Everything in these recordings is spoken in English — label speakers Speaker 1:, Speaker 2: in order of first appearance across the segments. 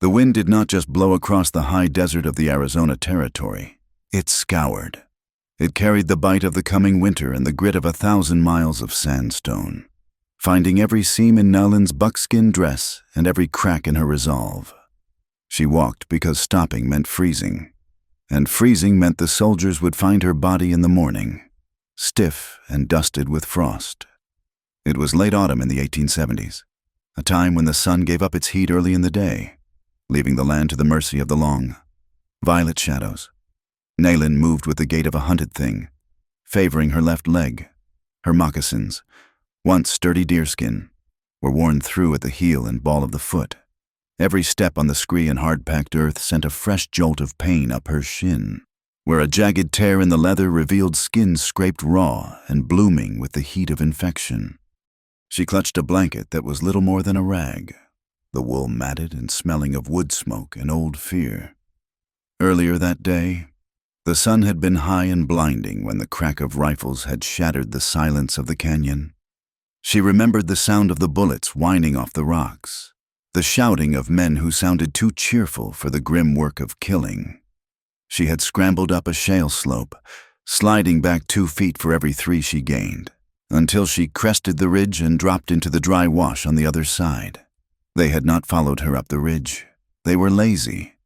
Speaker 1: The wind did not just blow across the high desert of the Arizona Territory. It scoured. It carried the bite of the coming winter and the grit of 1,000 miles of sandstone, finding every seam in Nellyn's buckskin dress and every crack in her resolve. She walked because stopping meant freezing, and freezing meant the soldiers would find her body in the morning, stiff and dusted with frost. It was late autumn in the 1870s, a time when the sun gave up its heat early in the day, leaving the land to the mercy of the long, violet shadows. Nellyn moved with the gait of a hunted thing, favoring her left leg. Her moccasins, once sturdy deerskin, were worn through at the heel and ball of the foot. Every step on the scree and hard-packed earth sent a fresh jolt of pain up her shin, where a jagged tear in the leather revealed skin scraped raw and blooming with the heat of infection. She clutched a blanket that was little more than a rag, the wool matted and smelling of wood smoke and old fear. Earlier that day, the sun had been high and blinding when the crack of rifles had shattered the silence of the canyon. She remembered the sound of the bullets whining off the rocks, the shouting of men who sounded too cheerful for the grim work of killing. She had scrambled up a shale slope, sliding back 2 feet for every 3 she gained, until she crested the ridge and dropped into the dry wash on the other side. They had not followed her up the ridge. They were lazy,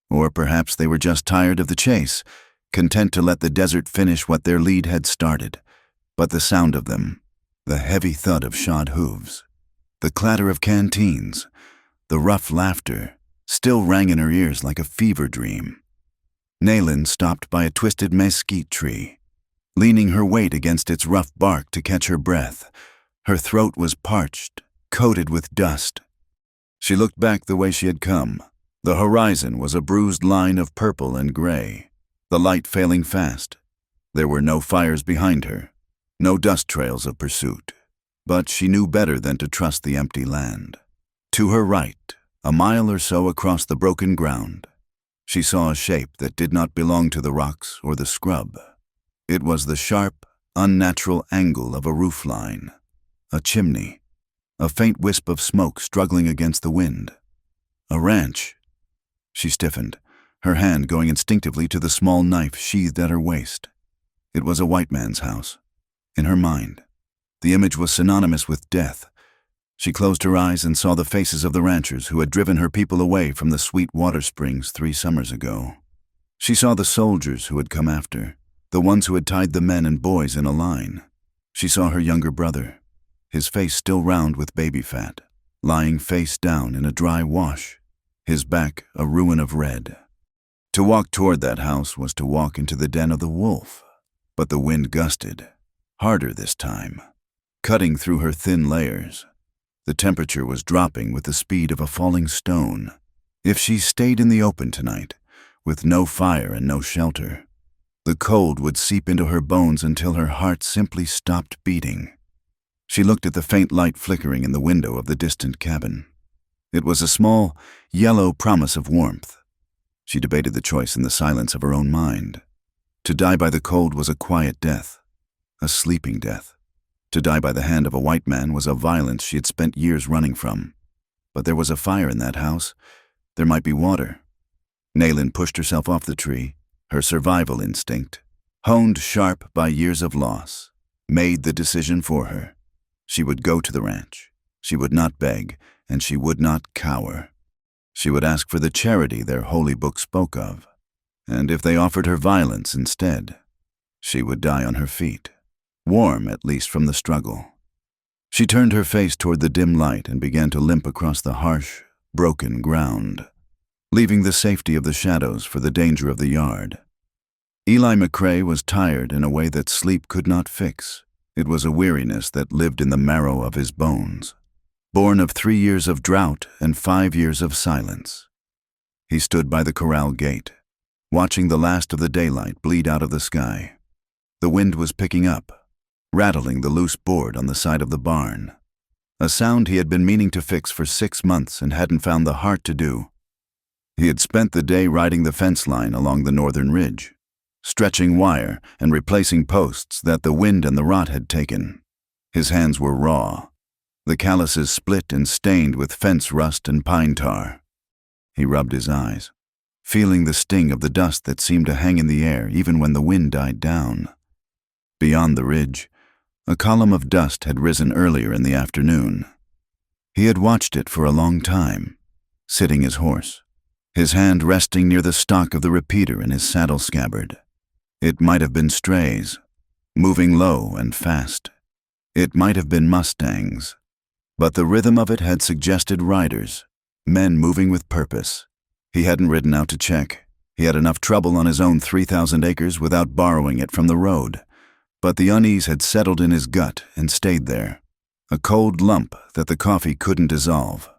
Speaker 1: or perhaps they were just tired of the chase, content to let the desert finish what their lead had started. But the sound of them, the heavy thud of shod hooves, the clatter of canteens, the rough laughter, still rang in her ears like a fever dream. Nellyn stopped by a twisted mesquite tree, leaning her weight against its rough bark to catch her breath. Her throat was parched, coated with dust. She looked back the way she had come. The horizon was a bruised line of purple and gray, the light failing fast. There were no fires behind her, no dust trails of pursuit. But she knew better than to trust the empty land. To her right, a mile or so across the broken ground, she saw a shape that did not belong to the rocks or the scrub. It was the sharp, unnatural angle of a roofline, a chimney, a faint wisp of smoke struggling against the wind. A ranch. She stiffened, her hand going instinctively to the small knife sheathed at her waist. It was a white man's house. In her mind, the image was synonymous with death. She closed her eyes and saw the faces of the ranchers who had driven her people away from the sweet water springs 3 summers ago. She saw the soldiers who had come after, the ones who had tied the men and boys in a line. She saw her younger brother, his face still round with baby fat, lying face down in a dry wash, his back a ruin of red. To walk toward that house was to walk into the den of the wolf, but the wind gusted, harder this time, cutting through her thin layers. The temperature was dropping with the speed of a falling stone. If she stayed in the open tonight, with no fire and no shelter, the cold would seep into her bones until her heart simply stopped beating. She looked at the faint light flickering in the window of the distant cabin. It was a small, yellow promise of warmth. She debated the choice in the silence of her own mind. To die by the cold was a quiet death, a sleeping death. To die by the hand of a white man was a violence she had spent years running from. But there was a fire in that house. There might be water. Nellyn pushed herself off the tree, her survival instinct, honed sharp by years of loss, made the decision for her. She would go to the ranch. She would not beg, and she would not cower. She would ask for the charity their holy book spoke of, and if they offered her violence instead, she would die on her feet, warm at least from the struggle. She turned her face toward the dim light and began to limp across the harsh, broken ground, leaving the safety of the shadows for the danger of the yard. Eli McCrae was tired in a way that sleep could not fix. It was a weariness that lived in the marrow of his bones, born of 3 years of drought and 5 years of silence. He stood by the corral gate, watching the last of the daylight bleed out of the sky. The wind was picking up, rattling the loose board on the side of the barn, a sound he had been meaning to fix for 6 months and hadn't found the heart to do. He had spent the day riding the fence line along the northern ridge, stretching wire and replacing posts that the wind and the rot had taken. His hands were raw, the calluses split and stained with fence rust and pine tar. He rubbed his eyes, feeling the sting of the dust that seemed to hang in the air even when the wind died down. Beyond the ridge, a column of dust had risen earlier in the afternoon. He had watched it for a long time, sitting his horse, his hand resting near the stock of the repeater in his saddle scabbard. It might have been strays, moving low and fast. It might have been mustangs, but the rhythm of it had suggested riders, men moving with purpose. He hadn't ridden out to check. He had enough trouble on his own 3,000 acres without borrowing it from the road. But the unease had settled in his gut and stayed there, a cold lump that the coffee couldn't dissolve.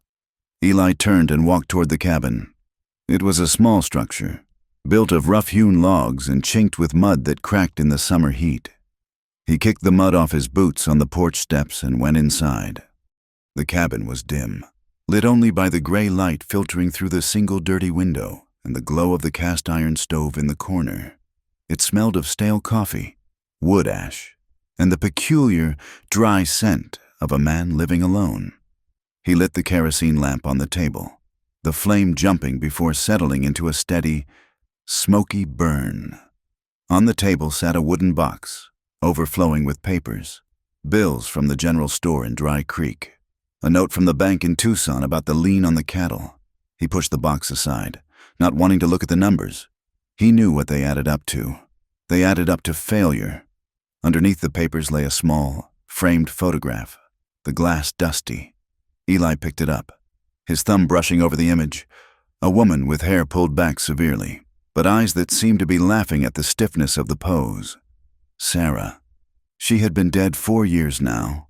Speaker 1: Eli turned and walked toward the cabin. It was a small structure, built of rough-hewn logs and chinked with mud that cracked in the summer heat. He kicked the mud off his boots on the porch steps and went inside. The cabin was dim, lit only by the gray light filtering through the single dirty window and the glow of the cast-iron stove in the corner. It smelled of stale coffee, wood ash, and the peculiar, dry scent of a man living alone. He lit the kerosene lamp on the table, the flame jumping before settling into a steady, smoky burn. On the table sat a wooden box, overflowing with papers, bills from the general store in Dry Creek, a note from the bank in Tucson about the lien on the cattle. He pushed the box aside, not wanting to look at the numbers. He knew what they added up to. They added up to failure. Underneath the papers lay a small, framed photograph, the glass dusty. Eli picked it up, his thumb brushing over the image, a woman with hair pulled back severely, but eyes that seemed to be laughing at the stiffness of the pose. Sarah. She had been dead 4 years now.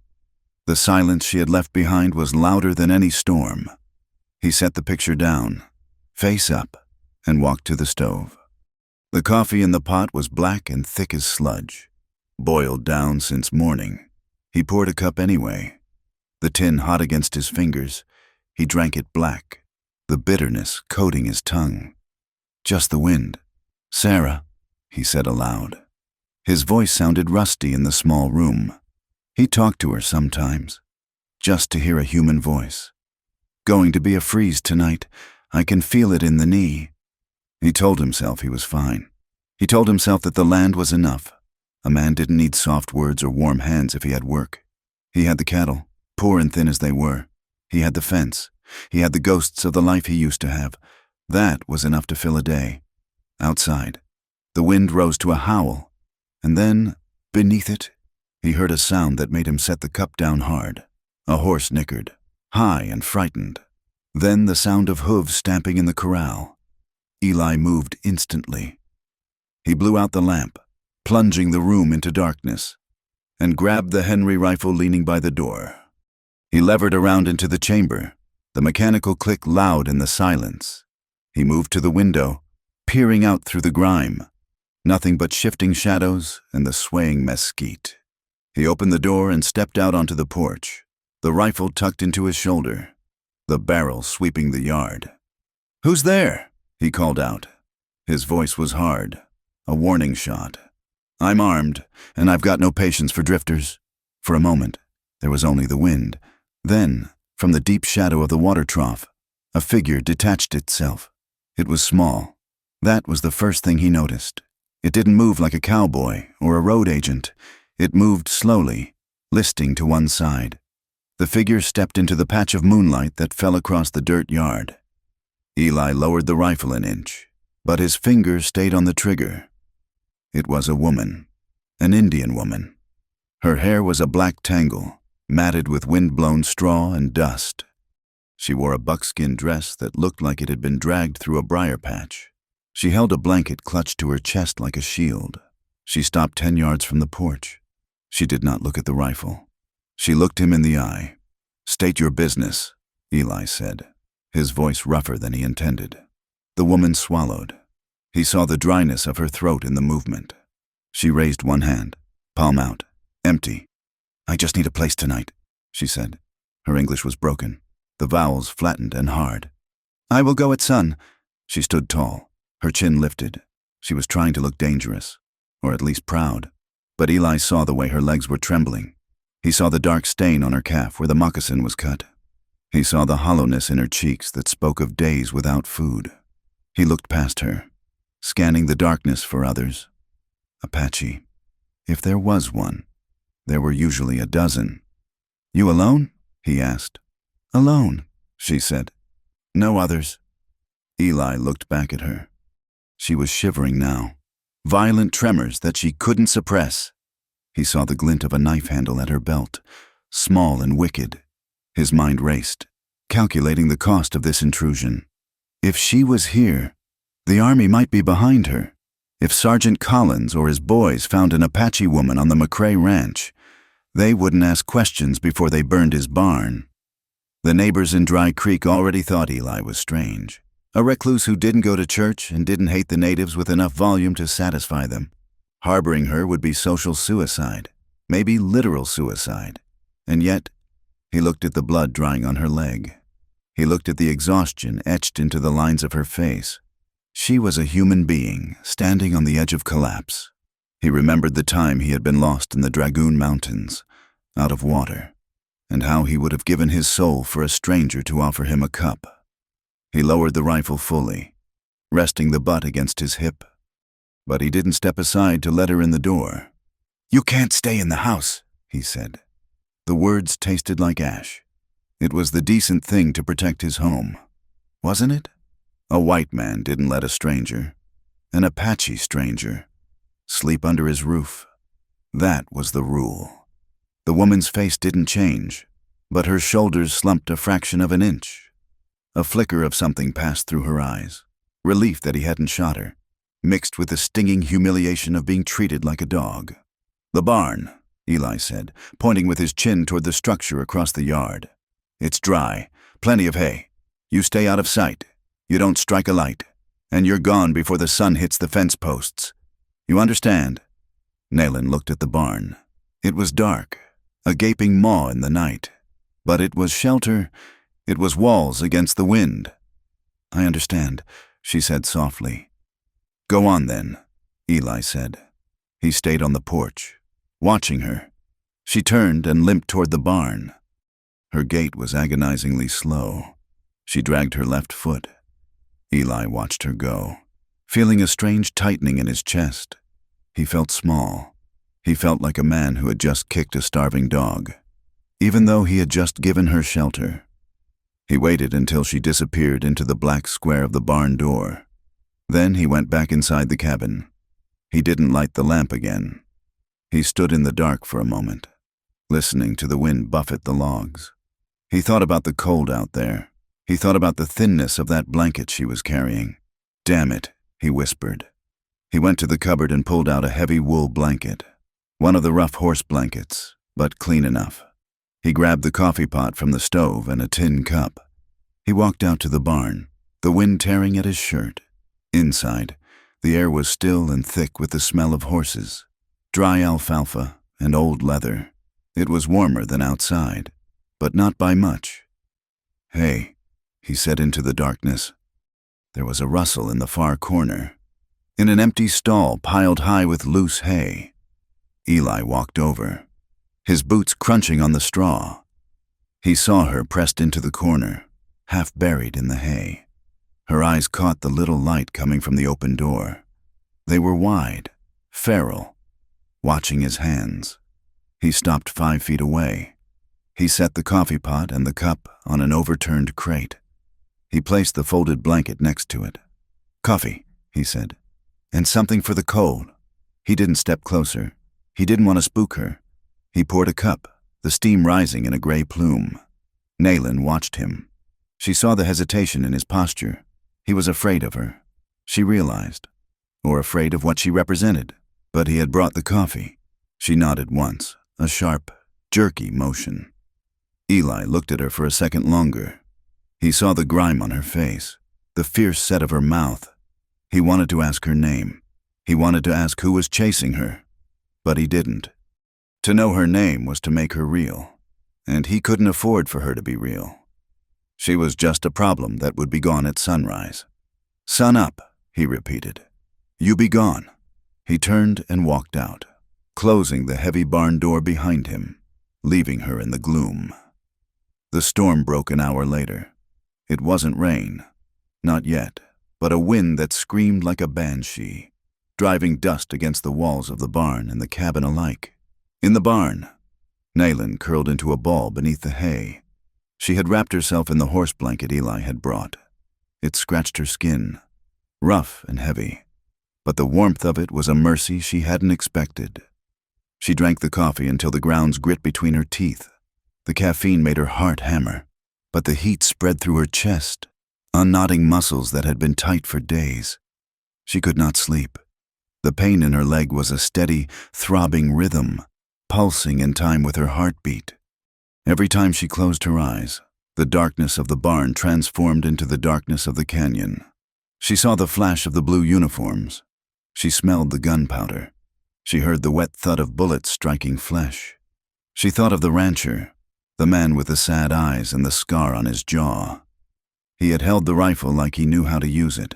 Speaker 1: The silence she had left behind was louder than any storm. He set the picture down, face up, and walked to the stove. The coffee in the pot was black and thick as sludge, boiled down since morning. He poured a cup anyway. The tin hot against his fingers, he drank it black, the bitterness coating his tongue. Just the wind. Sarah, he said aloud. His voice sounded rusty in the small room. He talked to her sometimes, just to hear a human voice. Going to be a freeze tonight. I can feel it in the knee. He told himself he was fine. He told himself that the land was enough. A man didn't need soft words or warm hands if he had work. He had the cattle, poor and thin as they were. He had the fence. He had the ghosts of the life he used to have. That was enough to fill a day. Outside, the wind rose to a howl, and then, beneath it, he heard a sound that made him set the cup down hard. A horse nickered, high and frightened. Then the sound of hooves stamping in the corral. Eli moved instantly. He blew out the lamp, plunging the room into darkness, and grabbed the Henry rifle leaning by the door. He levered around into the chamber, the mechanical click loud in the silence. He moved to the window, peering out through the grime. Nothing but shifting shadows and the swaying mesquite. He opened the door and stepped out onto the porch, the rifle tucked into his shoulder, the barrel sweeping the yard. "Who's there?" he called out. His voice was hard, a warning shot. "I'm armed, and I've got no patience for drifters." For a moment, there was only the wind. Then, from the deep shadow of the water trough, a figure detached itself. It was small. That was the first thing he noticed. It didn't move like a cowboy or a road agent. It moved slowly, listing to one side. The figure stepped into the patch of moonlight that fell across the dirt yard. Eli lowered the rifle an inch, but his finger stayed on the trigger. It was a woman, an Indian woman. Her hair was a black tangle, matted with wind-blown straw and dust. She wore a buckskin dress that looked like it had been dragged through a briar patch. She held a blanket clutched to her chest like a shield. She stopped 10 yards from the porch. She did not look at the rifle. She looked him in the eye. "State your business," Eli said, his voice rougher than he intended. The woman swallowed. He saw the dryness of her throat in the movement. She raised one hand, palm out, empty. "I just need a place tonight," she said. Her English was broken, the vowels flattened and hard. "I will go at sun." She stood tall, her chin lifted. She was trying to look dangerous, or at least proud. But Eli saw the way her legs were trembling. He saw the dark stain on her calf where the moccasin was cut. He saw the hollowness in her cheeks that spoke of days without food. He looked past her, scanning the darkness for others. Apache. If there was one, there were usually a dozen. "You alone?" he asked. "Alone," she said. "No others." Eli looked back at her. She was shivering now, violent tremors that she couldn't suppress. He saw the glint of a knife handle at her belt, small and wicked. His mind raced, calculating the cost of this intrusion. If she was here, the army might be behind her. If Sergeant Collins or his boys found an Apache woman on the McCrae ranch, they wouldn't ask questions before they burned his barn. The neighbors in Dry Creek already thought Eli was strange. A recluse who didn't go to church and didn't hate the natives with enough volume to satisfy them. Harboring her would be social suicide, maybe literal suicide. And yet, he looked at the blood drying on her leg. He looked at the exhaustion etched into the lines of her face. She was a human being, standing on the edge of collapse. He remembered the time he had been lost in the Dragoon Mountains, out of water, and how he would have given his soul for a stranger to offer him a cup. He lowered the rifle fully, resting the butt against his hip. But he didn't step aside to let her in the door. "You can't stay in the house," he said. The words tasted like ash. It was the decent thing to protect his home, wasn't it? A white man didn't let a stranger, an Apache stranger, sleep under his roof. That was the rule. The woman's face didn't change, but her shoulders slumped a fraction of an inch. A flicker of something passed through her eyes, relief that he hadn't shot her, mixed with the stinging humiliation of being treated like a dog. "The barn," Eli said, pointing with his chin toward the structure across the yard. "It's dry, plenty of hay. You stay out of sight. You don't strike a light, and you're gone before the sun hits the fence posts. You understand?" Nayland looked at the barn. It was dark, a gaping maw in the night, but it was shelter. It was walls against the wind. "I understand," she said softly. "Go on then," Eli said. He stayed on the porch, watching her. She turned and limped toward the barn. Her gait was agonizingly slow. She dragged her left foot. Eli watched her go, feeling a strange tightening in his chest. He felt small. He felt like a man who had just kicked a starving dog, even though he had just given her shelter. He waited until she disappeared into the black square of the barn door. Then he went back inside the cabin. He didn't light the lamp again. He stood in the dark for a moment, listening to the wind buffet the logs. He thought about the cold out there. He thought about the thinness of that blanket she was carrying. "Damn it," he whispered. He went to the cupboard and pulled out a heavy wool blanket, one of the rough horse blankets, but clean enough. He grabbed the coffee pot from the stove and a tin cup. He walked out to the barn, the wind tearing at his shirt. Inside, the air was still and thick with the smell of horses, dry alfalfa, and old leather. It was warmer than outside, but not by much. "Hey," he said into the darkness. There was a rustle in the far corner, in an empty stall piled high with loose hay. Eli walked over, his boots crunching on the straw. He saw her pressed into the corner, half buried in the hay. Her eyes caught the little light coming from the open door. They were wide, feral, watching his hands. He stopped 5 feet away. He set the coffee pot and the cup on an overturned crate. He placed the folded blanket next to it. "Coffee," he said, "and something for the cold." He didn't step closer. He didn't want to spook her. He poured a cup, the steam rising in a gray plume. Nayland watched him. She saw the hesitation in his posture. He was afraid of her, she realized, or afraid of what she represented. But he had brought the coffee. She nodded once, a sharp, jerky motion. Eli looked at her for a second longer. He saw the grime on her face, the fierce set of her mouth. He wanted to ask her name. He wanted to ask who was chasing her, but he didn't. To know her name was to make her real, and he couldn't afford for her to be real. She was just a problem that would be gone at sunrise. "Sun up," he repeated. "You be gone." He turned and walked out, closing the heavy barn door behind him, leaving her in the gloom. The storm broke an hour later. It wasn't rain. Not yet, but a wind that screamed like a banshee, driving dust against the walls of the barn and the cabin alike. In the barn, Nayland curled into a ball beneath the hay. She had wrapped herself in the horse blanket Eli had brought. It scratched her skin, rough and heavy, but the warmth of it was a mercy she hadn't expected. She drank the coffee until the grounds grit between her teeth. The caffeine made her heart hammer, but the heat spread through her chest, unknotting muscles that had been tight for days. She could not sleep. The pain in her leg was a steady, throbbing rhythm, pulsing in time with her heartbeat. Every time she closed her eyes, the darkness of the barn transformed into the darkness of the canyon. She saw the flash of the blue uniforms. She smelled the gunpowder. She heard the wet thud of bullets striking flesh. She thought of the rancher, the man with the sad eyes and the scar on his jaw. He had held the rifle like he knew how to use it,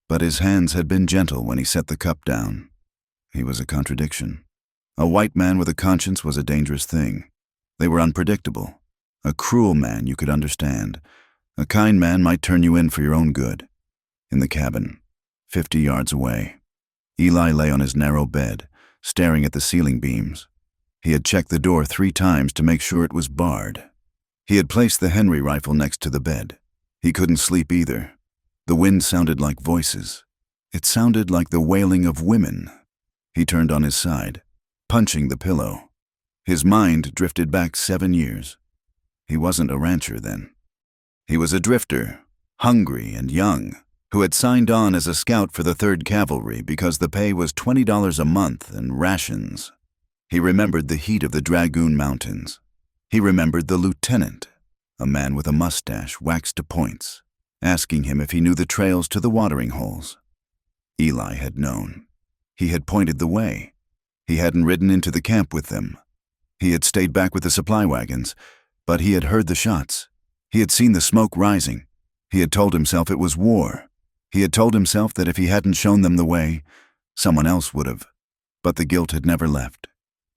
Speaker 1: but his hands had been gentle when he set the cup down. He was a contradiction. A white man with a conscience was a dangerous thing. They were unpredictable. A cruel man you could understand. A kind man might turn you in for your own good. In the cabin, 50 yards away, Eli lay on his narrow bed, staring at the ceiling beams. He had checked the door 3 times to make sure it was barred. He had placed the Henry rifle next to the bed. He couldn't sleep either. The wind sounded like voices. It sounded like the wailing of women. He turned on his side, punching the pillow. His mind drifted back 7 years. He wasn't a rancher then. He was a drifter, hungry and young, who had signed on as a scout for the 3rd Cavalry because the pay was $20 a month and rations. He remembered the heat of the Dragoon Mountains. He remembered the lieutenant, a man with a mustache waxed to points, asking him if he knew the trails to the watering holes. Eli had known. He had pointed the way. He hadn't ridden into the camp with them. He had stayed back with the supply wagons, but he had heard the shots. He had seen the smoke rising. He had told himself it was war. He had told himself that if he hadn't shown them the way, someone else would have. But the guilt had never left.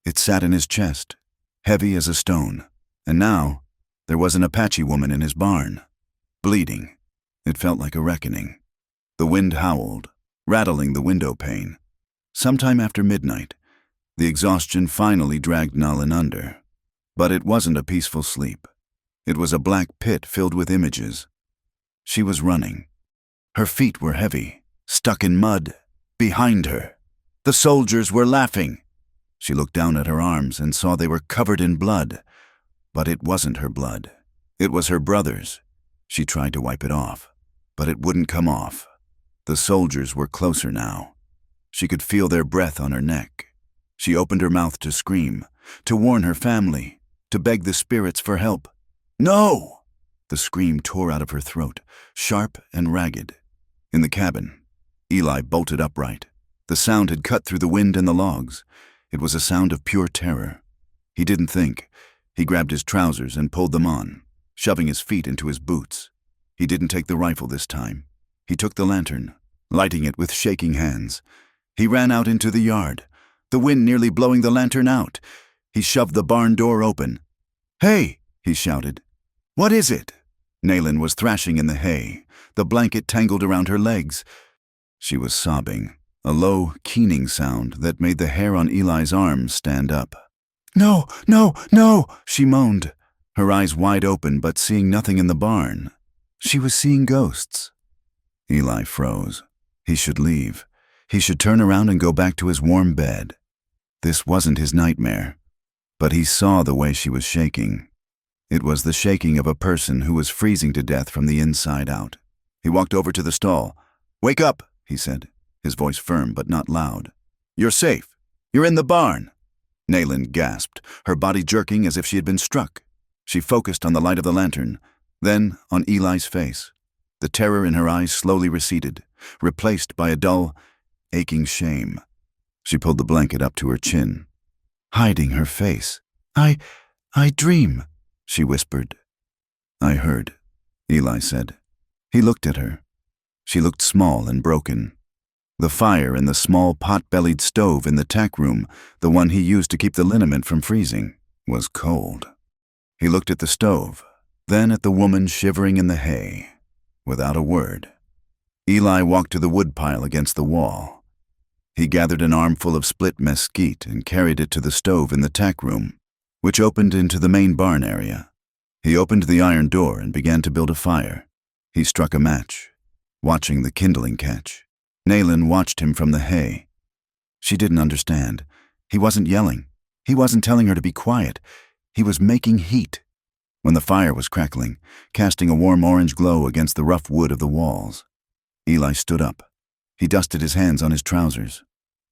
Speaker 1: It sat in his chest, heavy as a stone. And now, there was an Apache woman in his barn, bleeding. It felt like a reckoning. The wind howled, rattling the window pane. Sometime after midnight, the exhaustion finally dragged Nalin under. But it wasn't a peaceful sleep. It was a black pit filled with images. She was running. Her feet were heavy, stuck in mud. Behind her, the soldiers were laughing. She looked down at her arms and saw they were covered in blood. But it wasn't her blood. It was her brother's. She tried to wipe it off, but it wouldn't come off. The soldiers were closer now. She could feel their breath on her neck. She opened her mouth to scream, to warn her family, to beg the spirits for help. No! The scream tore out of her throat, sharp and ragged. In the cabin, Eli bolted upright. The sound had cut through the wind and the logs. It was a sound of pure terror. He didn't think. He grabbed his trousers and pulled them on, shoving his feet into his boots. He didn't take the rifle this time. He took the lantern, lighting it with shaking hands. He ran out into the yard, the wind nearly blowing the lantern out. He shoved the barn door open. "Hey!" he shouted. "What is it?" Nayland was thrashing in the hay, the blanket tangled around her legs. She was sobbing, a low, keening sound that made the hair on Eli's arms stand up. "No, no, no!" she moaned, her eyes wide open but seeing nothing in the barn. She was seeing ghosts. Eli froze. He should leave. He should turn around and go back to his warm bed. This wasn't his nightmare, but he saw the way she was shaking. It was the shaking of a person who was freezing to death from the inside out. He walked over to the stall. "Wake up," he said, his voice firm but not loud. "You're safe. You're in the barn." Nayland gasped, her body jerking as if she had been struck. She focused on the light of the lantern, then on Eli's face. The terror in her eyes slowly receded, replaced by a dull, aching shame. She pulled the blanket up to her chin, hiding her face. I dream," she whispered. "I heard," Eli said. He looked at her. She looked small and broken. The fire in the small pot-bellied stove in the tack room, the one he used to keep the liniment from freezing, was cold. He looked at the stove, then at the woman shivering in the hay. Without a word, Eli walked to the woodpile against the wall. He gathered an armful of split mesquite and carried it to the stove in the tack room, which opened into the main barn area. He opened the iron door and began to build a fire. He struck a match, watching the kindling catch. Nayland watched him from the hay. She didn't understand. He wasn't yelling. He wasn't telling her to be quiet. He was making heat. When the fire was crackling, casting a warm orange glow against the rough wood of the walls, Eli stood up. He dusted his hands on his trousers.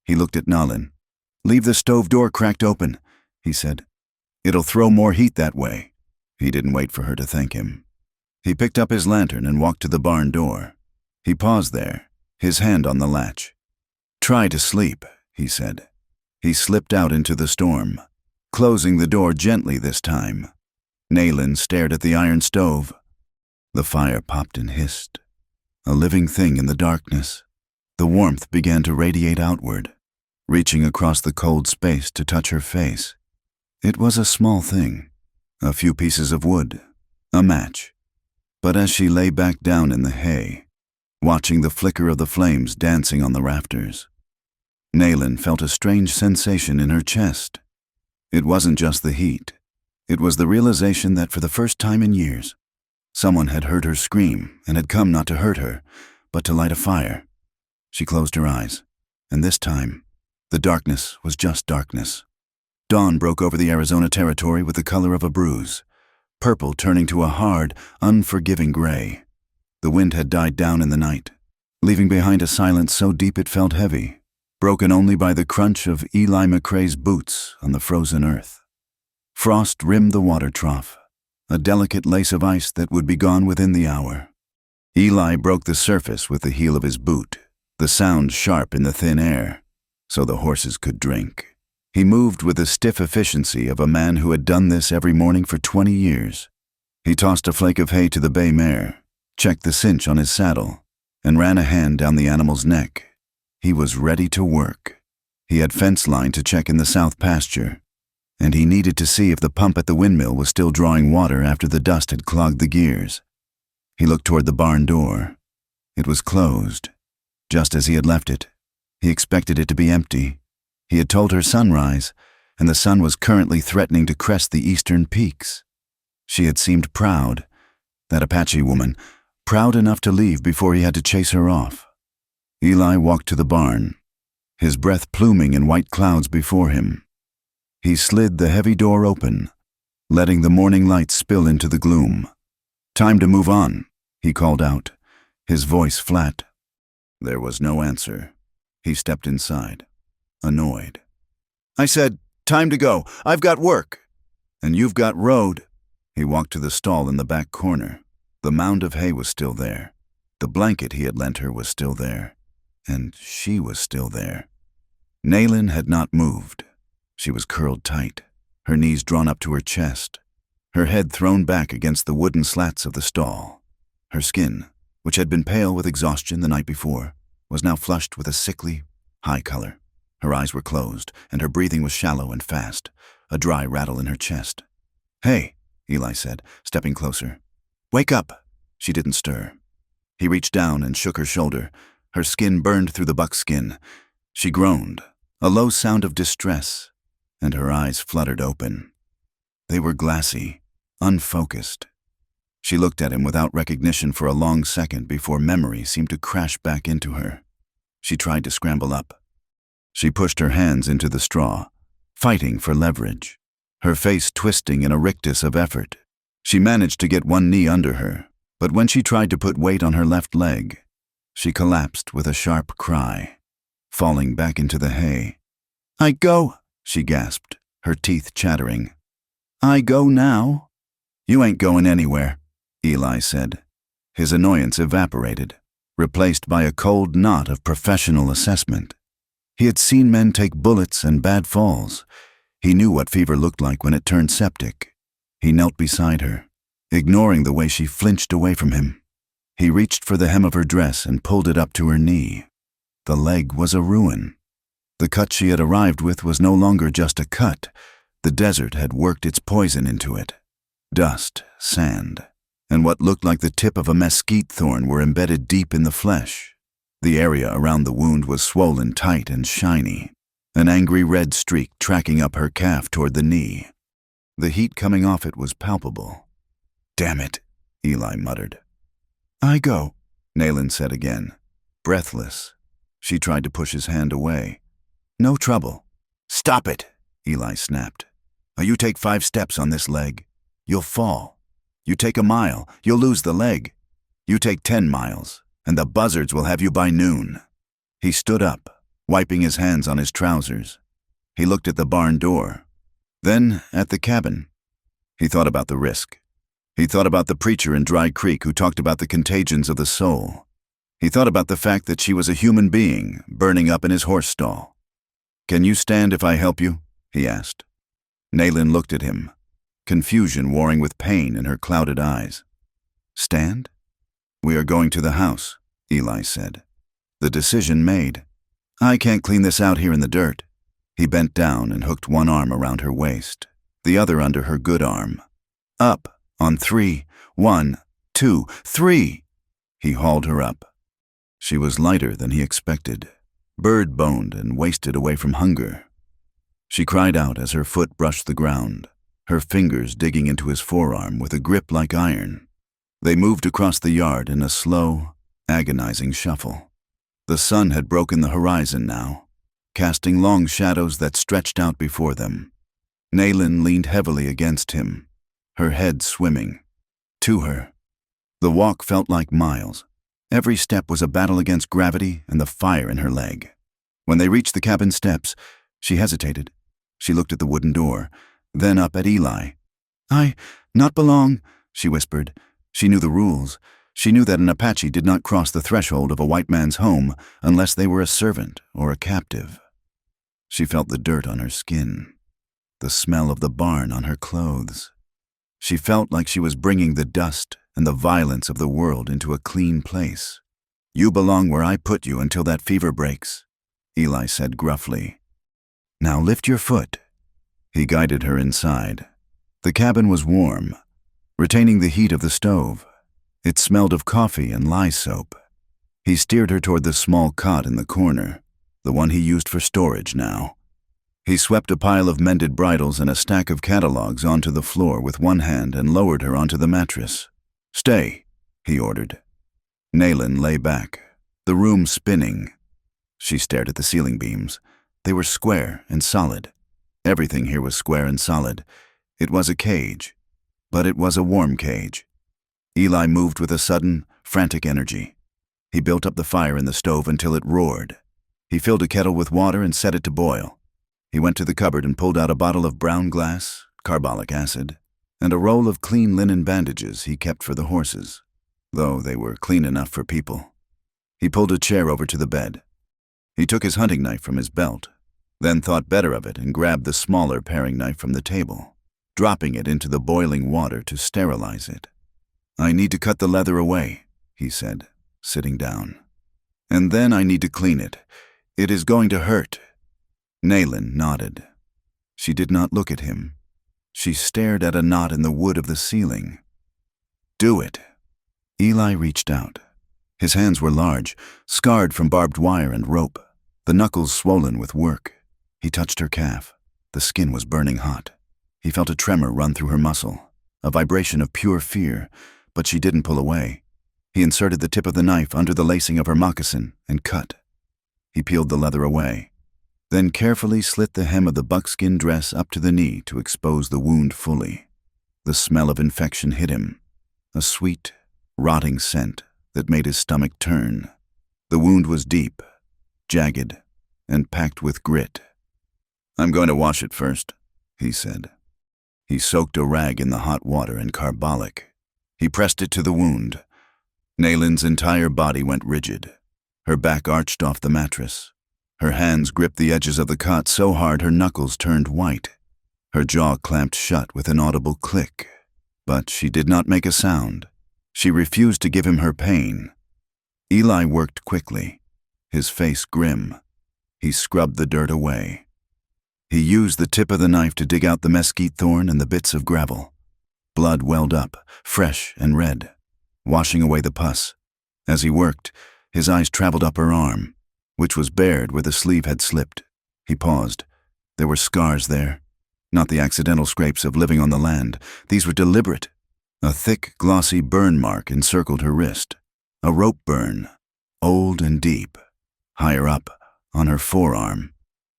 Speaker 1: He looked at Nalin. "Leave the stove door cracked open," he said. "It'll throw more heat that way." He didn't wait for her to thank him. He picked up his lantern and walked to the barn door. He paused there, his hand on the latch. "Try to sleep," he said. He slipped out into the storm, closing the door gently this time. Nayland stared at the iron stove. The fire popped and hissed, a living thing in the darkness. The warmth began to radiate outward, reaching across the cold space to touch her face. It was a small thing, a few pieces of wood, a match. But as she lay back down in the hay, watching the flicker of the flames dancing on the rafters, Nayland felt a strange sensation in her chest. It wasn't just the heat. It was the realization that for the first time in years, someone had heard her scream and had come not to hurt her, but to light a fire. She closed her eyes, and this time, the darkness was just darkness. Dawn broke over the Arizona territory with the color of a bruise, purple turning to a hard, unforgiving gray. The wind had died down in the night, leaving behind a silence so deep it felt heavy, broken only by the crunch of Eli McCrae's boots on the frozen earth. Frost rimmed the water trough, a delicate lace of ice that would be gone within the hour. Eli broke the surface with the heel of his boot, the sound sharp in the thin air, so the horses could drink. He moved with the stiff efficiency of a man who had done this every morning for 20 years. He tossed a flake of hay to the bay mare, checked the cinch on his saddle, and ran a hand down the animal's neck. He was ready to work. He had fence line to check in the south pasture, and he needed to see if the pump at the windmill was still drawing water after the dust had clogged the gears. He looked toward the barn door. It was closed, just as he had left it. He expected it to be empty. He had told her sunrise, and the sun was currently threatening to crest the eastern peaks. She had seemed proud, that Apache woman, proud enough to leave before he had to chase her off. Eli walked to the barn, his breath pluming in white clouds before him. He slid the heavy door open, letting the morning light spill into the gloom. "Time to move on," he called out, his voice flat. There was no answer. He stepped inside, annoyed. "I said, time to go. I've got work." "And you've got road." He walked to the stall in the back corner. The mound of hay was still there. The blanket he had lent her was still there. And she was still there. Nayland had not moved. She was curled tight, her knees drawn up to her chest, her head thrown back against the wooden slats of the stall. Her skin, which had been pale with exhaustion the night before, was now flushed with a sickly, high color. Her eyes were closed, and her breathing was shallow and fast, a dry rattle in her chest. "Hey," Eli said, stepping closer. "Wake up." She didn't stir. He reached down and shook her shoulder. Her skin burned through the buckskin. She groaned, a low sound of distress, and her eyes fluttered open. They were glassy, unfocused. She looked at him without recognition for a long second before memory seemed to crash back into her. She tried to scramble up. She pushed her hands into the straw, fighting for leverage, her face twisting in a rictus of effort. She managed to get one knee under her, but when she tried to put weight on her left leg, she collapsed with a sharp cry, falling back into the hay. "I go," she gasped, her teeth chattering. "I go now?" "You ain't going anywhere," Eli said. His annoyance evaporated, replaced by a cold knot of professional assessment. He had seen men take bullets and bad falls. He knew what fever looked like when it turned septic. He knelt beside her, ignoring the way she flinched away from him. He reached for the hem of her dress and pulled it up to her knee. The leg was a ruin. The cut she had arrived with was no longer just a cut. The desert had worked its poison into it. Dust, sand, and what looked like the tip of a mesquite thorn were embedded deep in the flesh. The area around the wound was swollen tight and shiny, an angry red streak tracking up her calf toward the knee. The heat coming off it was palpable. "Damn it," Eli muttered. "I go," Nayland said again, breathless. She tried to push his hand away. "No trouble." "Stop it," Eli snapped. "You take 5 steps on this leg, you'll fall. You take a mile, you'll lose the leg. You take 10 miles, and the buzzards will have you by noon." He stood up, wiping his hands on his trousers. He looked at the barn door, then at the cabin. He thought about the risk. He thought about the preacher in Dry Creek who talked about the contagions of the soul. He thought about the fact that she was a human being burning up in his horse stall. "Can you stand if I help you?" he asked. Nayland looked at him, confusion warring with pain in her clouded eyes. "Stand?" "We are going to the house," Eli said. "The decision made. I can't clean this out here in the dirt." He bent down and hooked one arm around her waist, the other under her good arm. "Up, on 3, 1, 2, 3. He hauled her up. She was lighter than he expected, bird-boned and wasted away from hunger. She cried out as her foot brushed the ground, her fingers digging into his forearm with a grip like iron. They moved across the yard in a slow, agonizing shuffle. The sun had broken the horizon now, casting long shadows that stretched out before them. Nayland leaned heavily against him, her head swimming. To her. The walk felt like miles. Every step was a battle against gravity and the fire in her leg. When they reached the cabin steps, she hesitated. She looked at the wooden door, then up at Eli. "I not belong," she whispered. She knew the rules. She knew that an Apache did not cross the threshold of a white man's home unless they were a servant or a captive. She felt the dirt on her skin, the smell of the barn on her clothes. She felt like she was bringing the dust and the violence of the world into a clean place. "You belong where I put you until that fever breaks," Eli said gruffly. "Now lift your foot." He guided her inside. The cabin was warm, retaining the heat of the stove. It smelled of coffee and lye soap. He steered her toward the small cot in the corner, the one he used for storage now. He swept a pile of mended bridles and a stack of catalogs onto the floor with one hand and lowered her onto the mattress. "Stay," he ordered. Nayland lay back, the room spinning. She stared at the ceiling beams. They were square and solid. Everything here was square and solid. It was a cage, but it was a warm cage. Eli moved with a sudden, frantic energy. He built up the fire in the stove until it roared. He filled a kettle with water and set it to boil. He went to the cupboard and pulled out a bottle of brown glass, carbolic acid, and a roll of clean linen bandages he kept for the horses, though they were clean enough for people. He pulled a chair over to the bed. He took his hunting knife from his belt, then thought better of it and grabbed the smaller paring knife from the table, dropping it into the boiling water to sterilize it. "I need to cut the leather away," he said, sitting down. "And then I need to clean it. It is going to hurt." Nayland nodded. She did not look at him. She stared at a knot in the wood of the ceiling. "Do it." Eli reached out. His hands were large, scarred from barbed wire and rope, the knuckles swollen with work. He touched her calf. The skin was burning hot. He felt a tremor run through her muscle, a vibration of pure fear, but she didn't pull away. He inserted the tip of the knife under the lacing of her moccasin and cut. He peeled the leather away, then carefully slit the hem of the buckskin dress up to the knee to expose the wound fully. The smell of infection hit him, a sweet, rotting scent that made his stomach turn. The wound was deep, jagged, and packed with grit. "I'm going to wash it first," he said. He soaked a rag in the hot water and carbolic. He pressed it to the wound. Nayland's entire body went rigid. Her back arched off the mattress. Her hands gripped the edges of the cot so hard her knuckles turned white. Her jaw clamped shut with an audible click, but she did not make a sound. She refused to give him her pain. Eli worked quickly, his face grim. He scrubbed the dirt away. He used the tip of the knife to dig out the mesquite thorn and the bits of gravel. Blood welled up, fresh and red, washing away the pus. As he worked, his eyes traveled up her arm, which was bared where the sleeve had slipped. He paused. There were scars there. Not the accidental scrapes of living on the land. These were deliberate. A thick, glossy burn mark encircled her wrist. A rope burn, old and deep. Higher up, on her forearm,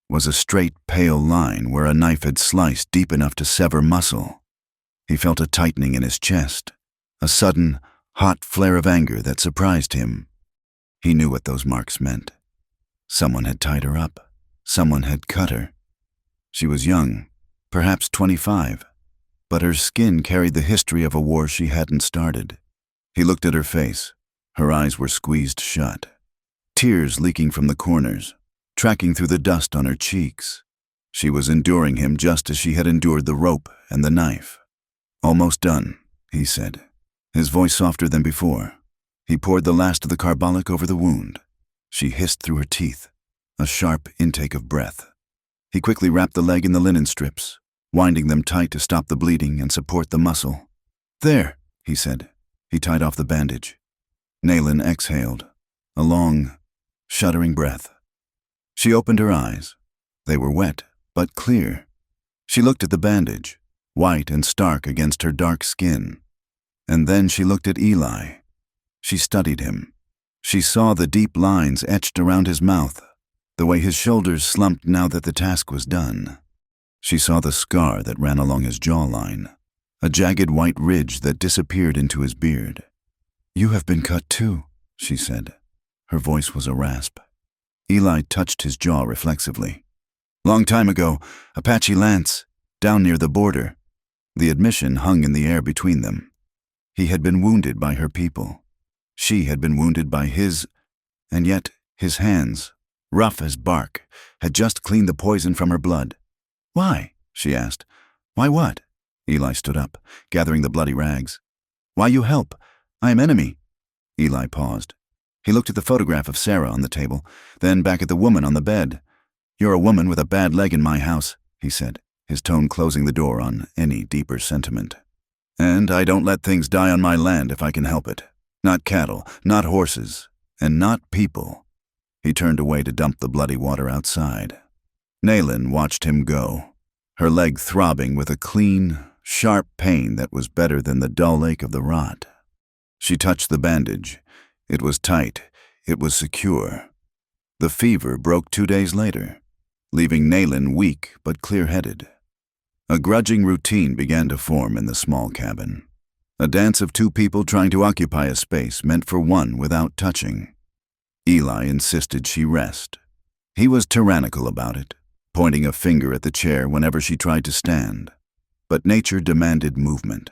Speaker 1: was a straight, pale line where a knife had sliced deep enough to sever muscle. He felt a tightening in his chest, a sudden, hot flare of anger that surprised him. He knew what those marks meant. Someone had tied her up. Someone had cut her. She was young, perhaps 25, but her skin carried the history of a war she hadn't started. He looked at her face. Her eyes were squeezed shut, tears leaking from the corners, tracking through the dust on her cheeks. She was enduring him just as she had endured the rope and the knife. "Almost done," he said, his voice softer than before. He poured the last of the carbolic over the wound. She hissed through her teeth, a sharp intake of breath. He quickly wrapped the leg in the linen strips, winding them tight to stop the bleeding and support the muscle. "There," he said. He tied off the bandage. Naylin exhaled, a long, shuddering breath. She opened her eyes. They were wet, but clear. She looked at the bandage, white and stark against her dark skin. And then she looked at Eli. She studied him. She saw the deep lines etched around his mouth, the way his shoulders slumped now that the task was done. She saw the scar that ran along his jawline, a jagged white ridge that disappeared into his beard. "You have been cut too," she said. Her voice was a rasp. Eli touched his jaw reflexively. "Long time ago, Apache Lance, down near the border." The admission hung in the air between them. He had been wounded by her people. She had been wounded by his, and yet his hands, rough as bark, had just cleaned the poison from her blood. "Why?" she asked. "Why what?" Eli stood up, gathering the bloody rags. "Why you help? I am enemy." Eli paused. He looked at the photograph of Sarah on the table, then back at the woman on the bed. "You're a woman with a bad leg in my house," he said, his tone closing the door on any deeper sentiment. "And I don't let things die on my land if I can help it. Not cattle, not horses, and not people." He turned away to dump the bloody water outside. Naylin watched him go, her leg throbbing with a clean, sharp pain that was better than the dull ache of the rot. She touched the bandage. It was tight. It was secure. The fever broke 2 days later, leaving Naylin weak but clear-headed. A grudging routine began to form in the small cabin. A dance of two people trying to occupy a space meant for one without touching. Eli insisted she rest. He was tyrannical about it, pointing a finger at the chair whenever she tried to stand. But nature demanded movement.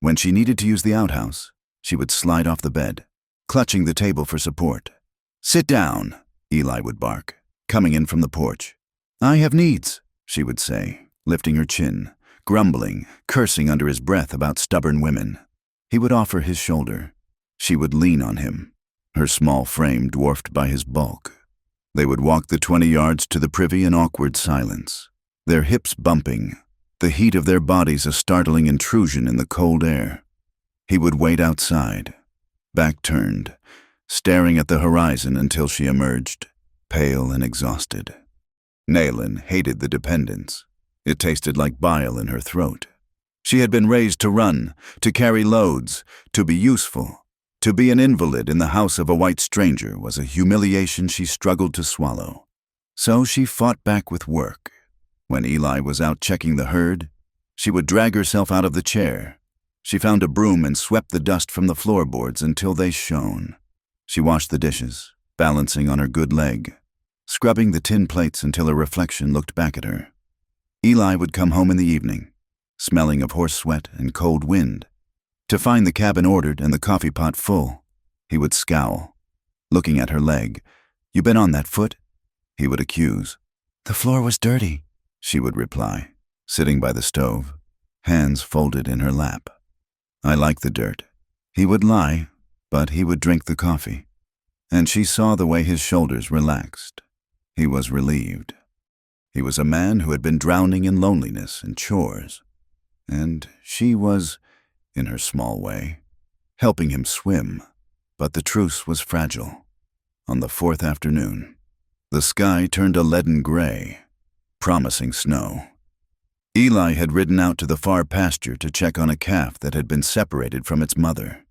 Speaker 1: When she needed to use the outhouse, she would slide off the bed, clutching the table for support. "Sit down," Eli would bark, coming in from the porch. "I have needs," she would say, lifting her chin, grumbling, cursing under his breath about stubborn women. He would offer his shoulder. She would lean on him, her small frame dwarfed by his bulk. They would walk the 20 yards to the privy in awkward silence, their hips bumping, the heat of their bodies a startling intrusion in the cold air. He would wait outside, back turned, staring at the horizon until she emerged, pale and exhausted. Naylin hated the dependence. It tasted like bile in her throat. She had been raised to run, to carry loads, to be useful. To be an invalid in the house of a white stranger was a humiliation she struggled to swallow. So she fought back with work. When Eli was out checking the herd, she would drag herself out of the chair. She found a broom and swept the dust from the floorboards until they shone. She washed the dishes, balancing on her good leg, scrubbing the tin plates until her reflection looked back at her. Eli would come home in the evening, smelling of horse sweat and cold wind. To find the cabin ordered and the coffee pot full, he would scowl. Looking at her leg, "You been on that foot?" he would accuse. "The floor was dirty," she would reply, sitting by the stove, hands folded in her lap. "I like the dirt." He would lie, but he would drink the coffee. And she saw the way his shoulders relaxed. He was relieved. He was a man who had been drowning in loneliness and chores. And she was in her small way, helping him swim. But the truce was fragile. On the fourth afternoon, the sky turned a leaden gray, promising snow. Eli had ridden out to the far pasture to check on a calf that had been separated from its mother.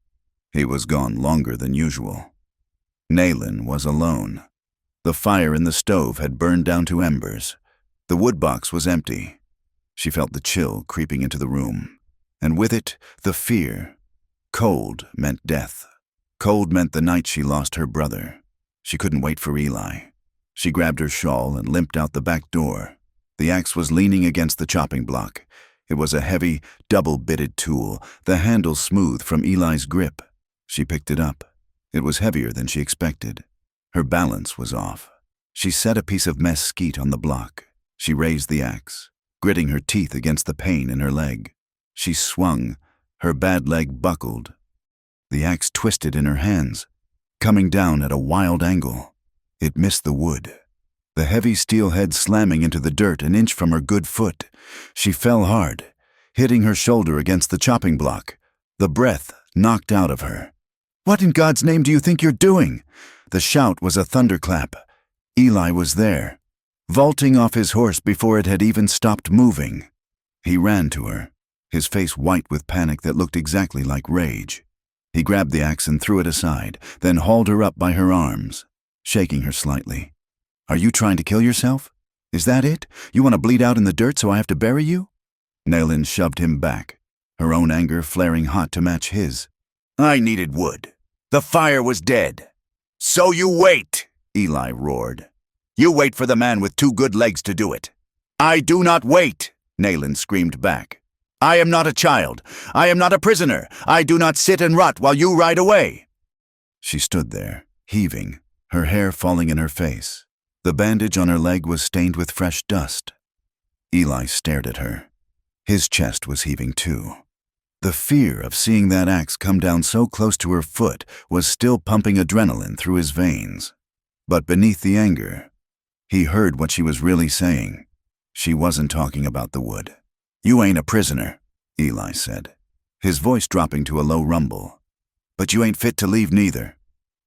Speaker 1: He was gone longer than usual. Naylin was alone. The fire in the stove had burned down to embers. The wood box was empty. She felt the chill creeping into the room, and with it, the fear. Cold meant death. Cold meant the night she lost her brother. She couldn't wait for Eli. She grabbed her shawl and limped out the back door. The axe was leaning against the chopping block. It was a heavy, double-bitted tool, the handle smooth from Eli's grip. She picked it up. It was heavier than she expected. Her balance was off. She set a piece of mesquite on the block. She raised the axe, gritting her teeth against the pain in her leg. She swung. Her bad leg buckled. The axe twisted in her hands, coming down at a wild angle. It missed the wood, the heavy steel head slamming into the dirt an inch from her good foot. She fell hard, hitting her shoulder against the chopping block, the breath knocked out of her. "What in God's name do you think you're doing?" The shout was a thunderclap. Eli was there, vaulting off his horse before it had even stopped moving. He ran to her, his face white with panic that looked exactly like rage. He grabbed the axe and threw it aside, then hauled her up by her arms, shaking her slightly. "Are you trying to kill yourself? Is that it? You want to bleed out in the dirt so I have to bury you?" Naylin shoved him back, her own anger flaring hot to match his. "I needed wood. The fire was dead." "So you wait," Eli roared. "You wait for the man with two good legs to do it." "I do not wait," Naylin screamed back. "I am not a child. I am not a prisoner. I do not sit and rot while you ride away." She stood there, heaving, her hair falling in her face. The bandage on her leg was stained with fresh dust. Eli stared at her. His chest was heaving too. The fear of seeing that axe come down so close to her foot was still pumping adrenaline through his veins. But beneath the anger, he heard what she was really saying. She wasn't talking about the wood. "You ain't a prisoner," Eli said, his voice dropping to a low rumble. "But you ain't fit to leave neither."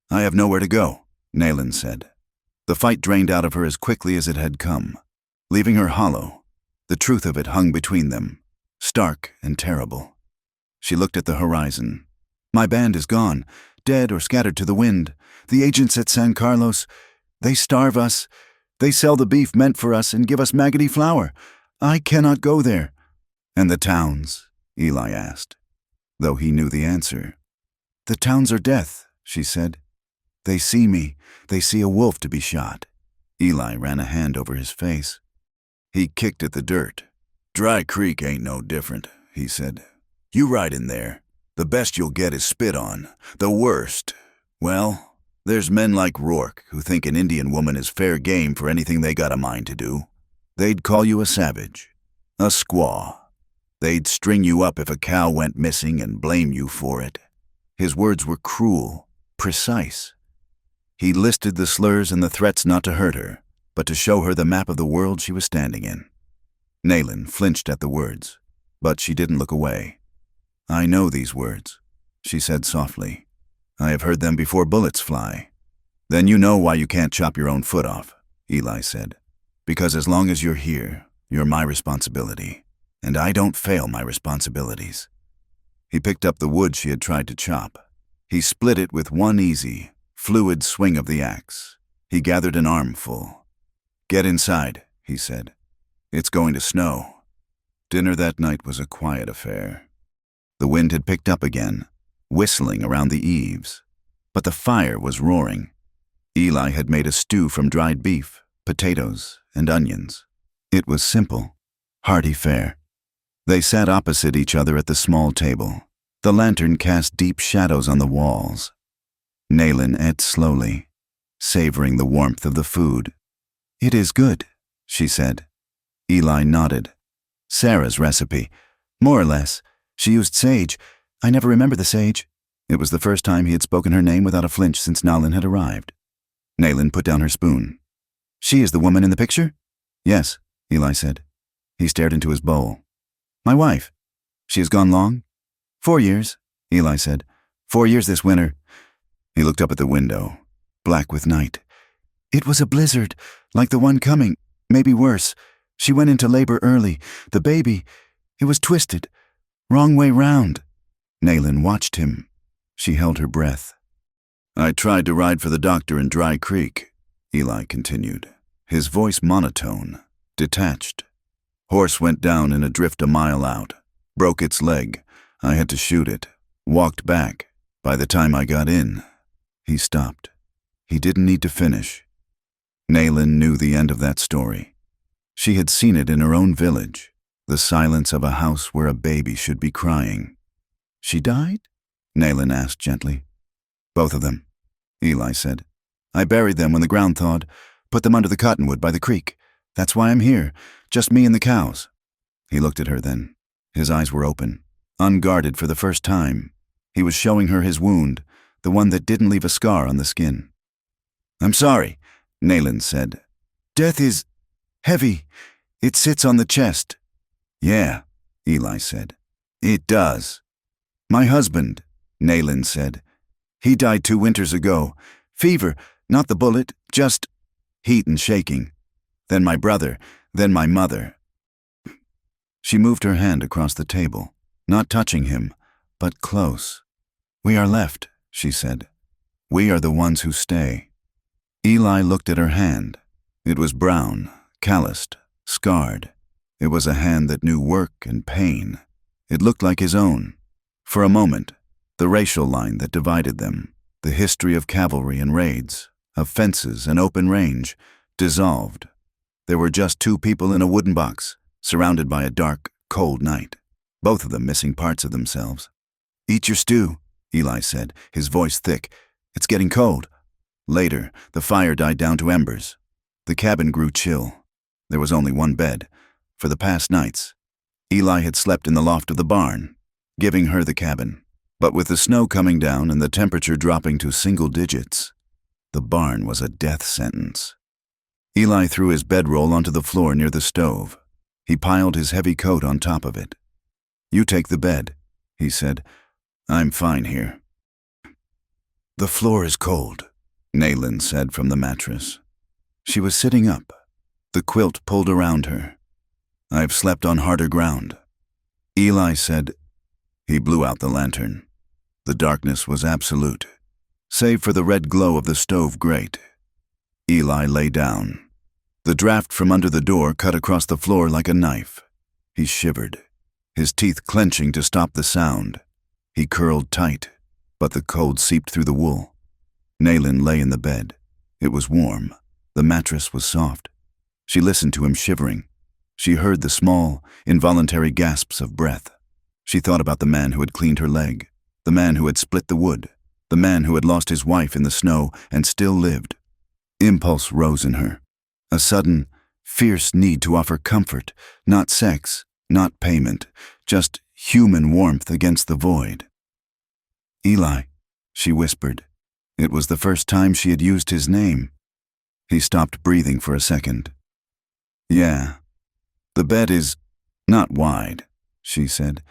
Speaker 1: "I have nowhere to go," Naylin said. The fight drained out of her as quickly as it had come, leaving her hollow. The truth of it hung between them, stark and terrible. She looked at the horizon. "My band is gone, dead or scattered to the wind. The agents at San Carlos, they starve us. They sell the beef meant for us and give us maggoty flour. I cannot go there." "And the towns?" Eli asked, though he knew the answer. "The towns are death," she said. "They see me. They see a wolf to be shot." Eli ran a hand over his face. He kicked at the dirt. "Dry Creek ain't no different," he said. "You ride in there. The best you'll get is spit on. The worst. Well, there's men like Rourke who think an Indian woman is fair game for anything they got a mind to do. They'd call you a savage, a squaw. They'd string you up if a cow went missing and blame you for it." His words were cruel, precise. He listed the slurs and the threats not to hurt her, but to show her the map of the world she was standing in. Naylin flinched at the words, but she didn't look away. "I know these words," she said softly. "I have heard them before bullets fly." "Then you know why you can't chop your own foot off," Eli said. "Because as long as you're here, you're my responsibility, and I don't fail my responsibilities." He picked up the wood she had tried to chop. He split it with one easy, fluid swing of the axe. He gathered an armful. "Get inside," he said. "It's going to snow." Dinner that night was a quiet affair. The wind had picked up again, whistling around the eaves, but the fire was roaring. Eli had made a stew from dried beef, potatoes, and onions. It was simple, hearty fare. They sat opposite each other at the small table. The lantern cast deep shadows on the walls. Naylin ate slowly, savoring the warmth of the food. "It is good," she said. Eli nodded. "Sarah's recipe. More or less. She used sage. I never remember the sage." It was the first time he had spoken her name without a flinch since Naylin had arrived. Naylin put down her spoon. "She is the woman in the picture?" "Yes," Eli said. He stared into his bowl. "My wife. She has gone long?" 4 years, Eli said. 4 years this winter. He looked up at the window, black with night. It was a blizzard, like the one coming, maybe worse. She went into labor early. The baby, it was twisted. Wrong way round. Nayland watched him. She held her breath. I tried to ride for the doctor in Dry Creek, Eli continued, his voice monotone, detached. Horse went down in a drift a mile out. Broke its leg. I had to shoot it. Walked back. By the time I got in, he stopped. He didn't need to finish. Nayland knew the end of that story. She had seen it in her own village, the silence of a house where a baby should be crying. She died? Nayland asked gently. Both of them, Eli said. I buried them when the ground thawed, put them under the cottonwood by the creek. That's why I'm here, just me and the cows. He looked at her then. His eyes were open, unguarded for the first time. He was showing her his wound, the one that didn't leave a scar on the skin. I'm sorry, Nayland said. Death is heavy. It sits on the chest. Yeah, Eli said. It does. My husband, Nayland said. He died 2 winters ago. Fever, not the bullet, just heat and shaking. Then my brother, then my mother. She moved her hand across the table, not touching him, but close. We are left, she said. We are the ones who stay. Eli looked at her hand. It was brown, calloused, scarred. It was a hand that knew work and pain. It looked like his own. For a moment, the racial line that divided them, the history of cavalry and raids, of fences and open range, dissolved. There were just 2 people in a wooden box, surrounded by a dark, cold night, both of them missing parts of themselves. Eat your stew, Eli said, his voice thick. It's getting cold. Later, the fire died down to embers. The cabin grew chill. There was only one bed. For the past nights, Eli had slept in the loft of the barn, giving her the cabin. But with the snow coming down and the temperature dropping to single digits, the barn was a death sentence. Eli threw his bedroll onto the floor near the stove. He piled his heavy coat on top of it. You take the bed, he said. I'm fine here. The floor is cold, Nayland said from the mattress. She was sitting up, the quilt pulled around her. I've slept on harder ground. Eli said. He blew out the lantern. The darkness was absolute, save for the red glow of the stove grate. Eli lay down. The draft from under the door cut across the floor like a knife. He shivered, his teeth clenching to stop the sound. He curled tight, but the cold seeped through the wool. Nayland lay in the bed. It was warm. The mattress was soft. She listened to him shivering. She heard the small, involuntary gasps of breath. She thought about the man who had cleaned her leg, the man who had split the wood, the man who had lost his wife in the snow and still lived. Impulse rose in her. A sudden, fierce need to offer comfort, not sex, not payment, just human warmth against the void. Eli, she whispered. It was the first time she had used his name. He stopped breathing for a second. Yeah, the bed is not wide, she said,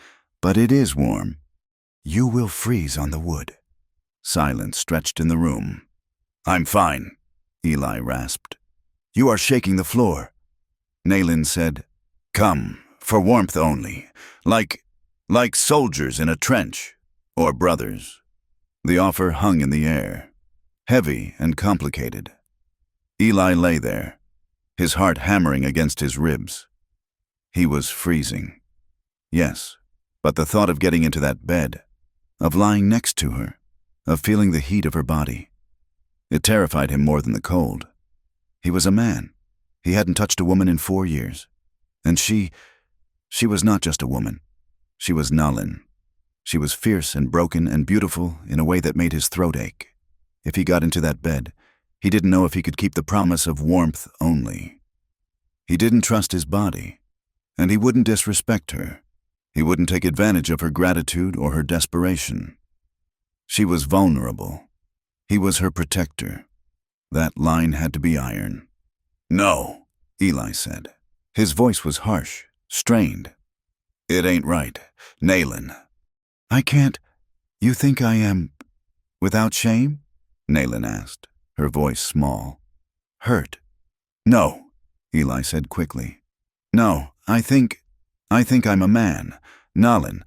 Speaker 1: but it is warm. You will freeze on the wood. Silence stretched in the room. I'm fine, Eli rasped. You are shaking the floor. Nayland said, Come, for warmth only, like soldiers in a trench, or brothers. The offer hung in the air, heavy and complicated. Eli lay there, his heart hammering against his ribs. He was freezing. Yes, but the thought of getting into that bed, of lying next to her, of feeling the heat of her body, it terrified him more than the cold. He was a man. He hadn't touched a woman in 4 years. And she was not just a woman. She was Nalin. She was fierce and broken and beautiful in a way that made his throat ache. If he got into that bed, he didn't know if he could keep the promise of warmth only. He didn't trust his body, and he wouldn't disrespect her. He wouldn't take advantage of her gratitude or her desperation. She was vulnerable. He was her protector. That line had to be iron. No, Eli said. His voice was harsh, strained. It ain't right, Nayland. I can't. You think I am without shame? Nayland asked, her voice small. Hurt. No, Eli said quickly. No, I think I'm a man, Nalin,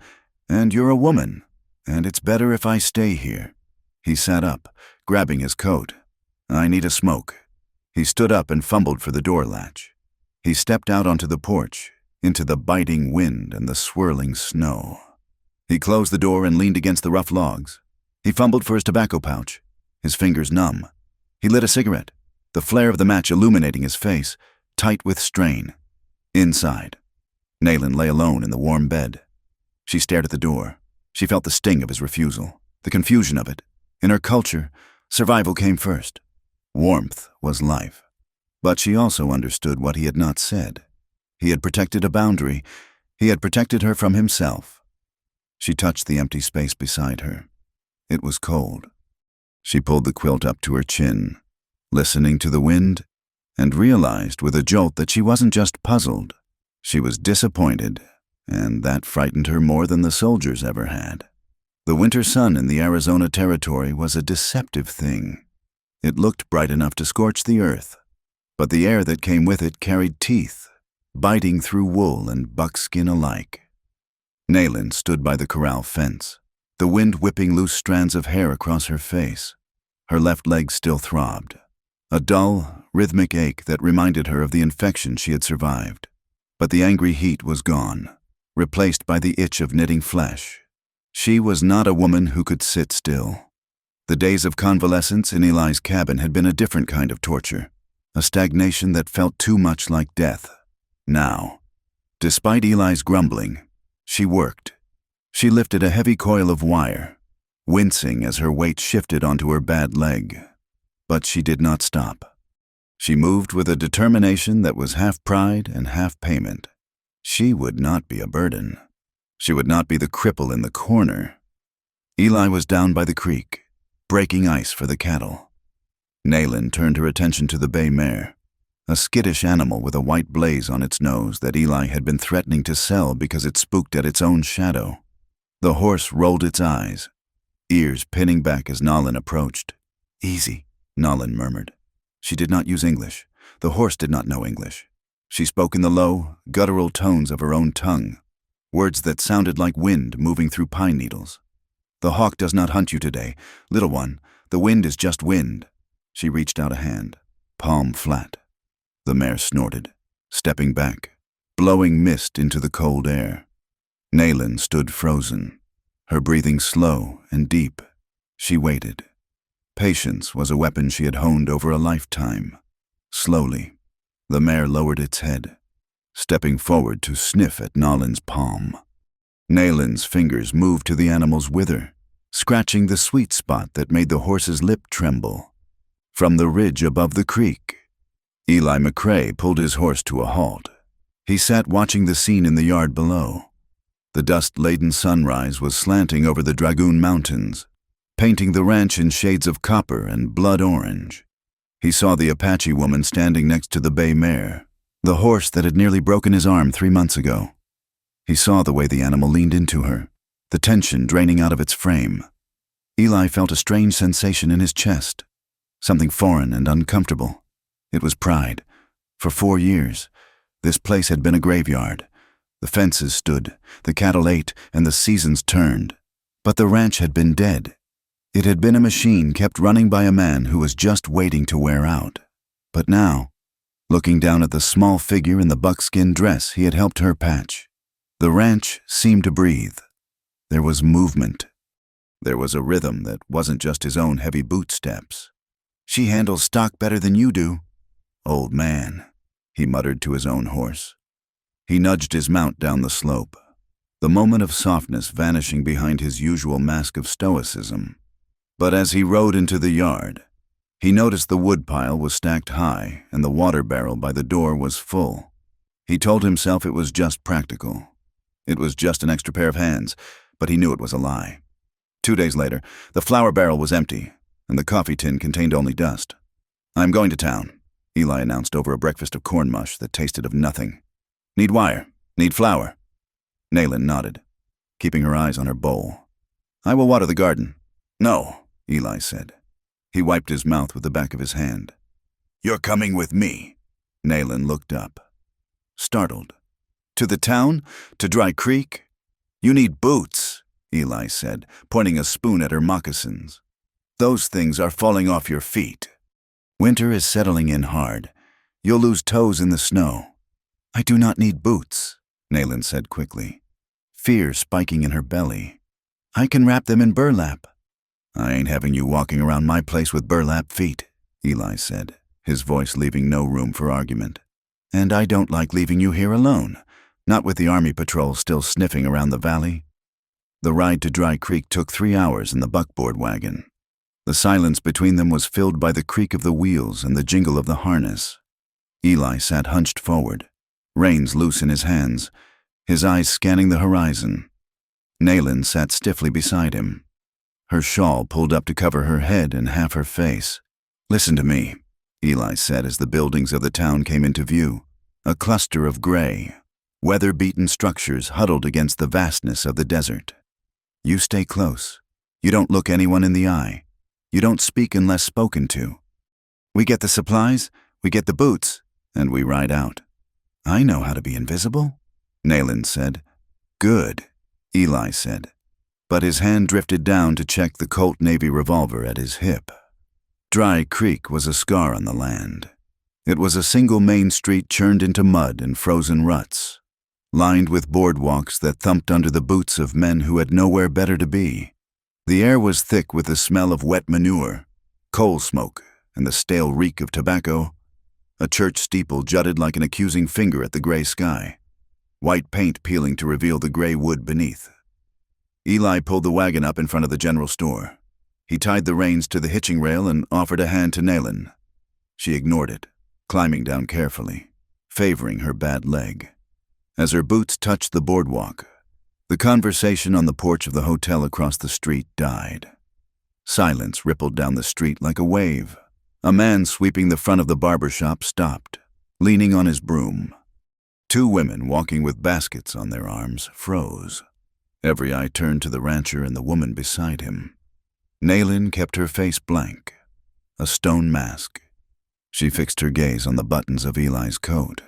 Speaker 1: and you're a woman, and it's better if I stay here. He sat up, grabbing his coat. I need a smoke. He stood up and fumbled for the door latch. He stepped out onto the porch, into the biting wind and the swirling snow. He closed the door and leaned against the rough logs. He fumbled for his tobacco pouch, his fingers numb. He lit a cigarette, the flare of the match illuminating his face, tight with strain. Inside, Nayland lay alone in the warm bed. She stared at the door. She felt the sting of his refusal, the confusion of it. In her culture, survival came first. Warmth was life. But she also understood what he had not said. He had protected a boundary. He had protected her from himself. She touched the empty space beside her. It was cold. She pulled the quilt up to her chin, listening to the wind, and realized with a jolt that she wasn't just puzzled. She was disappointed, and that frightened her more than the soldiers ever had. The winter sun in the Arizona Territory was a deceptive thing. It looked bright enough to scorch the earth, but the air that came with it carried teeth, biting through wool and buckskin alike. Nayland stood by the corral fence, the wind whipping loose strands of hair across her face. Her left leg still throbbed, a dull, rhythmic ache that reminded her of the infection she had survived. But the angry heat was gone, replaced by the itch of knitting flesh. She was not a woman who could sit still. The days of convalescence in Eli's cabin had been a different kind of torture, a stagnation that felt too much like death. Now, despite Eli's grumbling, she worked. She lifted a heavy coil of wire, wincing as her weight shifted onto her bad leg. But she did not stop. She moved with a determination that was half pride and half payment. She would not be a burden. She would not be the cripple in the corner. Eli was down by the creek, breaking ice for the cattle. Nayland turned her attention to the bay mare, a skittish animal with a white blaze on its nose that Eli had been threatening to sell because it spooked at its own shadow. The horse rolled its eyes, ears pinning back as Nalin approached. Easy, Nalin murmured. She did not use English. The horse did not know English. She spoke in the low, guttural tones of her own tongue, words that sounded like wind moving through pine needles. The hawk does not hunt you today, little one. The wind is just wind. She reached out a hand, palm flat. The mare snorted, stepping back, blowing mist into the cold air. Nayland stood frozen, her breathing slow and deep. She waited. Patience was a weapon she had honed over a lifetime. Slowly, the mare lowered its head, stepping forward to sniff at Nalin's palm. Nayland's fingers moved to the animal's wither, scratching the sweet spot that made the horse's lip tremble. From the ridge above the creek, Eli McCrae pulled his horse to a halt. He sat watching the scene in the yard below. The dust-laden sunrise was slanting over the Dragoon Mountains, painting the ranch in shades of copper and blood orange. He saw the Apache woman standing next to the bay mare, the horse that had nearly broken his arm 3 months ago. He saw the way the animal leaned into her, the tension draining out of its frame. Eli felt a strange sensation in his chest, something foreign and uncomfortable. It was pride. For 4 years, this place had been a graveyard. The fences stood, the cattle ate, and the seasons turned. But the ranch had been dead. It had been a machine kept running by a man who was just waiting to wear out. But now, looking down at the small figure in the buckskin dress he had helped her patch, the ranch seemed to breathe. There was movement. There was a rhythm that wasn't just his own heavy boot steps. She handles stock better than you do. Old man, he muttered to his own horse. He nudged his mount down the slope, the moment of softness vanishing behind his usual mask of stoicism. But as he rode into the yard, he noticed the woodpile was stacked high and the water barrel by the door was full. He told himself it was just practical. It was just an extra pair of hands, but he knew it was a lie. 2 days later, the flour barrel was empty, and the coffee tin contained only dust. "I'm going to town," Eli announced over a breakfast of corn mush that tasted of nothing. "Need wire? Need flour?" Nayland nodded, keeping her eyes on her bowl. I will water the garden. No, Eli said. He wiped his mouth with the back of his hand. You're coming with me. Nayland looked up, startled. To the town? To Dry Creek? You need boots, Eli said, pointing a spoon at her moccasins. Those things are falling off your feet. Winter is settling in hard. You'll lose toes in the snow. I do not need boots, Nayland said quickly, fear spiking in her belly. I can wrap them in burlap. I ain't having you walking around my place with burlap feet, Eli said, his voice leaving no room for argument. And I don't like leaving you here alone, not with the army patrol still sniffing around the valley. The ride to Dry Creek took 3 hours in the buckboard wagon. The silence between them was filled by the creak of the wheels and the jingle of the harness. Eli sat hunched forward, reins loose in his hands, his eyes scanning the horizon. Nayland sat stiffly beside him, her shawl pulled up to cover her head and half her face. Listen to me, Eli said as the buildings of the town came into view, a cluster of gray, weather-beaten structures huddled against the vastness of the desert. You stay close. You don't look anyone in the eye. You don't speak unless spoken to. We get the supplies, we get the boots, and we ride out. I know how to be invisible, Nayland said. Good, Eli said, but his hand drifted down to check the Colt Navy revolver at his hip. Dry Creek was a scar on the land. It was a single main street churned into mud and frozen ruts, lined with boardwalks that thumped under the boots of men who had nowhere better to be. The air was thick with the smell of wet manure, coal smoke, and the stale reek of tobacco. A church steeple jutted like an accusing finger at the gray sky, white paint peeling to reveal the gray wood beneath. Eli pulled the wagon up in front of the general store. He tied the reins to the hitching rail and offered a hand to Nayland. She ignored it, climbing down carefully, favoring her bad leg. As her boots touched the boardwalk, the conversation on the porch of the hotel across the street died. Silence rippled down the street like a wave. A man sweeping the front of the barber shop stopped, leaning on his broom. 2 women walking with baskets on their arms froze. Every eye turned to the rancher and the woman beside him. Nayland kept her face blank, a stone mask. She fixed her gaze on the buttons of Eli's coat,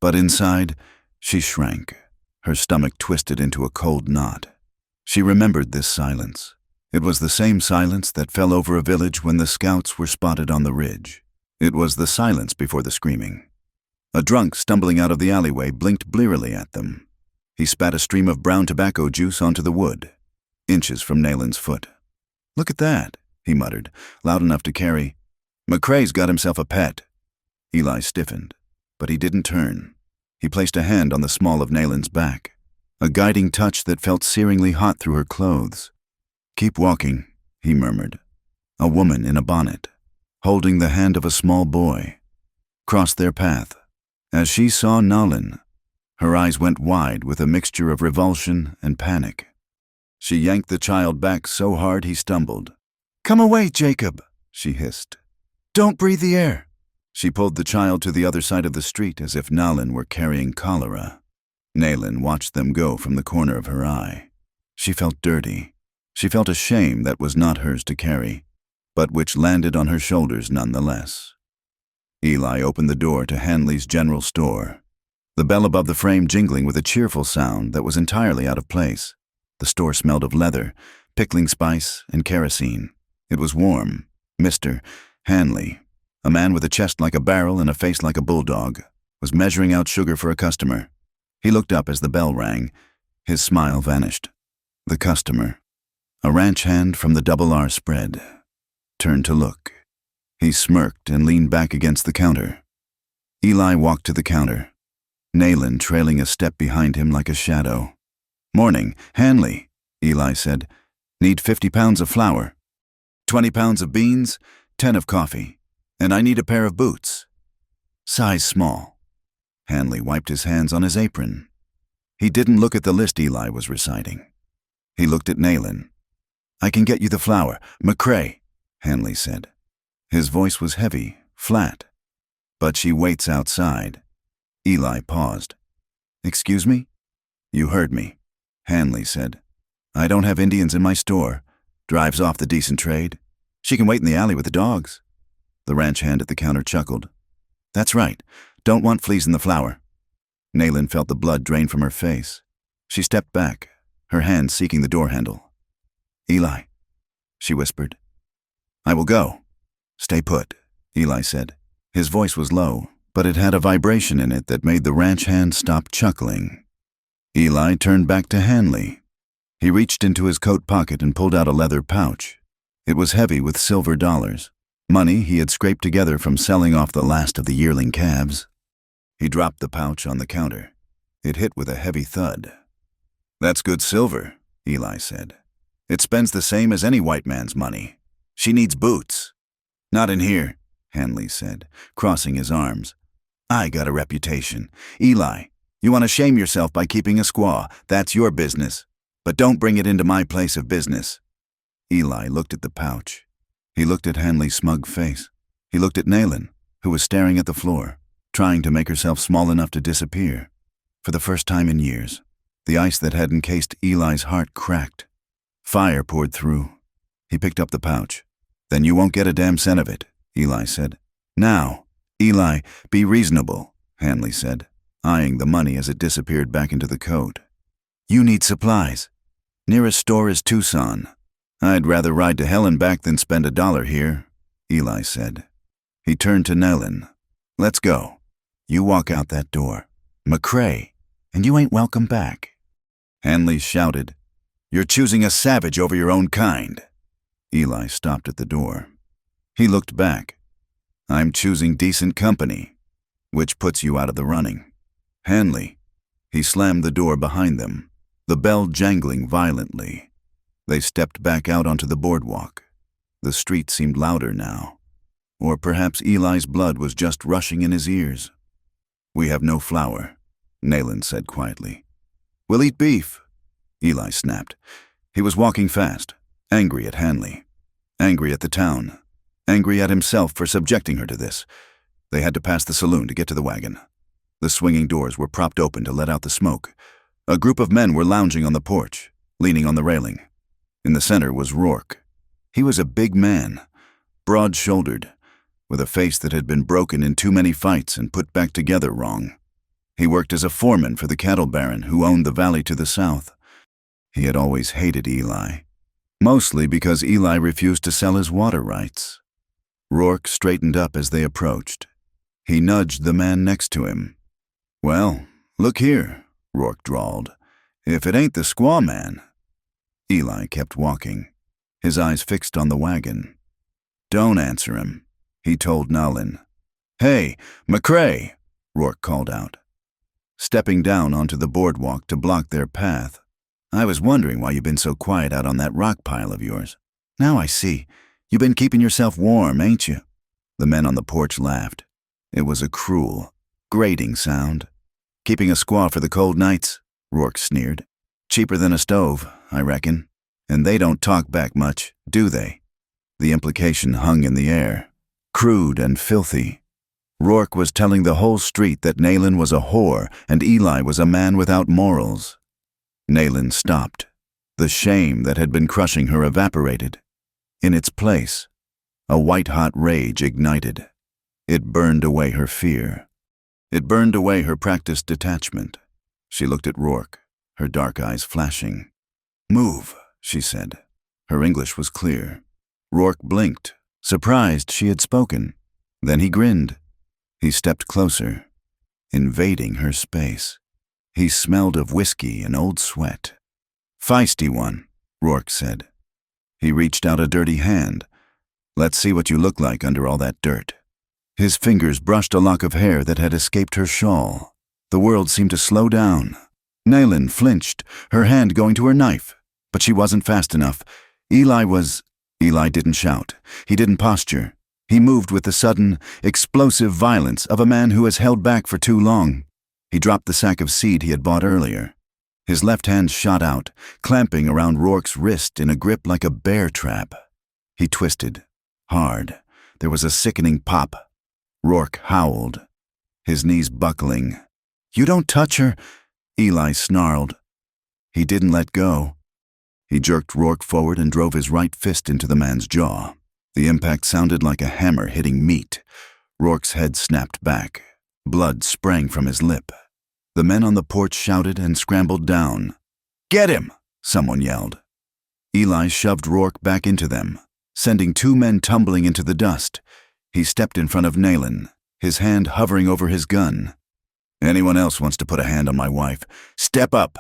Speaker 1: but inside, she shrank, her stomach twisted into a cold knot. She remembered this silence. It was the same silence that fell over a village when the scouts were spotted on the ridge. It was the silence before the screaming. A drunk stumbling out of the alleyway blinked blearily at them. He spat a stream of brown tobacco juice onto the wood, inches from Nayland's foot. Look at that, he muttered, loud enough to carry. McCrae's got himself a pet. Eli stiffened, but he didn't turn. He placed a hand on the small of Nayland's back, a guiding touch that felt searingly hot through her clothes. Keep walking, he murmured. A woman in a bonnet, holding the hand of a small boy, crossed their path. As she saw Nayland, her eyes went wide with a mixture of revulsion and panic. She yanked the child back so hard he stumbled. Come away, Jacob, she hissed. Don't breathe the air. She pulled the child to the other side of the street as if Nayland were carrying cholera. Nayland watched them go from the corner of her eye. She felt dirty. She felt a shame that was not hers to carry, but which landed on her shoulders nonetheless. Eli opened the door to Hanley's general store, the bell above the frame jingling with a cheerful sound that was entirely out of place. The store smelled of leather, pickling spice, and kerosene. It was warm. Mr. Hanley, a man with a chest like a barrel and a face like a bulldog, was measuring out sugar for a customer. He looked up as the bell rang. His smile vanished. The customer, a ranch hand from the Double R spread, turned to look. He smirked and leaned back against the counter. Eli walked to the counter, Nayland trailing a step behind him like a shadow. Morning, Hanley, Eli said. Need 50 pounds of flour, 20 pounds of beans, 10 of coffee, and I need a pair of boots. Size small. Hanley wiped his hands on his apron. He didn't look at the list Eli was reciting. He looked at Nayland. I can get you the flour, McCrae, Hanley said. His voice was heavy, flat. But she waits outside. Eli paused. Excuse me? You heard me, Hanley said. I don't have Indians in my store. Drives off the decent trade. She can wait in the alley with the dogs. The ranch hand at the counter chuckled. That's right. Don't want fleas in the flour. Naylin felt the blood drain from her face. She stepped back, her hand seeking the door handle. Eli, she whispered. I will go. Stay put, Eli said. His voice was low, but it had a vibration in it that made the ranch hand stop chuckling. Eli turned back to Hanley. He reached into his coat pocket and pulled out a leather pouch. It was heavy with silver dollars, money he had scraped together from selling off the last of the yearling calves. He dropped the pouch on the counter. It hit with a heavy thud. That's good silver, Eli said. It spends the same as any white man's money. She needs boots. Not in here, Hanley said, crossing his arms. I got a reputation. Eli, you want to shame yourself by keeping a squaw. That's your business. But don't bring it into my place of business. Eli looked at the pouch. He looked at Hanley's smug face. He looked at Naylin, who was staring at the floor, trying to make herself small enough to disappear. For the first time in years, the ice that had encased Eli's heart cracked. Fire poured through. He picked up the pouch. Then you won't get a damn cent of it, Eli said. Now, Eli, be reasonable, Hanley said, eyeing the money as it disappeared back into the coat. You need supplies. Nearest store is Tucson. I'd rather ride to hell and back than spend $1 here, Eli said. He turned to Naylin. Let's go. You walk out that door. McCrae, and you ain't welcome back. Hanley shouted, You're choosing a savage over your own kind. Eli stopped at the door. He looked back. I'm choosing decent company, which puts you out of the running. Hanley. He slammed the door behind them, the bell jangling violently. They stepped back out onto the boardwalk. The street seemed louder now. Or perhaps Eli's blood was just rushing in his ears. We have no flour, Naylin said quietly. We'll eat beef, Eli snapped. He was walking fast, angry at Hanley, angry at the town, angry at himself for subjecting her to this. They had to pass the saloon to get to the wagon. The swinging doors were propped open to let out the smoke. A group of men were lounging on the porch, leaning on the railing. In the center was Rourke. He was a big man, broad-shouldered, with a face that had been broken in too many fights and put back together wrong. He worked as a foreman for the cattle baron who owned the valley to the south. He had always hated Eli, mostly because Eli refused to sell his water rights. Rourke straightened up as they approached. He nudged the man next to him. Well, look here, Rourke drawled. If it ain't the squaw man. Eli kept walking, his eyes fixed on the wagon. Don't answer him, he told Naylin. Hey, McCrae, Rourke called out, stepping down onto the boardwalk to block their path. I was wondering why you've been so quiet out on that rock pile of yours. Now I see. You've been keeping yourself warm, ain't you? The men on the porch laughed. It was a cruel, grating sound. Keeping a squaw for the cold nights, Rourke sneered. Cheaper than a stove, I reckon. And they don't talk back much, do they? The implication hung in the air, crude and filthy. Rourke was telling the whole street that Naylin was a whore and Eli was a man without morals. Naylin stopped. The shame that had been crushing her evaporated. In its place, a white-hot rage ignited. It burned away her fear. It burned away her practiced detachment. She looked at Rourke, her dark eyes flashing. Move, she said. Her English was clear. Rourke blinked, surprised she had spoken. Then he grinned. He stepped closer, invading her space. He smelled of whiskey and old sweat. Feisty one, Rourke said. He reached out a dirty hand. Let's see what you look like under all that dirt. His fingers brushed a lock of hair that had escaped her shawl. The world seemed to slow down. Naylin flinched, her hand going to her knife. But she wasn't fast enough. Eli didn't shout. He didn't posture. He moved with the sudden, explosive violence of a man who has held back for too long. He dropped the sack of seed he had bought earlier. His left hand shot out, clamping around Rourke's wrist in a grip like a bear trap. He twisted. Hard. There was a sickening pop. Rourke howled, his knees buckling. You don't touch her, Eli snarled. He didn't let go. He jerked Rourke forward and drove his right fist into the man's jaw. The impact sounded like a hammer hitting meat. Rourke's head snapped back. Blood sprang from his lip. The men on the porch shouted and scrambled down. "Get him!" someone yelled. Eli shoved Rourke back into them, sending two men tumbling into the dust. He stepped in front of Nayland, his hand hovering over his gun. "Anyone else wants to put a hand on my wife, step up!"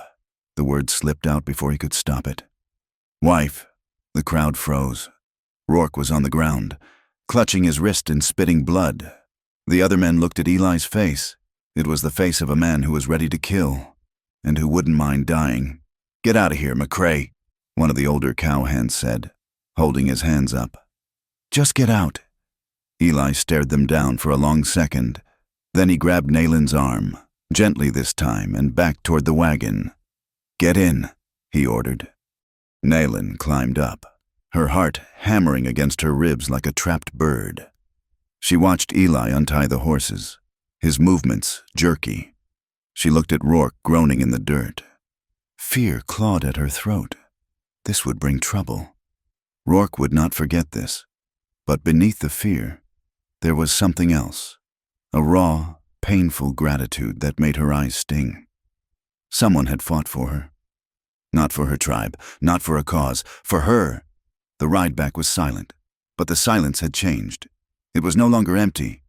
Speaker 1: The word slipped out before he could stop it. "Wife." The crowd froze. Rourke was on the ground, clutching his wrist and spitting blood. The other men looked at Eli's face. It was the face of a man who was ready to kill, and who wouldn't mind dying. "Get out of here, McCrae," one of the older cowhands said, holding his hands up. "Just get out." Eli stared them down for a long second. Then he grabbed Nayland's arm, gently this time, and backed toward the wagon. "Get in," he ordered. Nayland climbed up, her heart hammering against her ribs like a trapped bird. She watched Eli untie the horses, his movements jerky. She looked at Rourke groaning in the dirt. Fear clawed at her throat. This would bring trouble. Rourke would not forget this. But beneath the fear, there was something else, a raw, painful gratitude that made her eyes sting. Someone had fought for her. Not for her tribe, not for a cause, for her. The ride back was silent, but the silence had changed. It was no longer empty.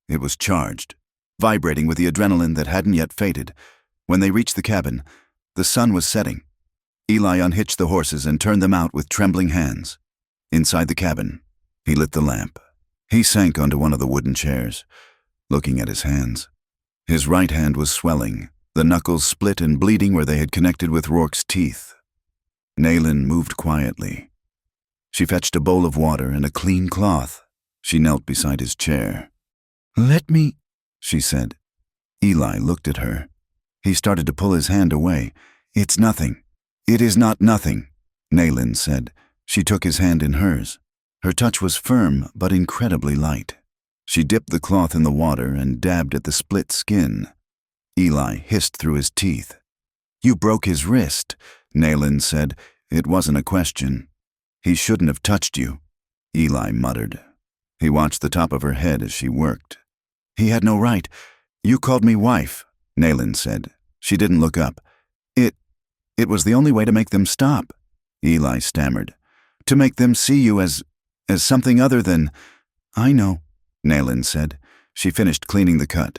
Speaker 1: It was charged, vibrating with the adrenaline that hadn't yet faded. When they reached the cabin, the sun was setting. Eli unhitched the horses and turned them out with trembling hands. Inside the cabin, he lit the lamp. He sank onto one of the wooden chairs, looking at his hands. His right hand was swelling, the knuckles split and bleeding where they had connected with Rourke's teeth. Nayland moved quietly. She fetched a bowl of water and a clean cloth. She knelt beside his chair. "Let me," she said. Eli looked at her. He started to pull his hand away. "It's nothing." "It is not nothing," Nayland said. She took his hand in hers. Her touch was firm but incredibly light. She dipped the cloth in the water and dabbed at the split skin. Eli hissed through his teeth. "You broke his wrist," Nayland said. It wasn't a question. "He shouldn't have touched you," Eli muttered. He watched the top of her head as she worked. "He had no right. You called me wife," Nayland said. She didn't look up. It was the only way to make them stop," Eli stammered. "To make them see you as something other than—" "I know," Nayland said. She finished cleaning the cut.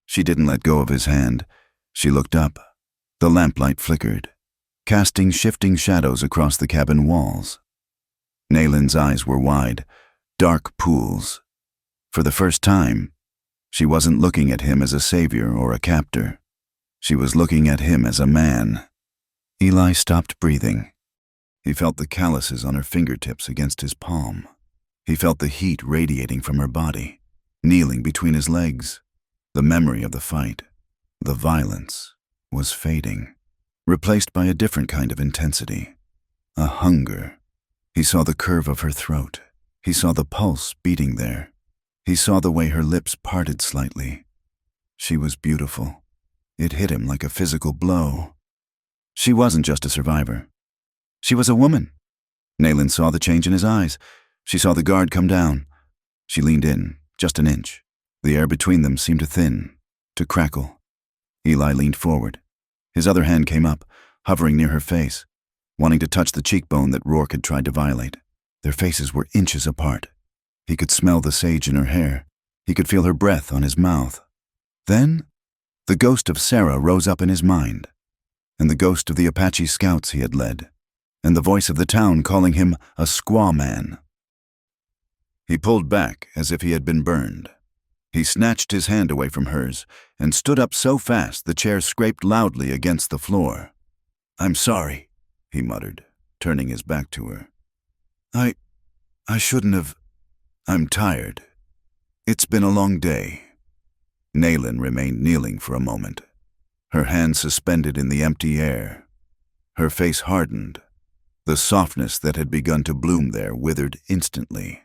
Speaker 1: She didn't let go of his hand. She looked up. The lamplight flickered, casting shifting shadows across the cabin walls. Nayland's eyes were wide, dark pools. For the first time, she wasn't looking at him as a savior or a captor. She was looking at him as a man. Eli stopped breathing. He felt the calluses on her fingertips against his palm. He felt the heat radiating from her body, kneeling between his legs. The memory of the fight, the violence, was fading, replaced by a different kind of intensity, a hunger. He saw the curve of her throat. He saw the pulse beating there. He saw the way her lips parted slightly. She was beautiful. It hit him like a physical blow. She wasn't just a survivor. She was a woman. Nayland saw the change in his eyes. She saw the guard come down. She leaned in, just an inch. The air between them seemed to thin, to crackle. Eli leaned forward. His other hand came up, hovering near her face, wanting to touch the cheekbone that Rourke had tried to violate. Their faces were inches apart. He could smell the sage in her hair. He could feel her breath on his mouth. Then, the ghost of Sarah rose up in his mind, and the ghost of the Apache scouts he had led, and the voice of the town calling him a squaw man. He pulled back as if he had been burned. He snatched his hand away from hers and stood up so fast the chair scraped loudly against the floor. "I'm sorry," he muttered, turning his back to her. I shouldn't have. I'm tired. It's been a long day." Nayland remained kneeling for a moment, her hands suspended in the empty air. Her face hardened. The softness that had begun to bloom there withered instantly.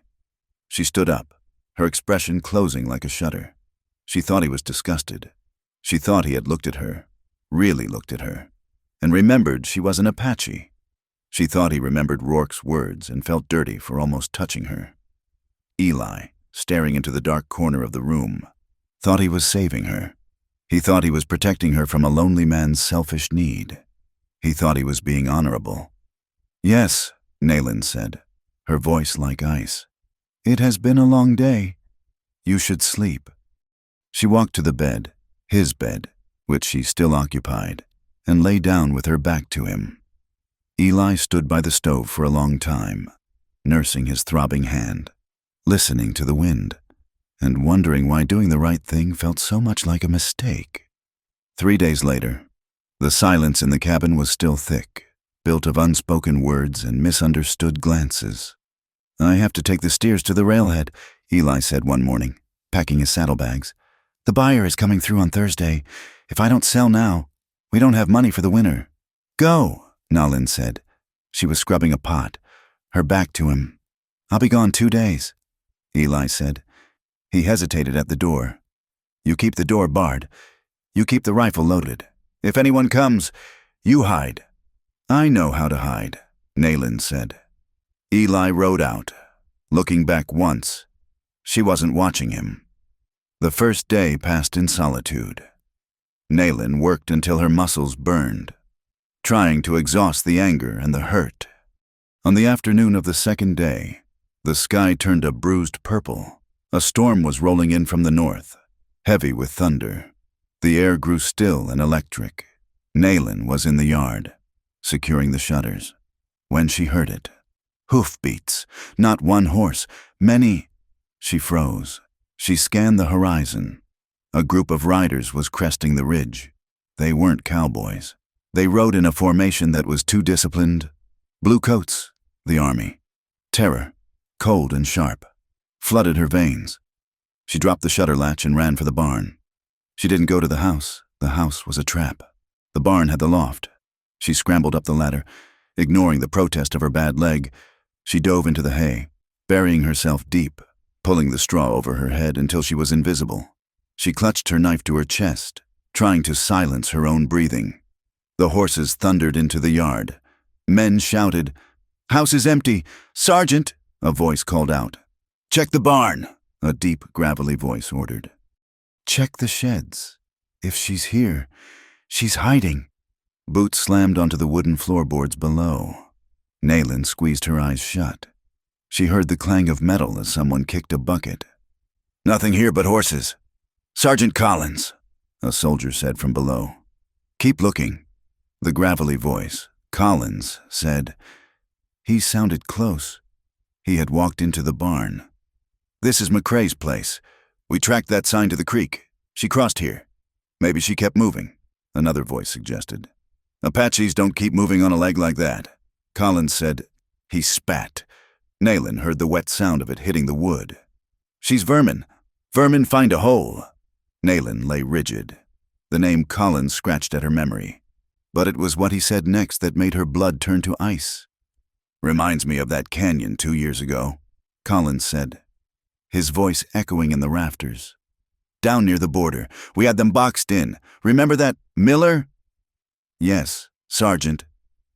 Speaker 1: She stood up, her expression closing like a shutter. She thought he was disgusted. She thought he had looked at her, really looked at her, and remembered she was an Apache. She thought he remembered Rourke's words and felt dirty for almost touching her. Eli, staring into the dark corner of the room, thought he was saving her. He thought he was protecting her from a lonely man's selfish need. He thought he was being honorable. "Yes," Nayland said, her voice like ice. "It has been a long day. You should sleep." She walked to the bed, his bed, which she still occupied, and lay down with her back to him. Eli stood by the stove for a long time, nursing his throbbing hand, listening to the wind, and wondering why doing the right thing felt so much like a mistake. 3 days later, the silence in the cabin was still thick, built of unspoken words and misunderstood glances. "I have to take the steers to the railhead," Eli said one morning, packing his saddlebags. "The buyer is coming through on Thursday. If I don't sell now, we don't have money for the winter." "Go," Nayland said. She was scrubbing a pot, her back to him. "I'll be gone 2 days," Eli said. He hesitated at the door. "You keep the door barred. You keep the rifle loaded. If anyone comes, you hide." "I know how to hide," Nayland said. Eli rode out, looking back once. She wasn't watching him. The first day passed in solitude. Nayland worked until her muscles burned, trying to exhaust the anger and the hurt. On the afternoon of the second day, the sky turned a bruised purple. A storm was rolling in from the north, heavy with thunder. The air grew still and electric. Nayland was in the yard, securing the shutters, when she heard it. Hoofbeats, not one horse, many. She froze. She scanned the horizon. A group of riders was cresting the ridge. They weren't cowboys. They rode in a formation that was too disciplined. Blue coats, the army. Terror, cold and sharp, flooded her veins. She dropped the shutter latch and ran for the barn. She didn't go to the house. The house was a trap. The barn had the loft. She scrambled up the ladder. Ignoring the protest of her bad leg, she dove into the hay, burying herself deep, pulling the straw over her head until she was invisible. She clutched her knife to her chest, trying to silence her own breathing. The horses thundered into the yard. Men shouted, "House is empty! Sergeant!" a voice called out. "Check the barn!" a deep, gravelly voice ordered. "Check the sheds. If she's here, she's hiding." Boots slammed onto the wooden floorboards below. Nayland squeezed her eyes shut. She heard the clang of metal as someone kicked a bucket. "Nothing here but horses. Sergeant Collins," a soldier said from below. "Keep looking." The gravelly voice, Collins, said. He sounded close. He had walked into the barn. "This is McCrae's place. We tracked that sign to the creek. She crossed here. Maybe she kept moving," another voice suggested. "Apaches don't keep moving on a leg like that," Collins said. He spat. Nayland heard the wet sound of it hitting the wood. "She's vermin. Vermin find a hole." Nayland lay rigid. The name Collins scratched at her memory. But it was what he said next that made her blood turn to ice. "Reminds me of that canyon 2 years ago," Collins said, his voice echoing in the rafters. "Down near the border. We had them boxed in. Remember that Miller?" "Yes, Sergeant."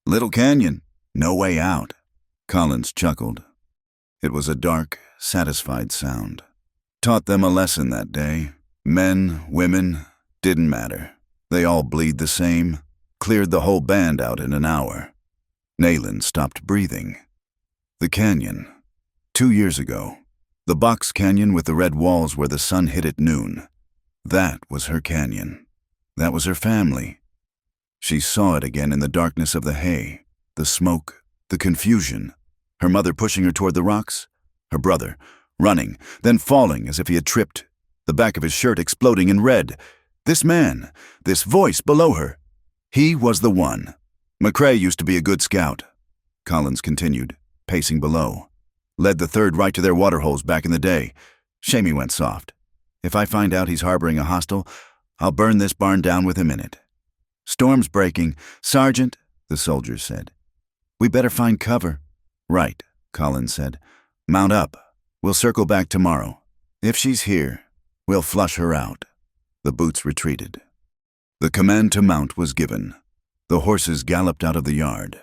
Speaker 1: "Little canyon. No way out." Collins chuckled. It was a dark, satisfied sound. Taught them a lesson that day. Men, women, didn't matter. They all bleed the same. Cleared the whole band out in an hour. Nayland stopped breathing. The canyon. 2 years ago. The box canyon with the red walls where the sun hit at noon. That was her canyon. That was her family. She saw it again in the darkness of the hay, the smoke, the confusion. Her mother pushing her toward the rocks. Her brother, running, then falling as if he had tripped. The back of his shirt exploding in red. This man, this voice below her. He was the one. McCrae used to be a good scout. Collins continued, pacing below. Led the 3rd right to their waterholes back in the day. Shame he went soft. If I find out he's harboring a hostile, I'll burn this barn down with him in it. "Storm's breaking. Sergeant," the soldier said. "We better find cover." "Right," Collins said. "Mount up. We'll circle back tomorrow. If she's here, we'll flush her out." The boots retreated. The command to mount was given. The horses galloped out of the yard.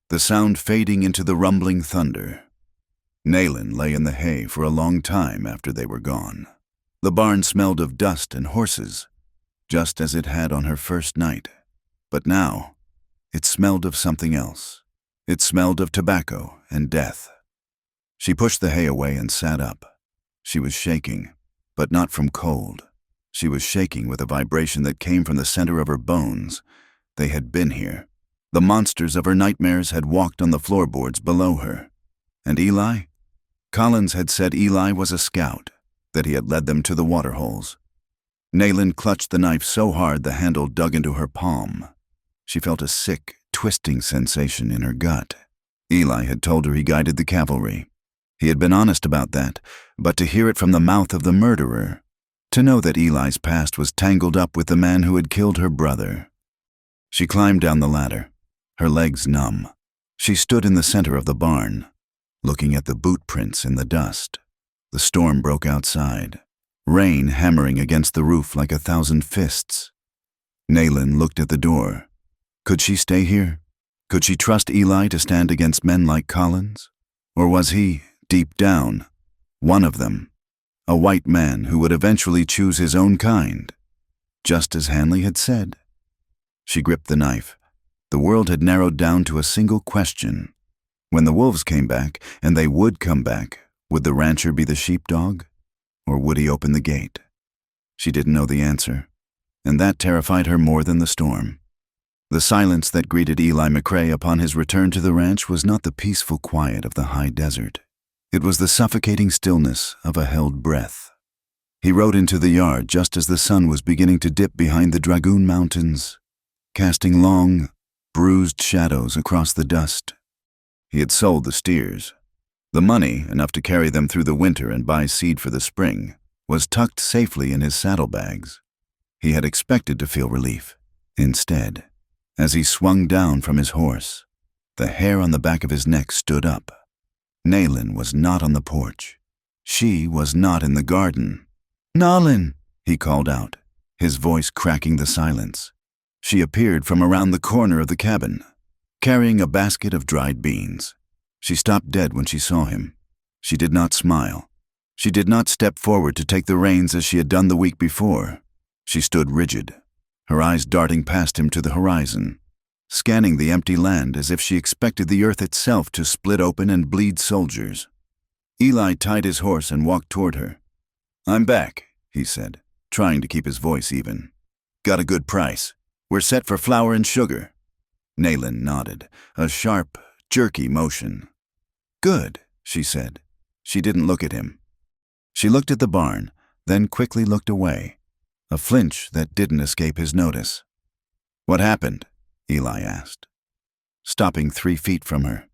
Speaker 1: the sound fading into the rumbling thunder. Nayland lay in the hay for a long time after they were gone. The barn smelled of dust and horses, just as it had on her first night. But now, it smelled of something else. It smelled of tobacco and death. She pushed the hay away and sat up. She was shaking, but not from cold. She was shaking with a vibration that came from the center of her bones. They had been here. The monsters of her nightmares had walked on the floorboards below her. And Eli? Collins had said Eli was a scout, that he had led them to the waterholes. Nayland clutched the knife so hard the handle dug into her palm. She felt a sick, twisting sensation in her gut. Eli had told her he guided the cavalry. He had been honest about that, but to hear it from the mouth of the murderer, to know that Eli's past was tangled up with the man who had killed her brother. She climbed down the ladder, her legs numb. She stood in the center of the barn, looking at the boot prints in the dust. The storm broke outside, rain hammering against the roof like 1,000 fists. Nayland looked at the door. Could she stay here? Could she trust Eli to stand against men like Collins? Or was he, deep down, one of them, a white man who would eventually choose his own kind, just as Hanley had said? She gripped the knife. The world had narrowed down to a single question. When the wolves came back, and they would come back, would the rancher be the sheepdog, or would he open the gate? She didn't know the answer, and that terrified her more than the storm. The silence that greeted Eli McCrae upon his return to the ranch was not the peaceful quiet of the high desert. It was the suffocating stillness of a held breath. He rode into the yard just as the sun was beginning to dip behind the Dragoon Mountains, casting long, bruised shadows across the dust. He had sold the steers. The money, enough to carry them through the winter and buy seed for the spring, was tucked safely in his saddlebags. He had expected to feel relief. Instead, as he swung down from his horse, the hair on the back of his neck stood up. Nayland was not on the porch. She was not in the garden. "Nalin!" he called out, his voice cracking the silence. She appeared from around the corner of the cabin, carrying a basket of dried beans. She stopped dead when she saw him. She did not smile. She did not step forward to take the reins as she had done the week before. She stood rigid, her eyes darting past him to the horizon, scanning the empty land as if she expected the earth itself to split open and bleed soldiers. Eli tied his horse and walked toward her. "I'm back," he said, trying to keep his voice even. "Got a good price. We're set for flour and sugar." Nayland nodded, a sharp, jerky motion. "Good," she said. She didn't look at him. She looked at the barn, then quickly looked away, a flinch that didn't escape his notice. "What happened?" Eli asked, stopping 3 feet from her.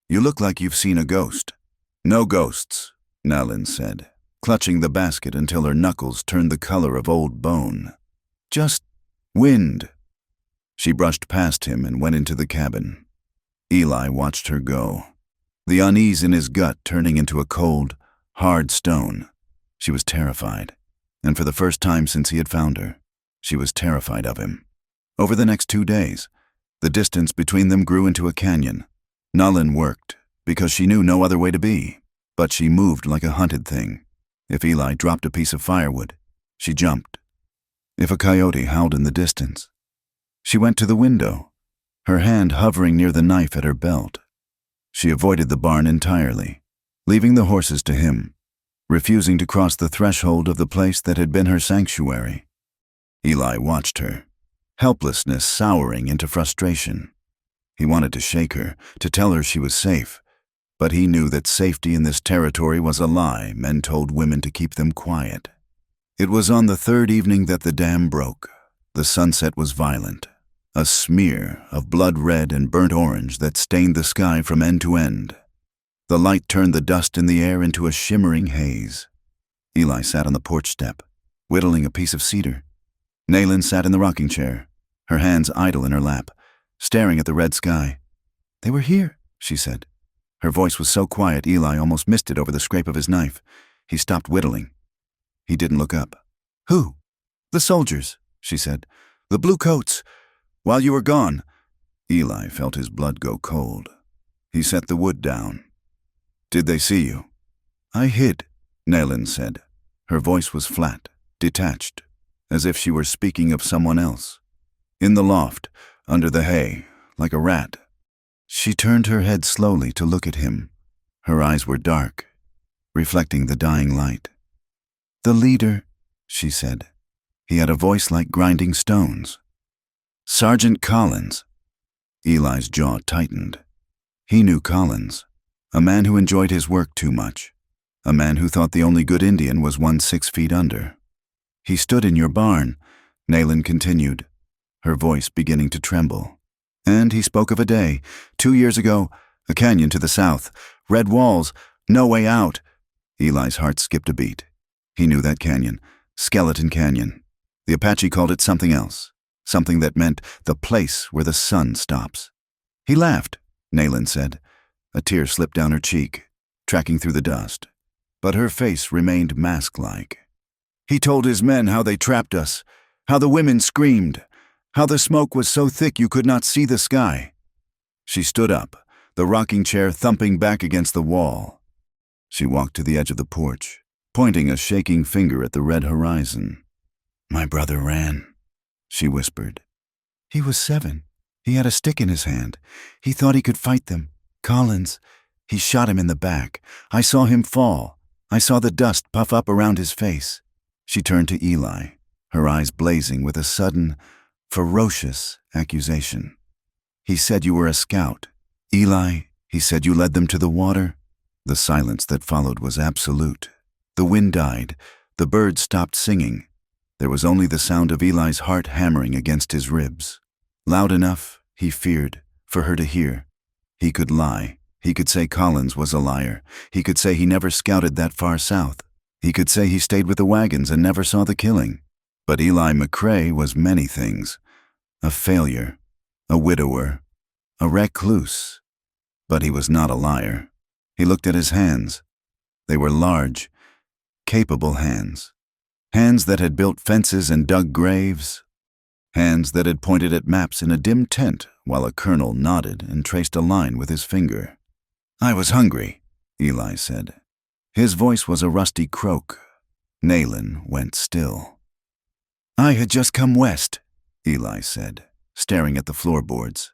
Speaker 1: "You look like you've seen a ghost." "No ghosts," Nayland said, clutching the basket until her knuckles turned the color of old bone. "Just wind." She brushed past him and went into the cabin. Eli watched her go, the unease in his gut turning into a cold, hard stone. She was terrified, and for the first time since he had found her, she was terrified of him. Over the next 2 days, the distance between them grew into a canyon. Nalin worked, because she knew no other way to be, but she moved like a hunted thing. If Eli dropped a piece of firewood, she jumped. If a coyote howled in the distance, she went to the window, her hand hovering near the knife at her belt. She avoided the barn entirely, leaving the horses to him, refusing to cross the threshold of the place that had been her sanctuary. Eli watched her, helplessness souring into frustration. He wanted to shake her, to tell her she was safe, but he knew that safety in this territory was a lie men told women to keep them quiet. It was on the 3rd evening that the dam broke. The sunset was violent, a smear of blood red and burnt orange that stained the sky from end to end. The light turned the dust in the air into a shimmering haze. Eli sat on the porch step, whittling a piece of cedar. Nayland sat in the rocking chair, her hands idle in her lap, staring at the red sky. "They were here," she said. Her voice was so quiet Eli almost missed it over the scrape of his knife. He stopped whittling. He didn't look up. "Who?" "The soldiers," she said. "The blue coats. While you were gone." Eli felt his blood go cold. He set the wood down. "Did they see you?" "I hid," Nayland said. Her voice was flat, detached, as if she were speaking of someone else. "In the loft, under the hay, like a rat." She turned her head slowly to look at him. Her eyes were dark, reflecting the dying light. "The leader," she said. He had a voice like grinding stones. "Sergeant Collins." Eli's jaw tightened. He knew Collins, a man who enjoyed his work too much, a man who thought the only good Indian was one 6 feet under. "He stood in your barn," Nayland continued, her voice beginning to tremble. "And he spoke of a day, 2 years ago, a canyon to the south, red walls, no way out." Eli's heart skipped a beat. He knew that canyon, Skeleton Canyon. The Apache called it something else, something that meant the place where the sun stops. "He laughed," Nayland said. A tear slipped down her cheek, tracking through the dust. But her face remained mask-like. "He told his men how they trapped us, how the women screamed, how the smoke was so thick you could not see the sky." She stood up, the rocking chair thumping back against the wall. She walked to the edge of the porch, pointing a shaking finger at the red horizon. "My brother ran," she whispered. "He was 7. He had a stick in his hand. He thought he could fight them. Collins, he shot him in the back. I saw him fall. I saw the dust puff up around his face." She turned to Eli, her eyes blazing with a sudden, ferocious accusation. "He said you were a scout. Eli, he said you led them to the water." The silence that followed was absolute. The wind died. The birds stopped singing. There was only the sound of Eli's heart hammering against his ribs. Loud enough, he feared, for her to hear. He could lie. He could say Collins was a liar. He could say he never scouted that far south. He could say he stayed with the wagons and never saw the killing. But Eli McCrae was many things. A failure, a widower, a recluse. But he was not a liar. He looked at his hands. They were large, capable hands. Hands that had built fences and dug graves. Hands that had pointed at maps in a dim tent while a colonel nodded and traced a line with his finger. "I was hungry," Eli said. His voice was a rusty croak. Nayland went still. "I had just come west," Eli said, staring at the floorboards.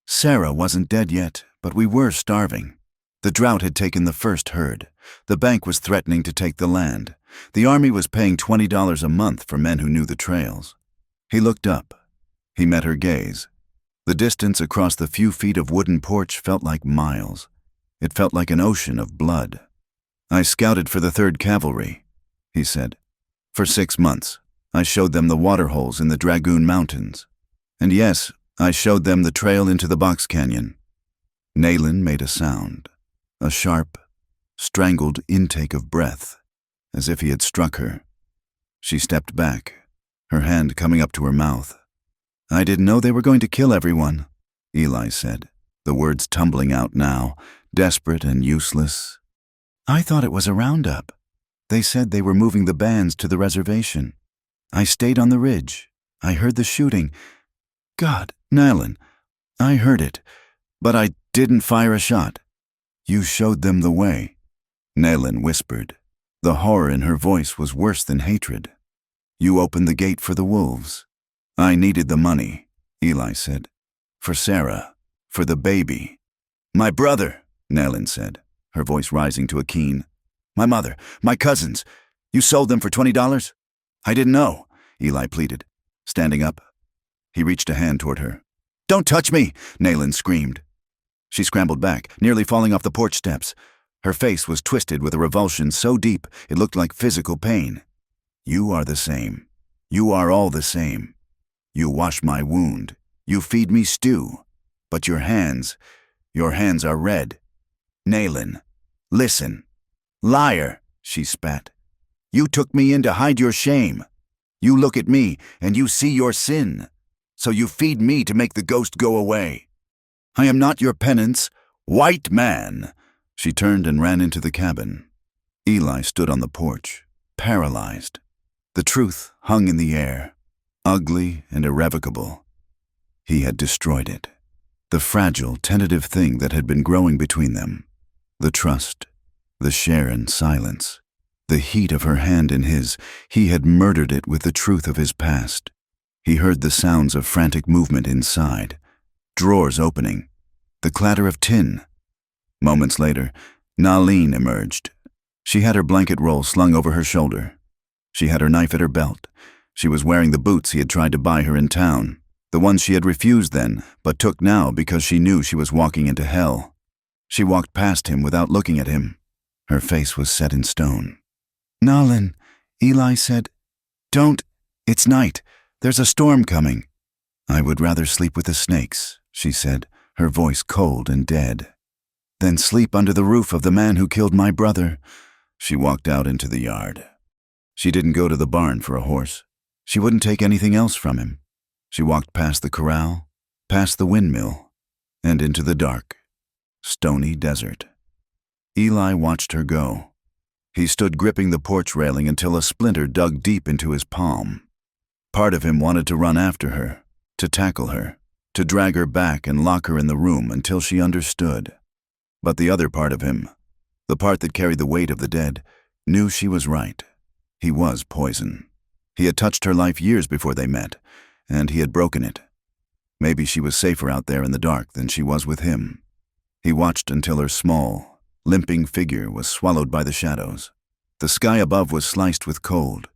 Speaker 1: "Sarah wasn't dead yet, but we were starving. The drought had taken the first herd. The bank was threatening to take the land. The army was paying $20 a month for men who knew the trails." He looked up. He met her gaze. The distance across the few feet of wooden porch felt like miles. It felt like an ocean of blood. "I scouted for the 3rd Cavalry," he said. "For 6 months. I showed them the water holes in the Dragoon Mountains. And yes, I showed them the trail into the Box Canyon." Nayland made a sound, a sharp, strangled intake of breath, as if he had struck her. She stepped back, her hand coming up to her mouth. "I didn't know they were going to kill everyone," Eli said, the words tumbling out now, desperate and useless. "I thought it was a roundup. They said they were moving the bands to the reservation. I stayed on the ridge. I heard the shooting. God, Nayland, I heard it, but I didn't fire a shot." "You showed them the way," Nayland whispered. The horror in her voice was worse than hatred. "You opened the gate for the wolves." "I needed the money," Eli said. "For Sarah, for the baby." "My brother," Nayland said, her voice rising to a keen. "My mother, my cousins. You sold them for $20? "I didn't know," Eli pleaded, standing up. He reached a hand toward her. "Don't touch me!" Nayland screamed. She scrambled back, nearly falling off the porch steps. Her face was twisted with a revulsion so deep it looked like physical pain. "You are the same. You are all the same. You wash my wound. You feed me stew. But your hands are red. Nayland, listen. Liar," she spat. "You took me in to hide your shame. You look at me and you see your sin. So you feed me to make the ghost go away. I am not your penance, white man." She turned and ran into the cabin. Eli stood on the porch, paralyzed. The truth hung in the air, ugly and irrevocable. He had destroyed it. the fragile, tentative thing that had been growing between them. The trust, the share in silence, the heat of her hand in his. He had murdered it with the truth of his past. He heard the sounds of frantic movement inside, drawers opening, the clatter of tin. Moments later, Nalin emerged. She had her blanket roll slung over her shoulder. She had her knife at her belt. She was wearing the boots he had tried to buy her in town, the ones she had refused then, but took now because she knew she was walking into hell. She walked past him without looking at him. Her face was set in stone. "Nalin," Eli said. "Don't. It's night. There's a storm coming." "I would rather sleep with the snakes," she said, her voice cold and dead. "Than sleep under the roof of the man who killed my brother." She walked out into the yard. She didn't go to the barn for a horse. She wouldn't take anything else from him. She walked past the corral, past the windmill, and into the dark, stony desert. Eli watched her go. He stood gripping the porch railing until a splinter dug deep into his palm. Part of him wanted to run after her, to tackle her, to drag her back and lock her in the room until she understood. But the other part of him, the part that carried the weight of the dead, knew she was right. He was poison. He had touched her life years before they met, and he had broken it. Maybe she was safer out there in the dark than she was with him. He watched until her small, limping figure was swallowed by the shadows. The sky above was sliced with cold,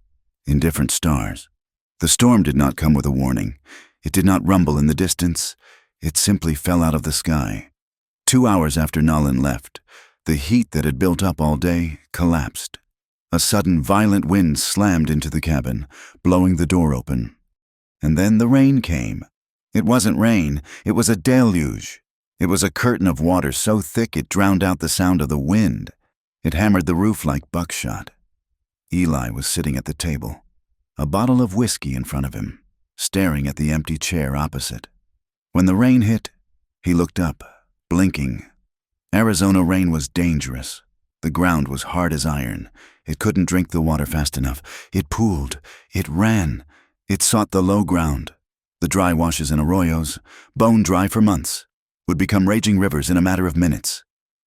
Speaker 1: indifferent stars. The storm did not come with a warning. It did not rumble in the distance. It simply fell out of the sky. 2 hours after Nalin left, the heat that had built up all day collapsed. A sudden violent wind slammed into the cabin, blowing the door open. And then the rain came. It wasn't rain, it was a deluge. It was a curtain of water so thick it drowned out the sound of the wind. It hammered the roof like buckshot. Eli was sitting at the table, a bottle of whiskey in front of him, staring at the empty chair opposite. When the rain hit, he looked up, blinking. Arizona rain was dangerous. The ground was hard as iron. It couldn't drink the water fast enough. It pooled. It ran. It sought the low ground. The dry washes and arroyos, bone dry for months, would become raging rivers in a matter of minutes.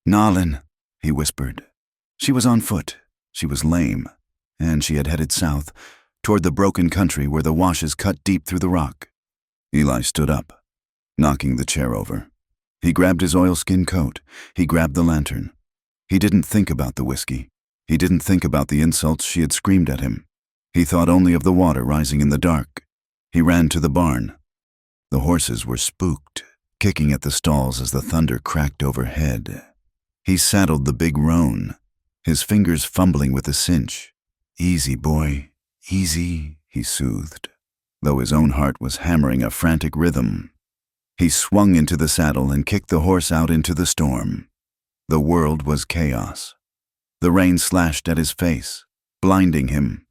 Speaker 1: "Nalin," he whispered. She was on foot. She was lame, and she had headed south, toward the broken country where the washes cut deep through the rock. Eli stood up, knocking the chair over. He grabbed his oilskin coat. He grabbed the lantern. He didn't think about the whiskey. He didn't think about the insults she had screamed at him. He thought only of the water rising in the dark. He ran to the barn. The horses were spooked, kicking at the stalls as the thunder cracked overhead. He saddled the big roan, his fingers fumbling with the cinch. "Easy, boy, easy," he soothed, though his own heart was hammering a frantic rhythm. He swung into the saddle and kicked the horse out into the storm. The world was chaos. The rain slashed at his face, blinding him.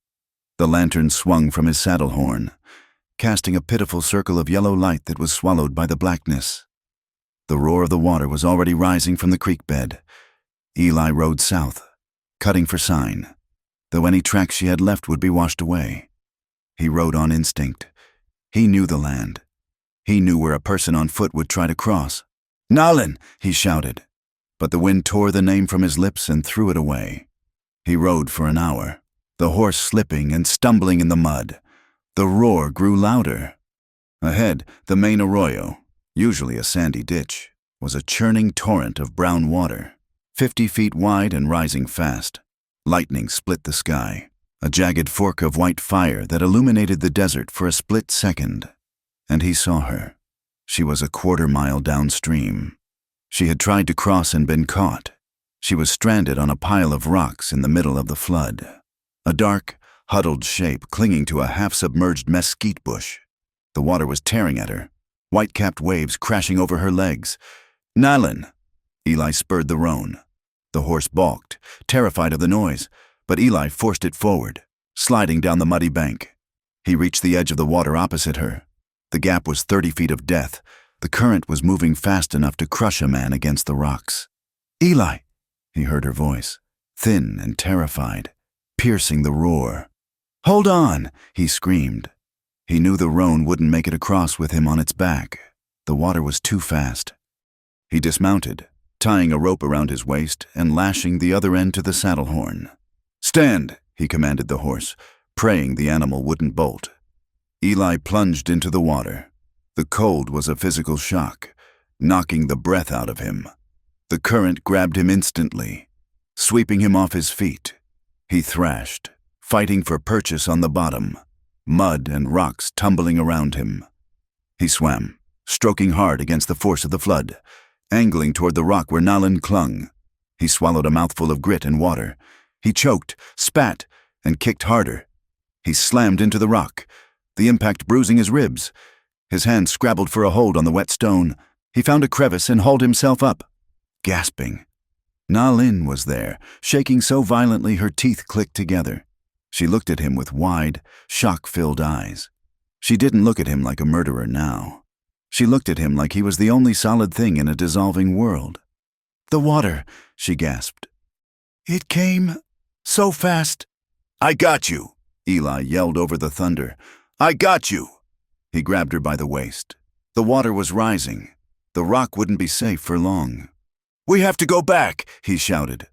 Speaker 1: The lantern swung from his saddle horn, casting a pitiful circle of yellow light that was swallowed by the blackness. The roar of the water was already rising from the creek bed. Eli rode south, cutting for sign, though any tracks she had left would be washed away. He rode on instinct. He knew the land. He knew where a person on foot would try to cross. "Nalin!" he shouted, but the wind tore the name from his lips and threw it away. He rode for an hour, the horse slipping and stumbling in the mud. The roar grew louder. Ahead, the main arroyo, usually a sandy ditch, was a churning torrent of brown water, 50 feet wide and rising fast. Lightning split the sky, a jagged fork of white fire that illuminated the desert for a split second. And he saw her. She was a quarter-mile downstream. She had tried to cross and been caught. She was stranded on a pile of rocks in the middle of the flood, a dark, huddled shape clinging to a half-submerged mesquite bush. The water was tearing at her, white-capped waves crashing over her legs. "Nalin!" Eli spurred the roan. The horse balked, terrified of the noise, but Eli forced it forward, sliding down the muddy bank. He reached the edge of the water opposite her. The gap was 30 feet of death. The current was moving fast enough to crush a man against the rocks. "Eli!" He heard her voice, thin and terrified, piercing the roar. "Hold on!" he screamed. He knew the roan wouldn't make it across with him on its back. The water was too fast. He dismounted, tying a rope around his waist and lashing the other end to the saddle horn. "Stand," he commanded the horse, praying the animal wouldn't bolt. Eli plunged into the water. The cold was a physical shock, knocking the breath out of him. The current grabbed him instantly, sweeping him off his feet. He thrashed, fighting for purchase on the bottom, mud and rocks tumbling around him. He swam, stroking hard against the force of the flood, angling toward the rock where Nalin clung. He swallowed a mouthful of grit and water. He choked, spat, and kicked harder. He slammed into the rock, the impact bruising his ribs. His hand scrabbled for a hold on the wet stone. He found a crevice and hauled himself up, gasping. Nalin was there, shaking so violently her teeth clicked together. She looked at him with wide, shock-filled eyes. She didn't look at him like a murderer now. She looked at him like he was the only solid thing in a dissolving world. "The water," she gasped. "It came so fast." "I got you," Eli yelled over the thunder. "I got you." He grabbed her by the waist. The water was rising. The rock wouldn't be safe for long. "We have to go back," he shouted.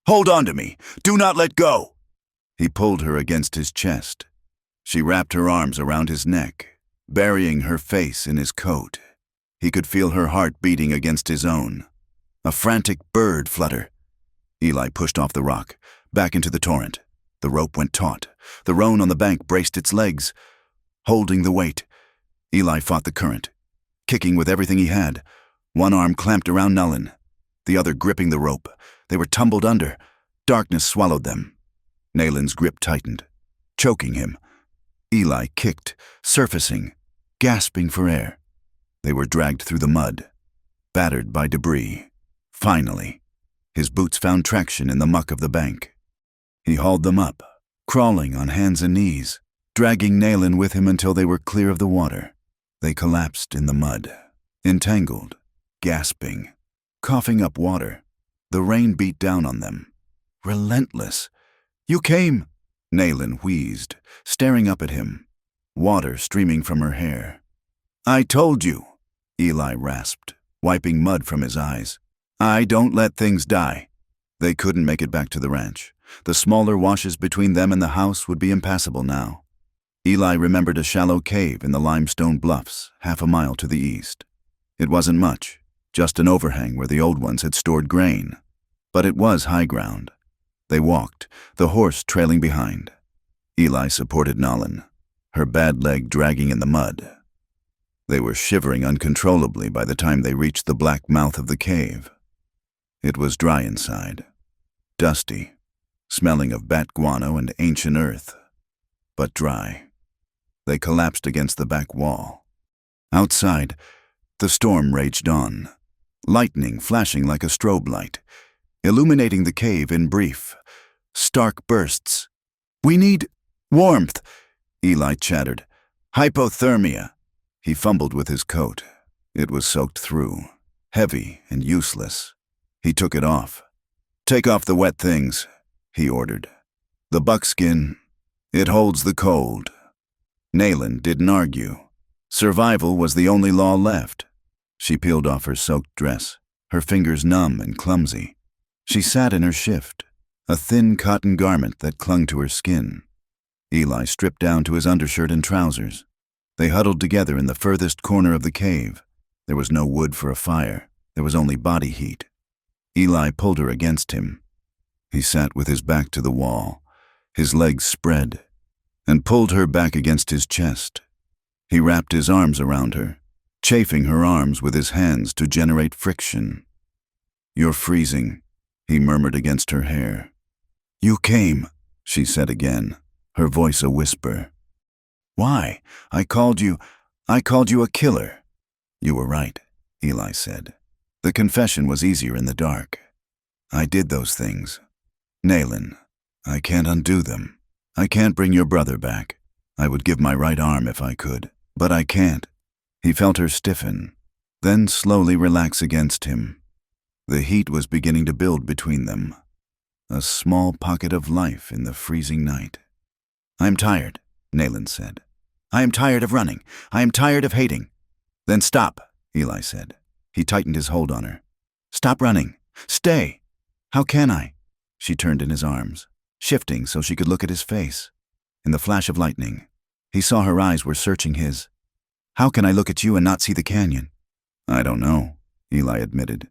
Speaker 1: "Hold on to me. Do not let go." He pulled her against his chest. She wrapped her arms around his neck, burying her face in his coat. He could feel her heart beating against his own. A frantic bird flutter. Eli pushed off the rock, back into the torrent. The rope went taut. The roan on the bank braced its legs, holding the weight. Eli fought the current, kicking with everything he had. One arm clamped around Nalin, the other gripping the rope. They were tumbled under. Darkness swallowed them. Nalin's grip tightened, choking him. Eli kicked, surfacing, gasping for air. They were dragged through the mud, battered by debris. Finally, his boots found traction in the muck of the bank. He hauled them up, crawling on hands and knees, dragging Nalin with him until they were clear of the water. They collapsed in the mud, entangled, gasping, coughing up water. The rain beat down on them, relentless. "You came," Nalin wheezed, staring up at him, water streaming from her hair. "I told you," Eli rasped, wiping mud from his eyes. "I don't let things die." They couldn't make it back to the ranch. The smaller washes between them and the house would be impassable now. Eli remembered a shallow cave in the limestone bluffs, half a mile to the east. It wasn't much, just an overhang where the old ones had stored grain. But it was high ground. They walked, the horse trailing behind. Eli supported Nalin, her bad leg dragging in the mud. They were shivering uncontrollably by the time they reached the black mouth of the cave. It was dry inside, dusty, smelling of bat guano and ancient earth, but dry. They collapsed against the back wall. Outside, the storm raged on, lightning flashing like a strobe light, illuminating the cave in brief, stark bursts. "We need warmth," Eli chattered. "Hypothermia." He fumbled with his coat. It was soaked through, heavy and useless. He took it off. "Take off the wet things," he ordered. "The buckskin, it holds the cold." Nalin didn't argue. Survival was the only law left. She peeled off her soaked dress, her fingers numb and clumsy. She sat in her shift, a thin cotton garment that clung to her skin. Eli stripped down to his undershirt and trousers. They huddled together in the furthest corner of the cave. There was no wood for a fire. There was only body heat. Eli pulled her against him. He sat with his back to the wall, his legs spread, and pulled her back against his chest. He wrapped his arms around her, chafing her arms with his hands to generate friction. "You're freezing," he murmured against her hair. "You came," she said again, her voice a whisper. "Why? I called you a killer." "You were right," Eli said. The confession was easier in the dark. "I did those things. Nalin, I can't undo them. I can't bring your brother back. I would give my right arm if I could, but I can't." He felt her stiffen, then slowly relax against him. The heat was beginning to build between them, a small pocket of life in the freezing night. "I'm tired," Nalin said. "I am tired of running. I am tired of hating." "Then stop," Eli said. He tightened his hold on her. Stop running. Stay. How can I? She turned in his arms, shifting so she could look at his face. In the flash of lightning, he saw her eyes were searching his. How can I look at you and not see the canyon? I don't know, Eli admitted.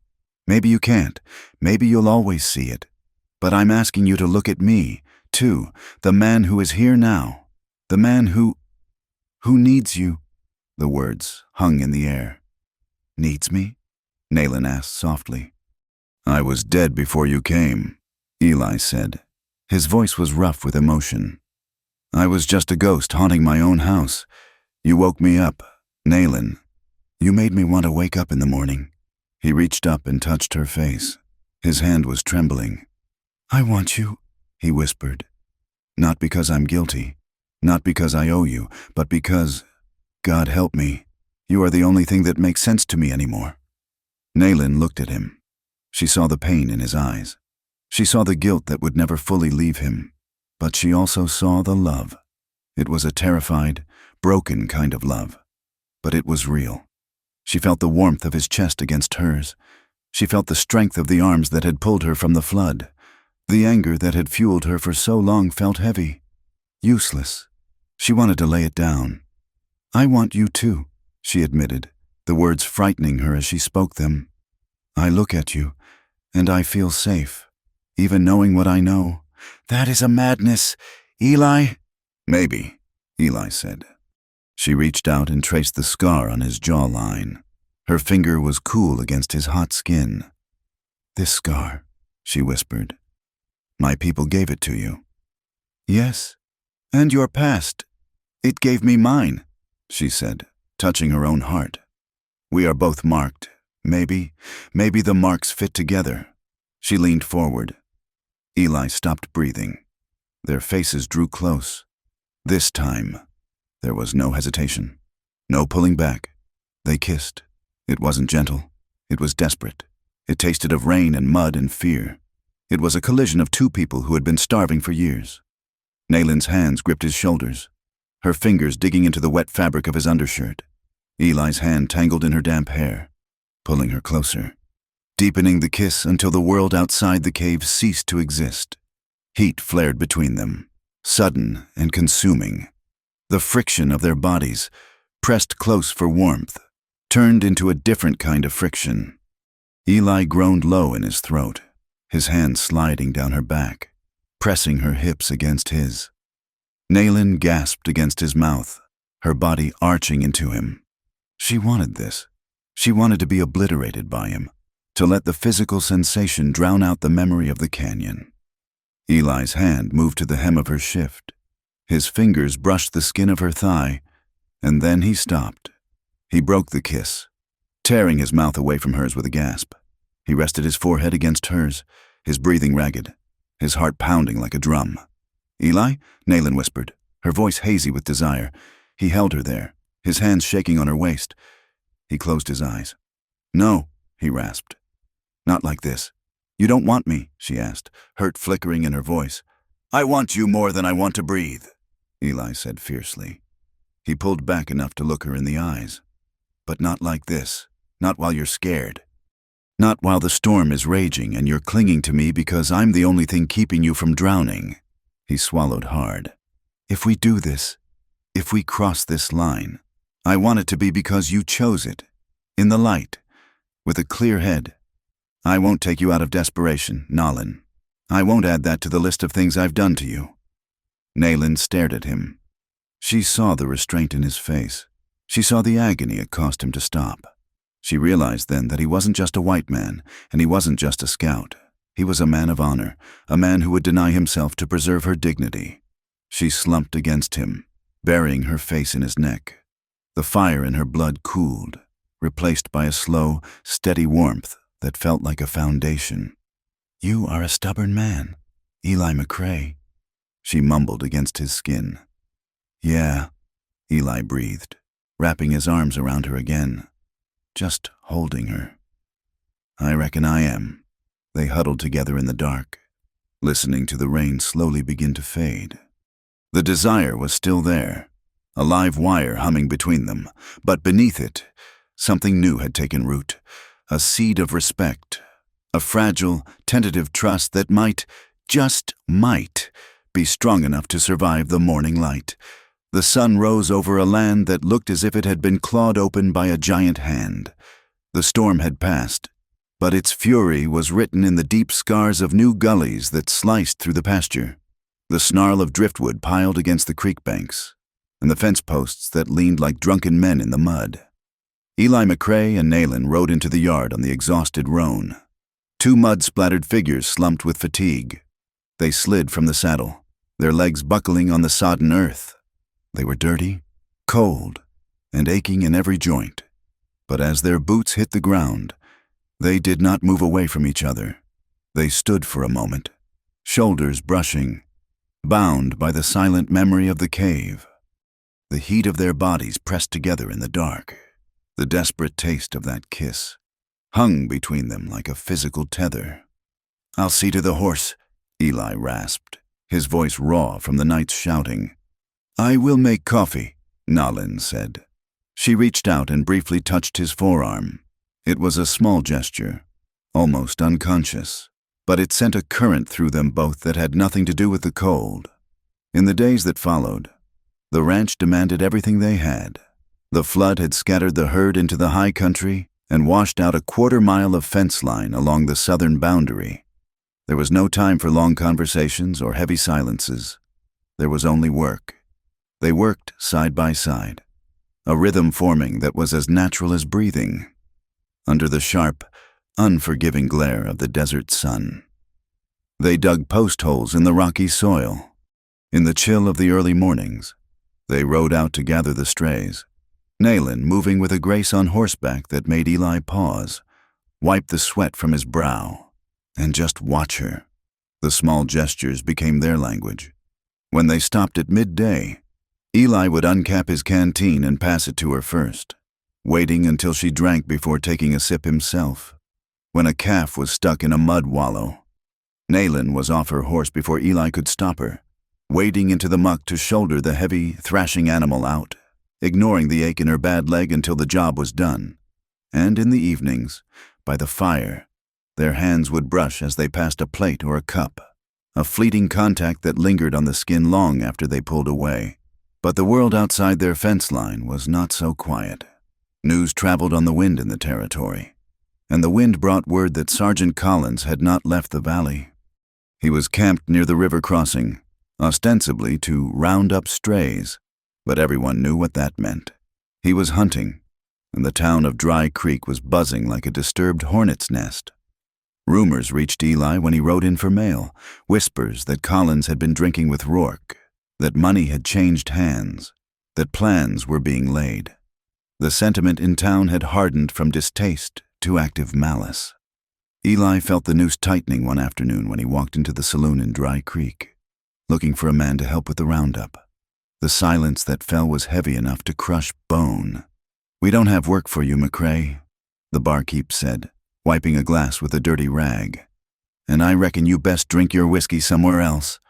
Speaker 1: Maybe you can't. Maybe you'll always see it. But I'm asking you to look at me, too, the man who is here now. The man who needs you. The words hung in the air. Needs me? Nayland asked softly. I was dead before you came, Eli said. His voice was rough with emotion. I was just a ghost haunting my own house. You woke me up, Nayland. You made me want to wake up in the morning. He reached up and touched her face. His hand was trembling. I want you, he whispered. Not because I'm guilty, not because I owe you, but because, God help me, you are the only thing that makes sense to me anymore. Nayland looked at him. She saw the pain in his eyes. She saw the guilt that would never fully leave him. But she also saw the love. It was a terrified, broken kind of love. But it was real. She felt the warmth of his chest against hers. She felt the strength of the arms that had pulled her from the flood. The anger that had fueled her for so long felt heavy, useless. She wanted to lay it down. I want you too, she admitted, the words frightening her as she spoke them. I look at you, and I feel safe, even knowing what I know. That is a madness, Eli. Maybe, Eli said. She reached out and traced the scar on his jawline. Her finger was cool against his hot skin. This scar, she whispered. My people gave it to you. Yes, and your past. It gave me mine, she said, touching her own heart. We are both marked. Maybe the marks fit together. She leaned forward. Eli stopped breathing. Their faces drew close. This time, there was no hesitation, no pulling back. They kissed. It wasn't gentle. It was desperate. It tasted of rain and mud and fear. It was a collision of two people who had been starving for years. Nayland's hands gripped his shoulders, her fingers digging into the wet fabric of his undershirt. Eli's hand tangled in her damp hair, pulling her closer, deepening the kiss until the world outside the cave ceased to exist. Heat flared between them, sudden and consuming. The friction of their bodies, pressed close for warmth, turned into a different kind of friction. Eli groaned low in his throat, his hand sliding down her back, pressing her hips against his. Nayland gasped against his mouth, her body arching into him. She wanted this. She wanted to be obliterated by him, to let the physical sensation drown out the memory of the canyon. Eli's hand moved to the hem of her shift. His fingers brushed the skin of her thigh, and then he stopped. He broke the kiss, tearing his mouth away from hers with a gasp. He rested his forehead against hers, his breathing ragged, his heart pounding like a drum. Eli? Nayland whispered, her voice hazy with desire. He held her there, his hands shaking on her waist. He closed his eyes. No, he rasped. Not like this. You don't want me, she asked, hurt flickering in her voice. I want you more than I want to breathe, Eli said fiercely. He pulled back enough to look her in the eyes. But not like this. Not while you're scared. Not while the storm is raging and you're clinging to me because I'm the only thing keeping you from drowning. He swallowed hard. If we do this, if we cross this line, I want it to be because you chose it. In the light, with a clear head. I won't take you out of desperation, Nayland. I won't add that to the list of things I've done to you. Nayland stared at him. She saw the restraint in his face. She saw the agony it cost him to stop. She realized then that he wasn't just a white man, and he wasn't just a scout. He was a man of honor, a man who would deny himself to preserve her dignity. She slumped against him, burying her face in his neck. The fire in her blood cooled, replaced by a slow, steady warmth that felt like a foundation. You are a stubborn man, Eli McCrae, she mumbled against his skin. Yeah, Eli breathed, wrapping his arms around her again, just holding her. I reckon I am. They huddled together in the dark, listening to the rain slowly begin to fade. The desire was still there, a live wire humming between them, but beneath it, something new had taken root, a seed of respect, a fragile, tentative trust that might, just might, be strong enough to survive the morning light. The sun rose over a land that looked as if it had been clawed open by a giant hand. The storm had passed, but its fury was written in the deep scars of new gullies that sliced through the pasture, the snarl of driftwood piled against the creek banks, and the fence posts that leaned like drunken men in the mud. Eli McCrae and Nayland rode into the yard on the exhausted roan. Two mud-splattered figures slumped with fatigue. They slid from the saddle, their legs buckling on the sodden earth. They were dirty, cold, and aching in every joint. But as their boots hit the ground, they did not move away from each other. They stood for a moment, shoulders brushing, bound by the silent memory of the cave. The heat of their bodies pressed together in the dark. The desperate taste of that kiss hung between them like a physical tether. "I'll see to the horse," Eli rasped, his voice raw from the night's shouting. "I will make coffee," Nayland said. She reached out and briefly touched his forearm. It was a small gesture, almost unconscious, but it sent a current through them both that had nothing to do with the cold. In the days that followed, the ranch demanded everything they had. The flood had scattered the herd into the high country and washed out a quarter-mile of fence line along the southern boundary. There was no time for long conversations or heavy silences. There was only work. They worked side by side, a rhythm forming that was as natural as breathing, under the sharp, unforgiving glare of the desert sun. They dug post holes in the rocky soil. In the chill of the early mornings, they rode out to gather the strays, Nayland moving with a grace on horseback that made Eli pause, wipe the sweat from his brow, and just watch her. The small gestures became their language. When they stopped at midday, Eli would uncap his canteen and pass it to her first, waiting until she drank before taking a sip himself. When a calf was stuck in a mud wallow, Nayland was off her horse before Eli could stop her, wading into the muck to shoulder the heavy, thrashing animal out, ignoring the ache in her bad leg until the job was done. And in the evenings, by the fire, their hands would brush as they passed a plate or a cup, a fleeting contact that lingered on the skin long after they pulled away. But the world outside their fence line was not so quiet. News traveled on the wind in the territory, and the wind brought word that Sergeant Collins had not left the valley. He was camped near the river crossing, ostensibly to round up strays, but everyone knew what that meant. He was hunting, and the town of Dry Creek was buzzing like a disturbed hornet's nest. Rumors reached Eli when he rode in for mail, whispers that Collins had been drinking with Rourke, that money had changed hands, that plans were being laid. The sentiment in town had hardened from distaste to active malice. Eli felt the noose tightening one afternoon when he walked into the saloon in Dry Creek, looking for a man to help with the roundup. The silence that fell was heavy enough to crush bone. "We don't have work for you, McCrae," the barkeep said, wiping a glass with a dirty rag. "And I reckon you best drink your whiskey somewhere else."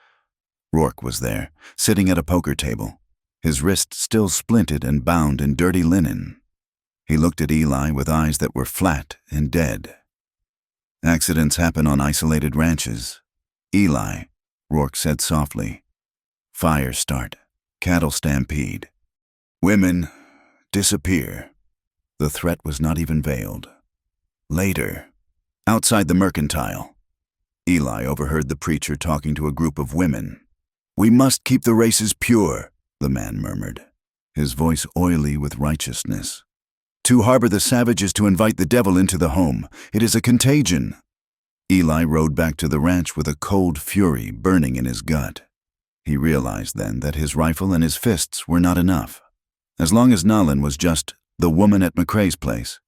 Speaker 1: Rourke was there, sitting at a poker table, his wrist still splinted and bound in dirty linen. He looked at Eli with eyes that were flat and dead. "Accidents happen on isolated ranches. Eli," Rourke said softly. "Fire start, cattle stampede. Women disappear." The threat was not even veiled. Later, outside the mercantile, Eli overheard the preacher talking to a group of women. "We must keep the races pure," the man murmured, his voice oily with righteousness. "To harbor the savage is to invite the devil into the home. It is a contagion." Eli rode back to the ranch with a cold fury burning in his gut. He realized then that his rifle and his fists were not enough. As long as Nayland was just the woman at McCrae's place,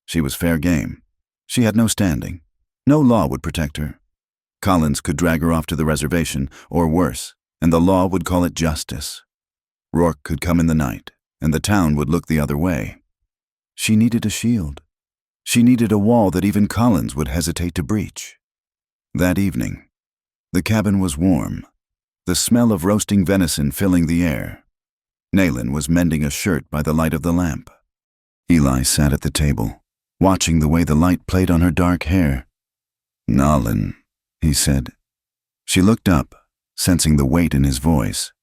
Speaker 1: she was fair game. She had no standing. No law would protect her. Collins could drag her off to the reservation, or worse, and the law would call it justice. Rourke could come in the night, and the town would look the other way. She needed a shield. She needed a wall that even Collins would hesitate to breach. That evening, the cabin was warm, the smell of roasting venison filling the air. Nayland was mending a shirt by the light of the lamp. Eli sat at the table, watching the way the light played on her dark hair. "Nalin," he said. She looked up, sensing the weight in his voice.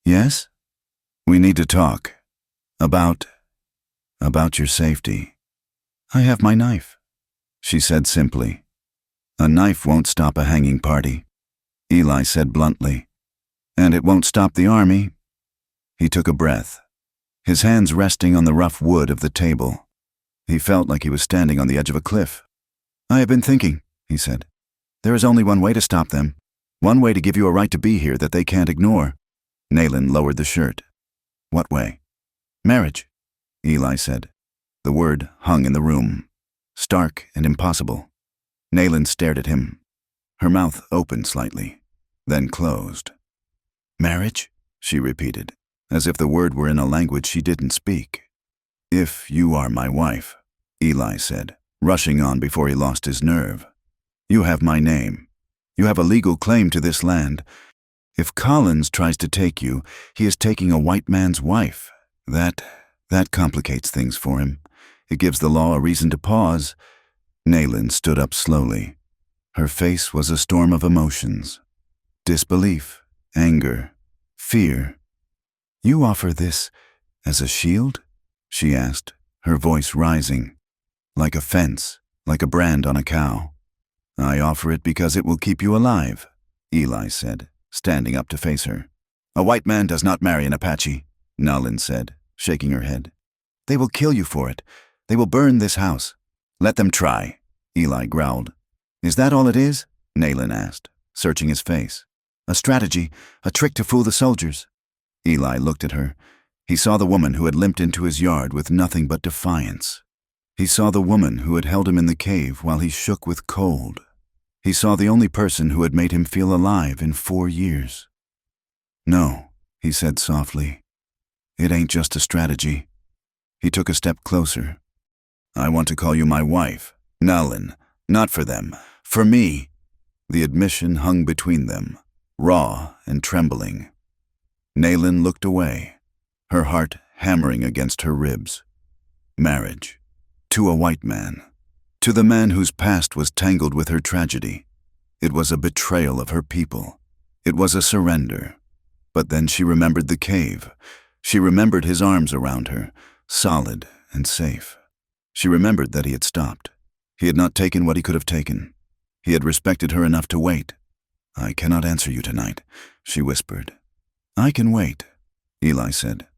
Speaker 1: "Yes? We need to talk. About your safety." "I have my knife," she said simply. "A knife won't stop a hanging party," Eli said bluntly. "And it won't stop the army." He took a breath, his hands resting on the rough wood of the table. He felt like he was standing on the edge of a cliff. "I have been thinking," he said. "There is only one way to stop them. One way to give you a right to be here that they can't ignore." Nayland lowered the shirt. "What way?" "Marriage," Eli said. The word hung in the room, stark and impossible. Nayland stared at him. Her mouth opened slightly, then closed. "Marriage?" she repeated, as if the word were in a language she didn't speak. "If you are my wife," Eli said, rushing on before he lost his nerve. "You have my name. You have a legal claim to this land. If Collins tries to take you, he is taking a white man's wife. That complicates things for him. It gives the law a reason to pause." Nayland stood up slowly. Her face was a storm of emotions. Disbelief, anger, fear. "You offer this as a shield?" she asked, her voice rising. "Like a fence, like a brand on a cow." "I offer it because it will keep you alive," Eli said, standing up to face her. "A white man does not marry an Apache," Nalin said, shaking her head. "They will kill you for it. They will burn this house." "Let them try," Eli growled. "Is that all it is?" Nayland asked, searching his face. "A strategy, a trick to fool the soldiers." Eli looked at her. He saw the woman who had limped into his yard with nothing but defiance. He saw the woman who had held him in the cave while he shook with cold. He saw the only person who had made him feel alive in 4 years. "No," he said softly. "It ain't just a strategy." He took a step closer. "I want to call you my wife, Nalin, not for them, for me." The admission hung between them, raw and trembling. Nayland looked away, her heart hammering against her ribs. Marriage. To a white man. To the man whose past was tangled with her tragedy. It was a betrayal of her people. It was a surrender. But then she remembered the cave. She remembered his arms around her, solid and safe. She remembered that he had stopped. He had not taken what he could have taken. He had respected her enough to wait. "I cannot answer you tonight," she whispered. "I can wait," Eli said.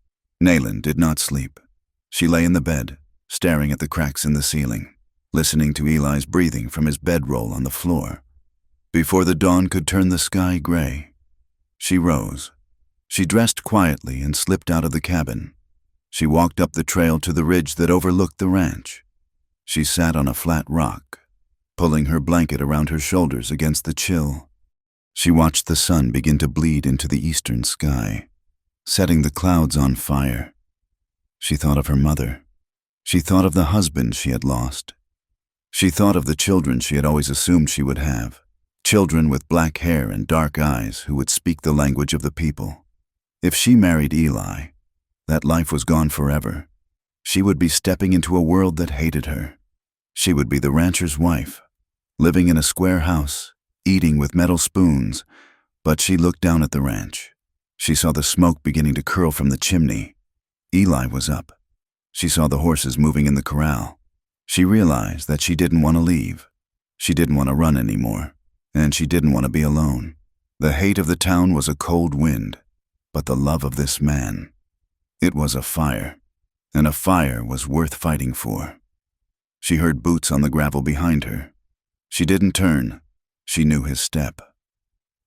Speaker 1: Nayland did not sleep. She lay in the bed, staring at the cracks in the ceiling, listening to Eli's breathing from his bedroll on the floor. Before the dawn could turn the sky gray, she rose. She dressed quietly and slipped out of the cabin. She walked up the trail to the ridge that overlooked the ranch. She sat on a flat rock, pulling her blanket around her shoulders against the chill. She watched the sun begin to bleed into the eastern sky, setting the clouds on fire. She thought of her mother. She thought of the husband she had lost. She thought of the children she had always assumed she would have, children with black hair and dark eyes who would speak the language of the people. If she married Eli, that life was gone forever. She would be stepping into a world that hated her. She would be the rancher's wife, living in a square house, eating with metal spoons. But she looked down at the ranch. She saw the smoke beginning to curl from the chimney. Eli was up. She saw the horses moving in the corral. She realized that she didn't want to leave. She didn't want to run anymore, and she didn't want to be alone. The hate of the town was a cold wind, but the love of this man, it was a fire, and a fire was worth fighting for. She heard boots on the gravel behind her. She didn't turn. She knew his step.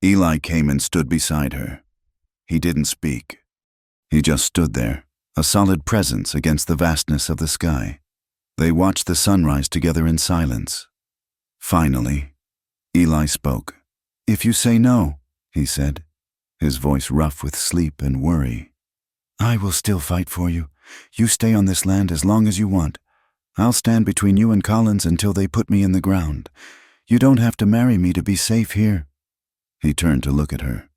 Speaker 1: Eli came and stood beside her. He didn't speak. He just stood there, a solid presence against the vastness of the sky. They watched the sunrise together in silence. Finally, Eli spoke. "If you say no," he said, his voice rough with sleep and worry, "I will still fight for you. You stay on this land as long as you want. I'll stand between you and Collins until they put me in the ground. You don't have to marry me to be safe here." He turned to look at her.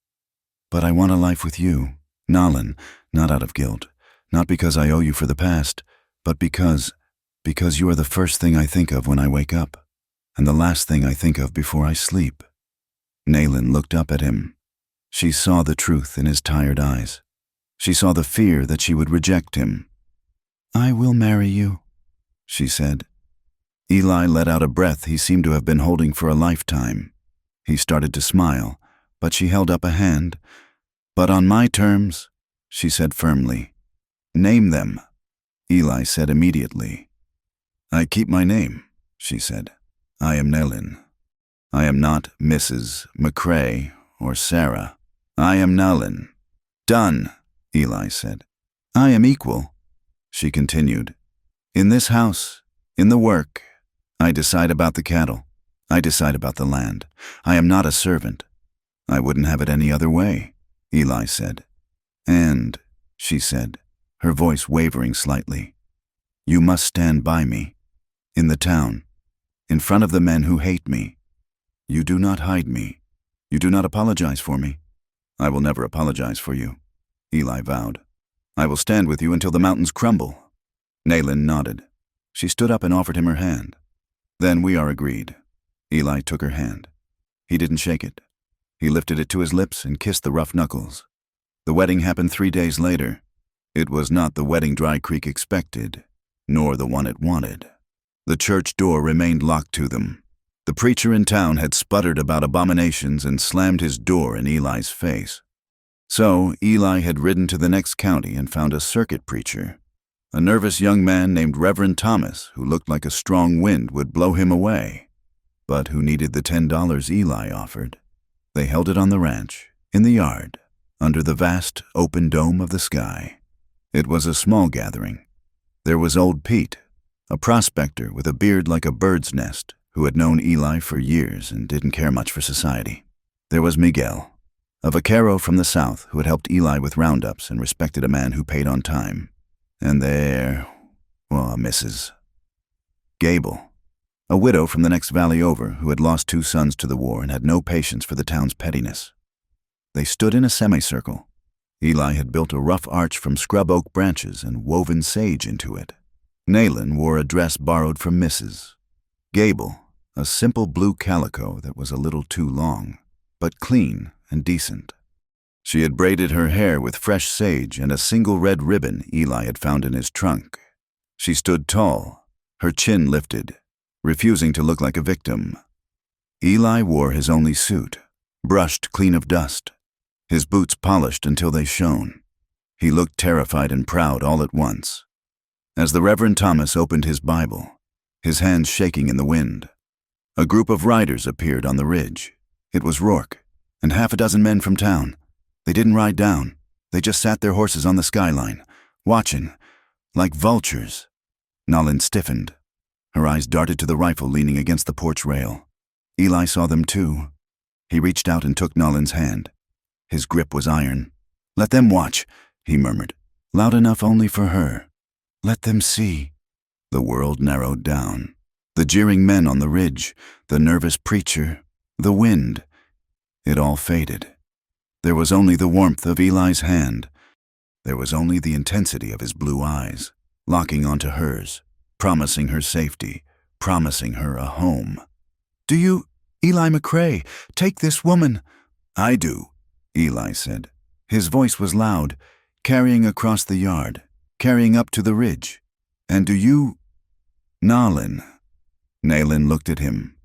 Speaker 1: "But I want a life with you, Nalin, not out of guilt, not because I owe you for the past, But because you are the first thing I think of when I wake up, and the last thing I think of before I sleep. Nayland looked up at him. She saw the truth in his tired eyes. She saw the fear that she would reject him. "I will marry you," she said. Eli let out a breath he seemed to have been holding for a lifetime. He started to smile, but she held up a hand. "But on my terms," she said firmly. "Name them," Eli said immediately. "I keep my name," she said. "I am Nayland. I am not Mrs. McCrae or Sarah. I am Nayland." "Done," Eli said. "I am equal," she continued. "In this house, in the work, I decide about the cattle. I decide about the land. I am not a servant. I wouldn't have it any other way," Eli said. "And," she said, her voice wavering slightly, "you must stand by me. In the town, in front of the men who hate me. You do not hide me. You do not apologize for me." "I will never apologize for you," Eli vowed. "I will stand with you until the mountains crumble." Nayland nodded. She stood up and offered him her hand. "Then we are agreed." Eli took her hand. He didn't shake it. He lifted it to his lips and kissed the rough knuckles. The wedding happened 3 days later. It was not the wedding Dry Creek expected, nor the one it wanted. The church door remained locked to them. The preacher in town had sputtered about abominations and slammed his door in Eli's face. So Eli had ridden to the next county and found a circuit preacher, a nervous young man named Reverend Thomas who looked like a strong wind would blow him away, but who needed the $10 Eli offered. They held it on the ranch, in the yard, under the vast open dome of the sky. It was a small gathering. There was old Pete, a prospector with a beard like a bird's nest, who had known Eli for years and didn't care much for society. There was Miguel, a vaquero from the south who had helped Eli with roundups and respected a man who paid on time. And there, Mrs. Gable, a widow from the next valley over who had lost 2 sons to the war and had no patience for the town's pettiness. They stood in a semicircle. Eli had built a rough arch from scrub oak branches and woven sage into it. Nayland wore a dress borrowed from Mrs. Gable, a simple blue calico that was a little too long, but clean and decent. She had braided her hair with fresh sage and a single red ribbon Eli had found in his trunk. She stood tall, her chin lifted, refusing to look like a victim. Eli wore his only suit, brushed clean of dust, his boots polished until they shone. He looked terrified and proud all at once. As the Reverend Thomas opened his Bible, his hands shaking in the wind, a group of riders appeared on the ridge. It was Rourke and 6 men from town. They didn't ride down. They just sat their horses on the skyline, watching, like vultures. Nayland stiffened. Her eyes darted to the rifle leaning against the porch rail. Eli saw them too. He reached out and took Nayland's hand. His grip was iron. "Let them watch," he murmured, loud enough only for her. "Let them see." The world narrowed down. The jeering men on the ridge, the nervous preacher, the wind. It all faded. There was only the warmth of Eli's hand. There was only the intensity of his blue eyes, locking onto hers, promising her safety, promising her a home. "Do you, Eli McCrae, take this woman?" "I do," Eli said. His voice was loud, carrying across the yard, carrying up to the ridge. "And do you—" "Nayland." Nayland looked at him.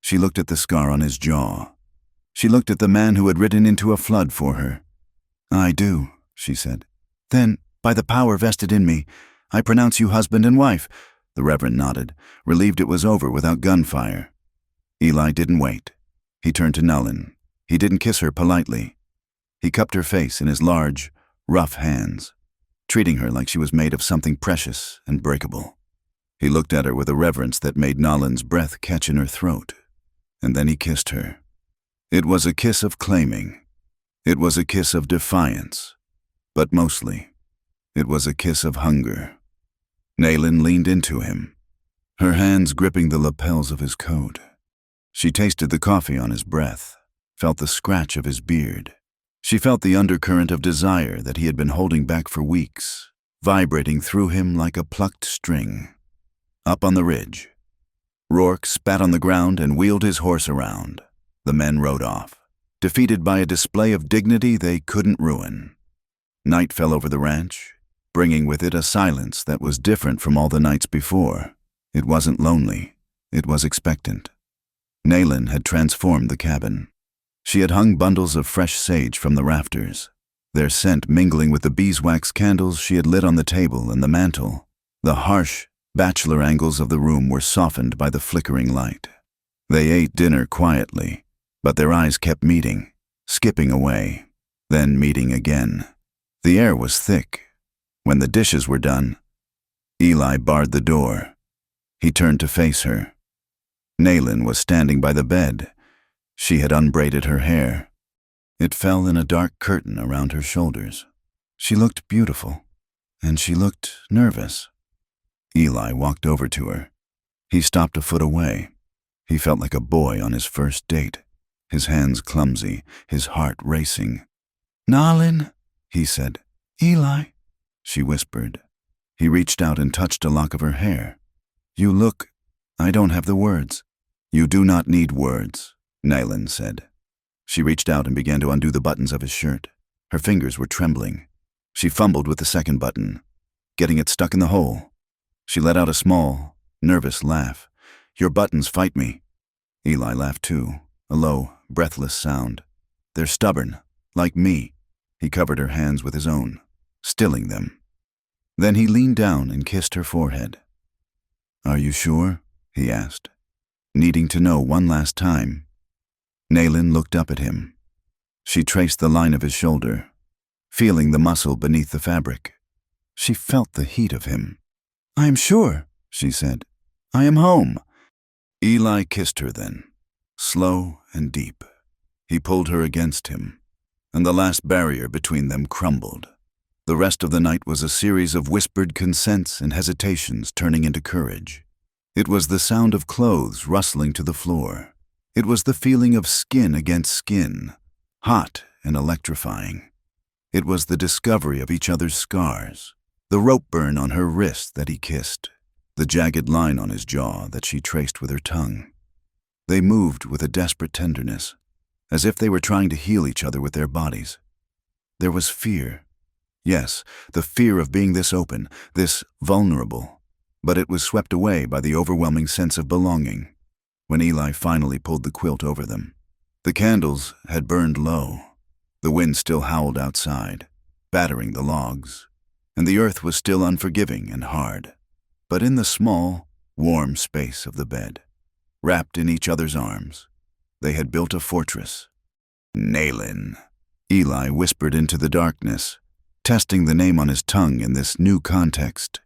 Speaker 1: She looked at the scar on his jaw. She looked at the man who had ridden into a flood for her. "I do," she said. "Then, by the power vested in me, I pronounce you husband and wife." The Reverend nodded, relieved it was over without gunfire. Eli didn't wait. He turned to Nayland. He didn't kiss her politely. He cupped her face in his large, rough hands, treating her like she was made of something precious and breakable. He looked at her with a reverence that made Nayland's breath catch in her throat, and then he kissed her. It was a kiss of claiming. It was a kiss of defiance. But mostly, it was a kiss of hunger. Nayland leaned into him, her hands gripping the lapels of his coat. She tasted the coffee on his breath, felt the scratch of his beard. She felt the undercurrent of desire that he had been holding back for weeks, vibrating through him like a plucked string. Up on the ridge, Rourke spat on the ground and wheeled his horse around. The men rode off, defeated by a display of dignity they couldn't ruin. Night fell over the ranch, bringing with it a silence that was different from all the nights before. It wasn't lonely, it was expectant. Naylin had transformed the cabin. She had hung bundles of fresh sage from the rafters, their scent mingling with the beeswax candles she had lit on the table and the mantel. The harsh, bachelor angles of the room were softened by the flickering light. They ate dinner quietly, but their eyes kept meeting, skipping away, then meeting again. The air was thick. When the dishes were done, Eli barred the door. He turned to face her. Naylin was standing by the bed. She had unbraided her hair. It fell in a dark curtain around her shoulders. She looked beautiful, and she looked nervous. Eli walked over to her. He stopped a foot away. He felt like a boy on his first date, his hands clumsy, his heart racing. "Naylin," he said. "Eli," she whispered. He reached out and touched a lock of her hair. "You look—" "I don't have the words." "You do not need words," Naylin said. She reached out and began to undo the buttons of his shirt. Her fingers were trembling. She fumbled with the second button, getting it stuck in the hole. She let out a small, nervous laugh. "Your buttons fight me." Eli laughed too, a low, breathless sound. "They're stubborn, like me." He covered her hands with his own, stilling them. Then he leaned down and kissed her forehead. "Are you sure?" he asked, needing to know one last time. Naylin looked up at him. She traced the line of his shoulder, feeling the muscle beneath the fabric. She felt the heat of him. "I am sure," she said. "I am home." Eli kissed her then, slow and deep. He pulled her against him, and the last barrier between them crumbled. The rest of the night was a series of whispered consents and hesitations turning into courage. It was the sound of clothes rustling to the floor. It was the feeling of skin against skin, hot and electrifying. It was the discovery of each other's scars, the rope burn on her wrist that he kissed, the jagged line on his jaw that she traced with her tongue. They moved with a desperate tenderness, as if they were trying to heal each other with their bodies. There was fear. Yes, the fear of being this open, this vulnerable, but it was swept away by the overwhelming sense of belonging. When Eli finally pulled the quilt over them, the candles had burned low. The wind still howled outside, battering the logs, and the earth was still unforgiving and hard. But in the small, warm space of the bed, wrapped in each other's arms, they had built a fortress. "Naylin," Eli whispered into the darkness, testing the name on his tongue in this new context.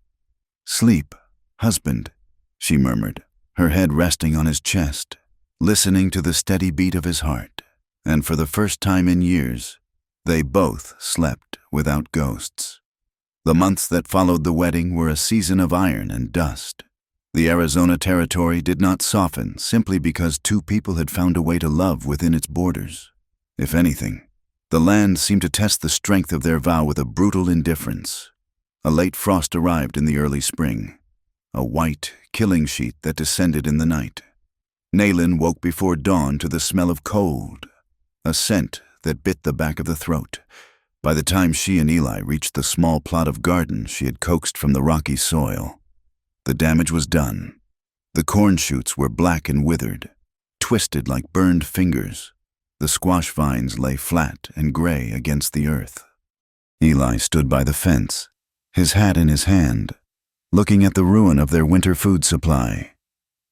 Speaker 1: "Sleep, husband," she murmured, her head resting on his chest, listening to the steady beat of his heart. And for the first time in years, they both slept without ghosts. The months that followed the wedding were a season of iron and dust. The Arizona territory did not soften simply because two people had found a way to love within its borders. If anything, the land seemed to test the strength of their vow with a brutal indifference. A late frost arrived in the early spring, a white, killing sheet that descended in the night. Naylin woke before dawn to the smell of cold, a scent that bit the back of the throat. By the time she and Eli reached the small plot of garden she had coaxed from the rocky soil, the damage was done. The corn shoots were black and withered, twisted like burned fingers. The squash vines lay flat and gray against the earth. Eli stood by the fence, his hat in his hand, looking at the ruin of their winter food supply.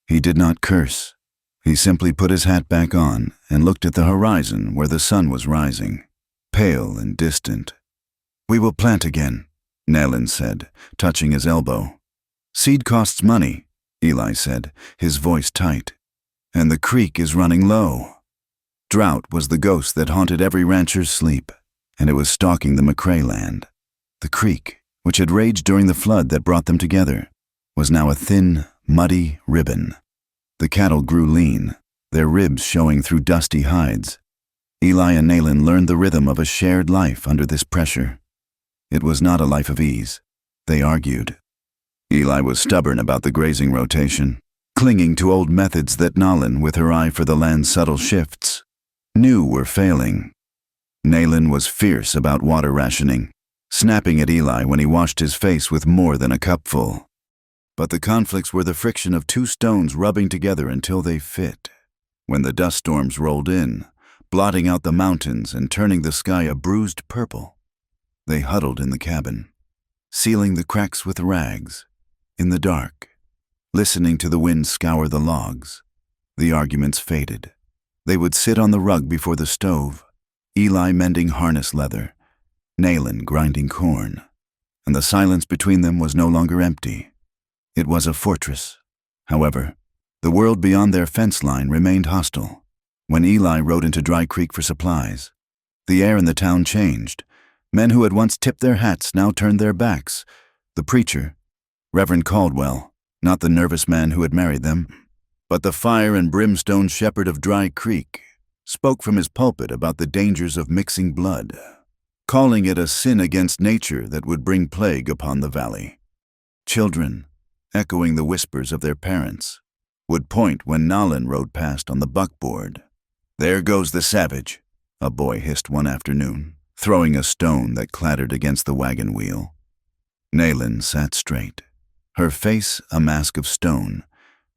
Speaker 1: He did not curse. He simply put his hat back on and looked at the horizon where the sun was rising, pale and distant. "We will plant again," Naylin said, touching his elbow. "Seed costs money," Eli said, his voice tight. "And the creek is running low." Drought was the ghost that haunted every rancher's sleep, and it was stalking the McCrae land. The creek, which had raged during the flood that brought them together, was now a thin, muddy ribbon. The cattle grew lean, their ribs showing through dusty hides. Eli and Naylin learned the rhythm of a shared life under this pressure. It was not a life of ease. They argued. Eli was stubborn about the grazing rotation, clinging to old methods that Nalin, with her eye for the land's subtle shifts, knew were failing. Nalin was fierce about water rationing, snapping at Eli when he washed his face with more than a cupful. But the conflicts were the friction of two stones rubbing together until they fit. When the dust storms rolled in, blotting out the mountains and turning the sky a bruised purple, they huddled in the cabin, sealing the cracks with rags, in the dark, listening to the wind scour the logs. The arguments faded. They would sit on the rug before the stove, Eli mending harness leather, Nalin grinding corn, and the silence between them was no longer empty. It was a fortress. However, the world beyond their fence line remained hostile. When Eli rode into Dry Creek for supplies, the air in the town changed. Men who had once tipped their hats now turned their backs. The preacher, Reverend Caldwell, not the nervous man who had married them, but the fire and brimstone shepherd of Dry Creek, spoke from his pulpit about the dangers of mixing blood, calling it a sin against nature that would bring plague upon the valley. Children, echoing the whispers of their parents, would point when Nalin rode past on the buckboard. "There goes the savage," a boy hissed one afternoon, throwing a stone that clattered against the wagon wheel. Nalin sat straight, her face a mask of stone,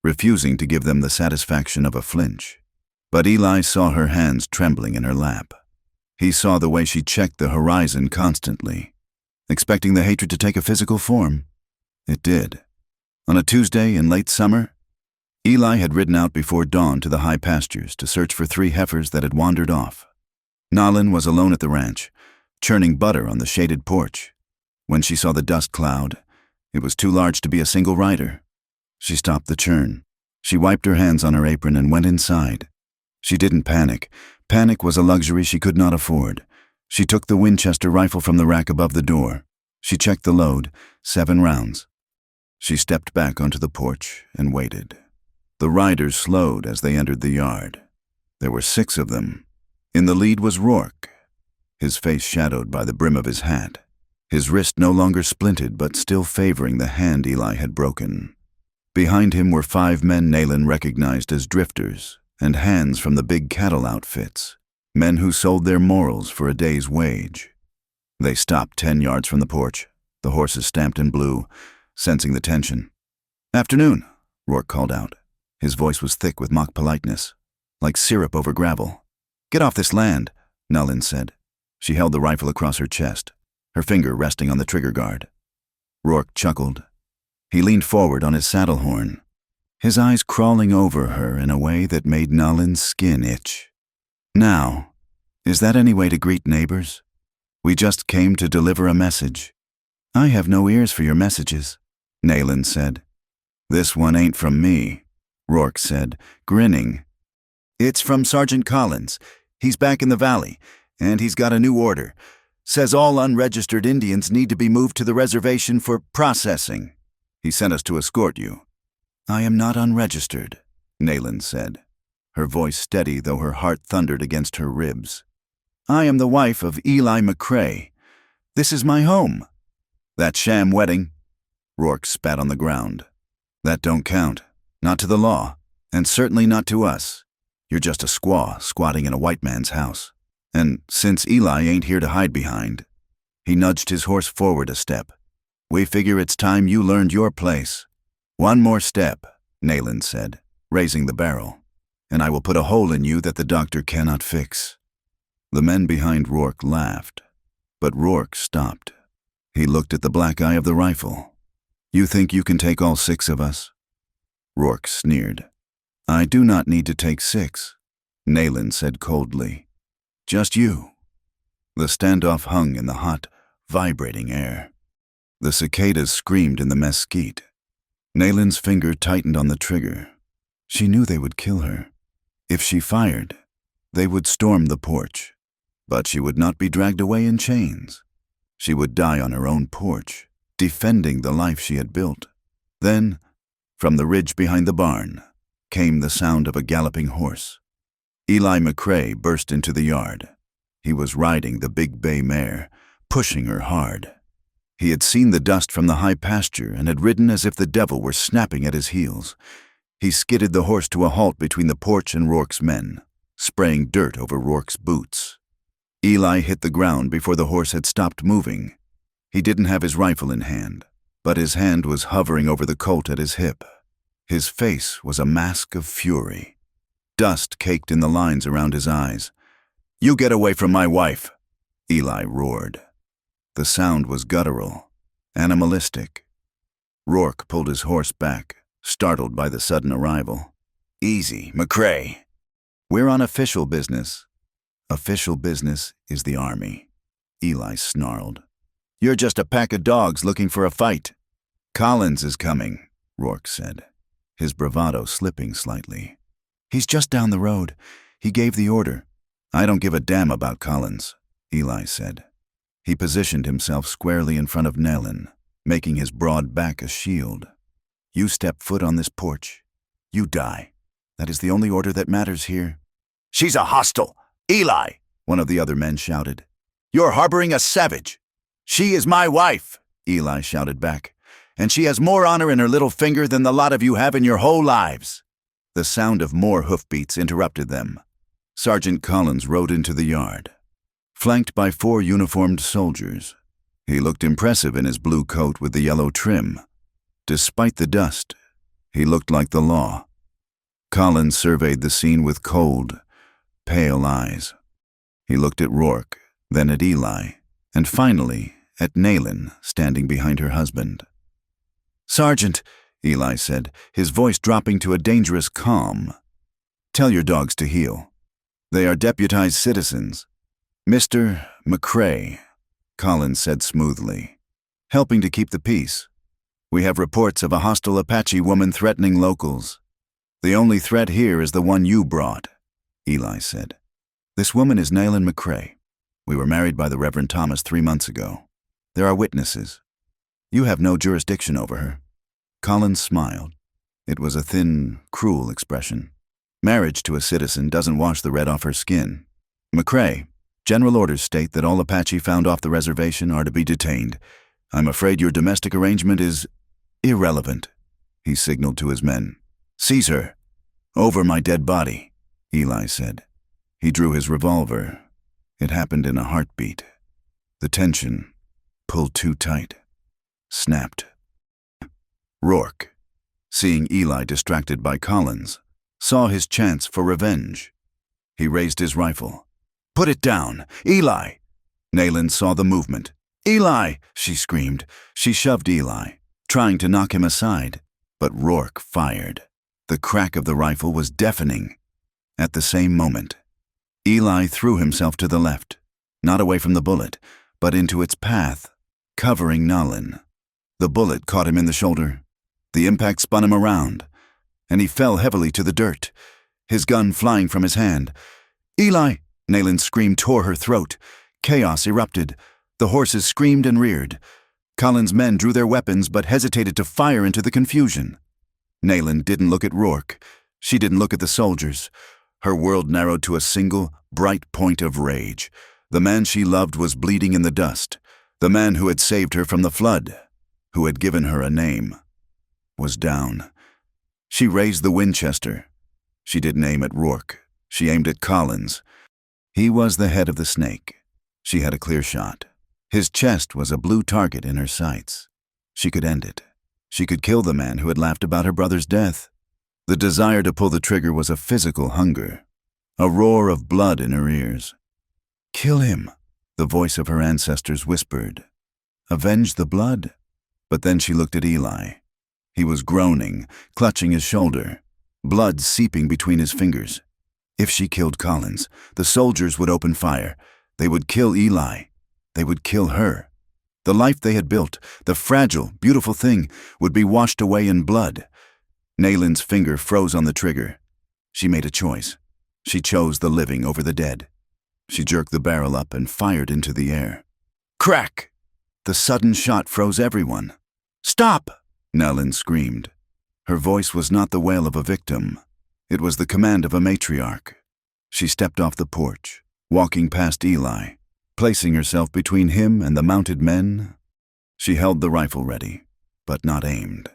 Speaker 1: refusing to give them the satisfaction of a flinch. But Eli saw her hands trembling in her lap. He saw the way she checked the horizon constantly, expecting the hatred to take a physical form. It did. On a Tuesday in late summer, Eli had ridden out before dawn to the high pastures to search for 3 heifers that had wandered off. Nalin was alone at the ranch, churning butter on the shaded porch. When she saw the dust cloud, it was too large to be a single rider. She stopped the churn. She wiped her hands on her apron and went inside. She didn't panic. Panic was a luxury she could not afford. She took the Winchester rifle from the rack above the door. She checked the load, 7 rounds. She stepped back onto the porch and waited. The riders slowed as they entered the yard. There were 6 of them. In the lead was Rourke, his face shadowed by the brim of his hat, his wrist no longer splinted but still favoring the hand Eli had broken. Behind him were 5 men Nalin recognized as drifters and hands from the big cattle outfits, men who sold their morals for a day's wage. They stopped 10 yards from the porch. The horses stamped and blew, sensing the tension. "Afternoon," Rourke called out. His voice was thick with mock politeness, like syrup over gravel. "Get off this land," Nalin said. She held the rifle across her chest, her finger resting on the trigger guard. Rourke chuckled. He leaned forward on his saddle horn, his eyes crawling over her in a way that made Nalin's skin itch. "Now, is that any way to greet neighbors? We just came to deliver a message." "I have no ears for your messages," Nalin said. "This one ain't from me," Rourke said, grinning. "It's from Sergeant Collins. He's back in the valley, and he's got a new order. Says all unregistered Indians need to be moved to the reservation for processing. He sent us to escort you." "I am not unregistered," Nalin said, her voice steady though her heart thundered against her ribs. "I am the wife of Eli McCrae. This is my home." "That sham wedding?" Rourke spat on the ground. "That don't count. Not to the law, and certainly not to us. You're just a squaw squatting in a white man's house. And since Eli ain't here to hide behind," he nudged his horse forward a step, "we figure it's time you learned your place." "One more step," Nalin said, raising the barrel, "and I will put a hole in you that the doctor cannot fix." The men behind Rourke laughed, but Rourke stopped. He looked at the black eye of the rifle. "You think you can take all 6 of us?" Rourke sneered. "I do not need to take 6, Nalin said coldly. "Just you." The standoff hung in the hot, vibrating air. The cicadas screamed in the mesquite. Nalin's finger tightened on the trigger. She knew they would kill her. If she fired, they would storm the porch. But she would not be dragged away in chains. She would die on her own porch, defending the life she had built. Then, from the ridge behind the barn, came the sound of a galloping horse. Eli McCrae burst into the yard. He was riding the big bay mare, pushing her hard. He had seen the dust from the high pasture and had ridden as if the devil were snapping at his heels. He skidded the horse to a halt between the porch and Rourke's men, spraying dirt over Rourke's boots. Eli hit the ground before the horse had stopped moving. He didn't have his rifle in hand, but his hand was hovering over the colt at his hip. His face was a mask of fury. Dust caked in the lines around his eyes. "You get away from my wife!" Eli roared. The sound was guttural, animalistic. Rourke pulled his horse back, startled by the sudden arrival. "Easy, McCrae. We're on official business." "Official business is the army," Eli snarled. "You're just a pack of dogs looking for a fight." "Collins is coming," Rourke said, his bravado slipping slightly. "He's just down the road. He gave the order." "I don't give a damn about Collins," Eli said. He positioned himself squarely in front of Nayland, making his broad back a shield. "You step foot on this porch, you die. That is the only order that matters here." "She's a hostile! Eli!" one of the other men shouted. "You're harboring a savage!" "She is my wife," Eli shouted back, "and she has more honor in her little finger than the lot of you have in your whole lives." The sound of more hoofbeats interrupted them. Sergeant Collins rode into the yard, flanked by 4 uniformed soldiers. He looked impressive in his blue coat with the yellow trim. Despite the dust, he looked like the law. Collins surveyed the scene with cold, pale eyes. He looked at Rourke, then at Eli, and finally at Nayland standing behind her husband. "Sergeant," Eli said, his voice dropping to a dangerous calm, "tell your dogs to heel. They are deputized citizens." "Mr. McCrae," Collins said smoothly, "helping to keep the peace. We have reports of a hostile Apache woman threatening locals. The only threat here is the one you brought," Eli said. "This woman is Nayland McCrae. We were married by the Reverend Thomas 3 months ago. There are witnesses. You have no jurisdiction over her." Collins smiled. It was a thin, cruel expression. "Marriage to a citizen doesn't wash the red off her skin. McCrae, general orders state that all Apache found off the reservation are to be detained. I'm afraid your domestic arrangement is irrelevant," he signaled to his men. "Seize her." "Over my dead body," Eli said. He drew his revolver. It happened in a heartbeat. The tension, pulled too tight, snapped. Rourke, seeing Eli distracted by Collins, saw his chance for revenge. He raised his rifle. "Put it down! Eli!" Nayland saw the movement. "Eli!" she screamed. She shoved Eli, trying to knock him aside, but Rourke fired. The crack of the rifle was deafening. At the same moment, Eli threw himself to the left, not away from the bullet, but into its path, covering Nayland. The bullet caught him in the shoulder. The impact spun him around, and he fell heavily to the dirt, his gun flying from his hand. "Eli!" Nayland's scream tore her throat. Chaos erupted. The horses screamed and reared. Collins' men drew their weapons but hesitated to fire into the confusion. Nayland didn't look at Rourke. She didn't look at the soldiers. Her world narrowed to a single, bright point of rage. The man she loved was bleeding in the dust. The man who had saved her from the flood, who had given her a name, was down. She raised the Winchester. She didn't aim at Rourke. She aimed at Collins. He was the head of the snake. She had a clear shot. His chest was a blue target in her sights. She could end it. She could kill the man who had laughed about her brother's death. The desire to pull the trigger was a physical hunger, a roar of blood in her ears. "Kill him," the voice of her ancestors whispered. "Avenge the blood." But then she looked at Eli. He was groaning, clutching his shoulder, blood seeping between his fingers. If she killed Collins, the soldiers would open fire. They would kill Eli. They would kill her. The life they had built, the fragile, beautiful thing, would be washed away in blood. Nayland's finger froze on the trigger. She made a choice. She chose the living over the dead. She jerked the barrel up and fired into the air. Crack! The sudden shot froze everyone. "Stop!" Nayland screamed. Her voice was not the wail of a victim. It was the command of a matriarch. She stepped off the porch, walking past Eli, placing herself between him and the mounted men She held the rifle ready, but not aimed.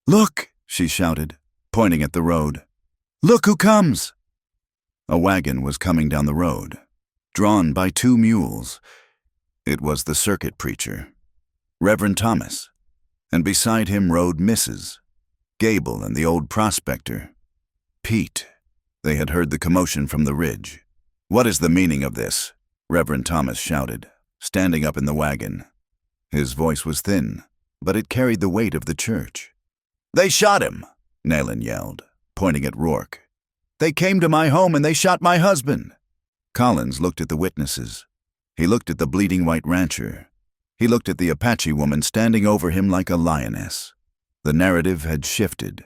Speaker 1: "Look!" she shouted, pointing at the road. "Look who comes!" A wagon was coming down the road, drawn by 2 mules. It was the circuit preacher, Reverend Thomas, and beside him rode Mrs. Gable and the old prospector, Pete. They had heard the commotion from the ridge. "What is the meaning of this?" Reverend Thomas shouted, standing up in the wagon. His voice was thin, but it carried the weight of the church. "They shot him," Nayland yelled, pointing at Rourke. "They came to my home and they shot my husband." Collins looked at the witnesses. He looked at the bleeding white rancher. He looked at the Apache woman standing over him like a lioness. The narrative had shifted.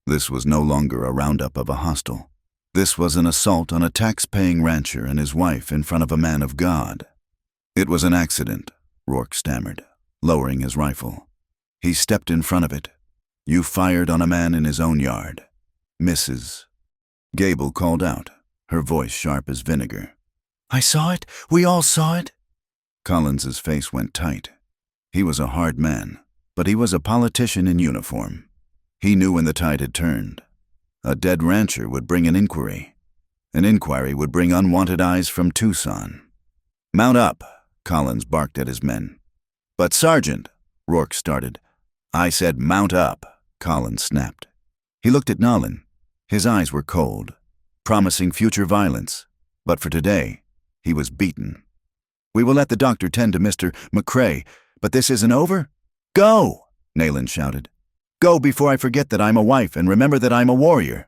Speaker 1: This was no longer a roundup of a hostile. This was an assault on a tax-paying rancher and his wife in front of a man of God. "It was an accident," Rourke stammered, lowering his rifle. "He stepped in front of it. You fired on a man in his own yard." "Mrs. Gable called out, her voice sharp as vinegar. "I saw it. We all saw it." Collins's face went tight. He was a hard man, but he was a politician in uniform. He knew when the tide had turned. A dead rancher would bring an inquiry. An inquiry would bring unwanted eyes from Tucson. "Mount up," Collins barked at his men. "But Sergeant," Rourke started. "I said mount up," Collins snapped. He looked at Nolan. His eyes were cold, promising future violence, but for today, he was beaten. "We will let the doctor tend to Mr. McCrae, but this isn't over?" "Go!" Nayland shouted. "Go before I forget that I'm a wife and remember that I'm a warrior."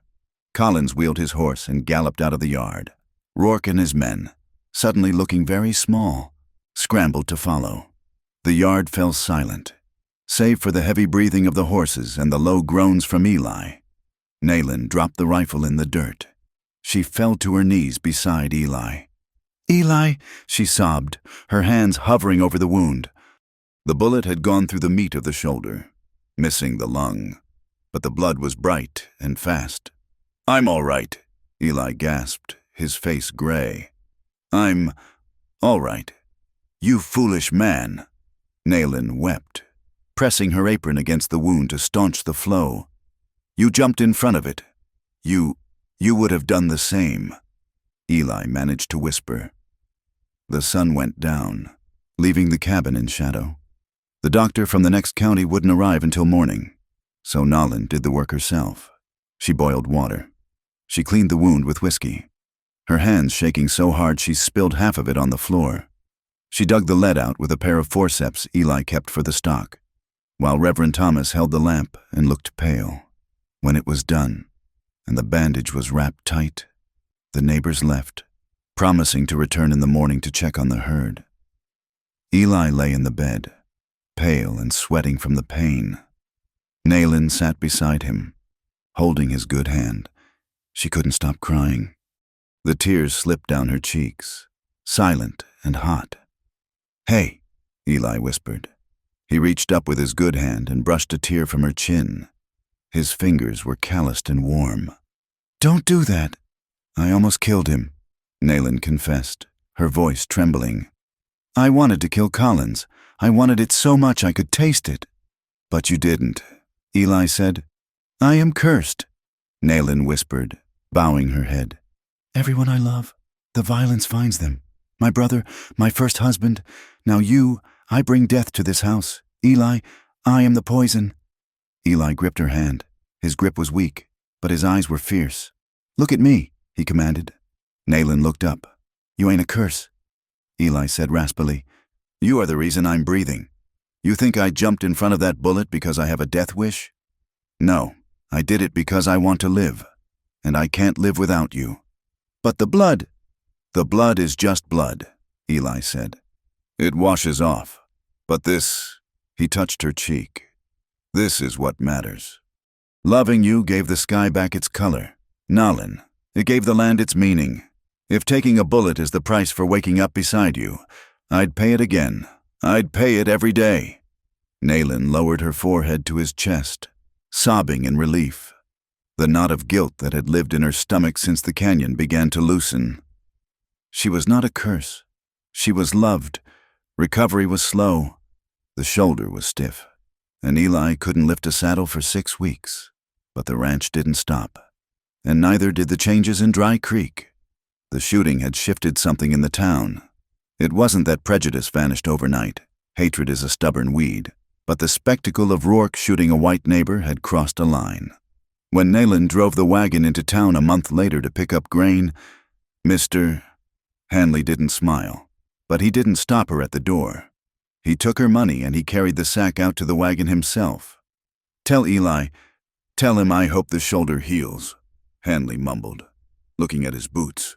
Speaker 1: Collins wheeled his horse and galloped out of the yard. Rourke and his men, suddenly looking very small, scrambled to follow. The yard fell silent, save for the heavy breathing of the horses and the low groans from Eli. Nayland dropped the rifle in the dirt. She fell to her knees beside Eli. "Eli," she sobbed, her hands hovering over the wound. The bullet had gone through the meat of the shoulder, missing the lung, but the blood was bright and fast. "I'm all right," Eli gasped, his face gray. "I'm all right." "You foolish man," Nayland wept, pressing her apron against the wound to staunch the flow. "You jumped in front of it. You would have done the same," Eli managed to whisper. The sun went down, leaving the cabin in shadow. The doctor from the next county wouldn't arrive until morning, so Nolan did the work herself. She boiled water. She cleaned the wound with whiskey, her hands shaking so hard she spilled half of it on the floor. She dug the lead out with a pair of forceps Eli kept for the stock, while Reverend Thomas held the lamp and looked pale. When it was done, and the bandage was wrapped tight, the neighbors left, promising to return in the morning to check on the herd. Eli lay in the bed, pale and sweating from the pain. Nayland sat beside him, holding his good hand. She couldn't stop crying. The tears slipped down her cheeks, silent and hot. "Hey," Eli whispered. He reached up with his good hand and brushed a tear from her chin. His fingers were calloused and warm. "Don't do that." "I almost killed him," Nayland confessed, her voice trembling. "I wanted to kill Collins. I wanted it so much I could taste it." "But you didn't," Eli said. "I am cursed," Nayland whispered, bowing her head. "Everyone I love, the violence finds them. My brother, my first husband, now you, I bring death to this house. Eli, I am the poison." Eli gripped her hand. His grip was weak, but his eyes were fierce. "Look at me," he commanded. Nayland looked up. "You ain't a curse," Eli said raspily. "You are the reason I'm breathing. You think I jumped in front of that bullet because I have a death wish? No, I did it because I want to live, and I can't live without you." "But the blood." "The blood is just blood," Eli said. "It washes off. But this," he touched her cheek, "this is what matters. Loving you gave the sky back its color. Nolan, it gave the land its meaning. If taking a bullet is the price for waking up beside you, I'd pay it again. I'd pay it every day." Nayland lowered her forehead to his chest, sobbing in relief. The knot of guilt that had lived in her stomach since the canyon began to loosen. She was not a curse. She was loved. Recovery was slow. The shoulder was stiff, and Eli couldn't lift a saddle for 6 weeks. But the ranch didn't stop, and neither did the changes in Dry Creek. The shooting had shifted something in the town. It wasn't that prejudice vanished overnight. Hatred is a stubborn weed. But the spectacle of Rourke shooting a white neighbor had crossed a line. When Nayland drove the wagon into town a month later to pick up grain, Mr. Hanley didn't smile, but he didn't stop her at the door. He took her money and he carried the sack out to the wagon himself. Tell him I hope the shoulder heals, Hanley mumbled, looking at his boots.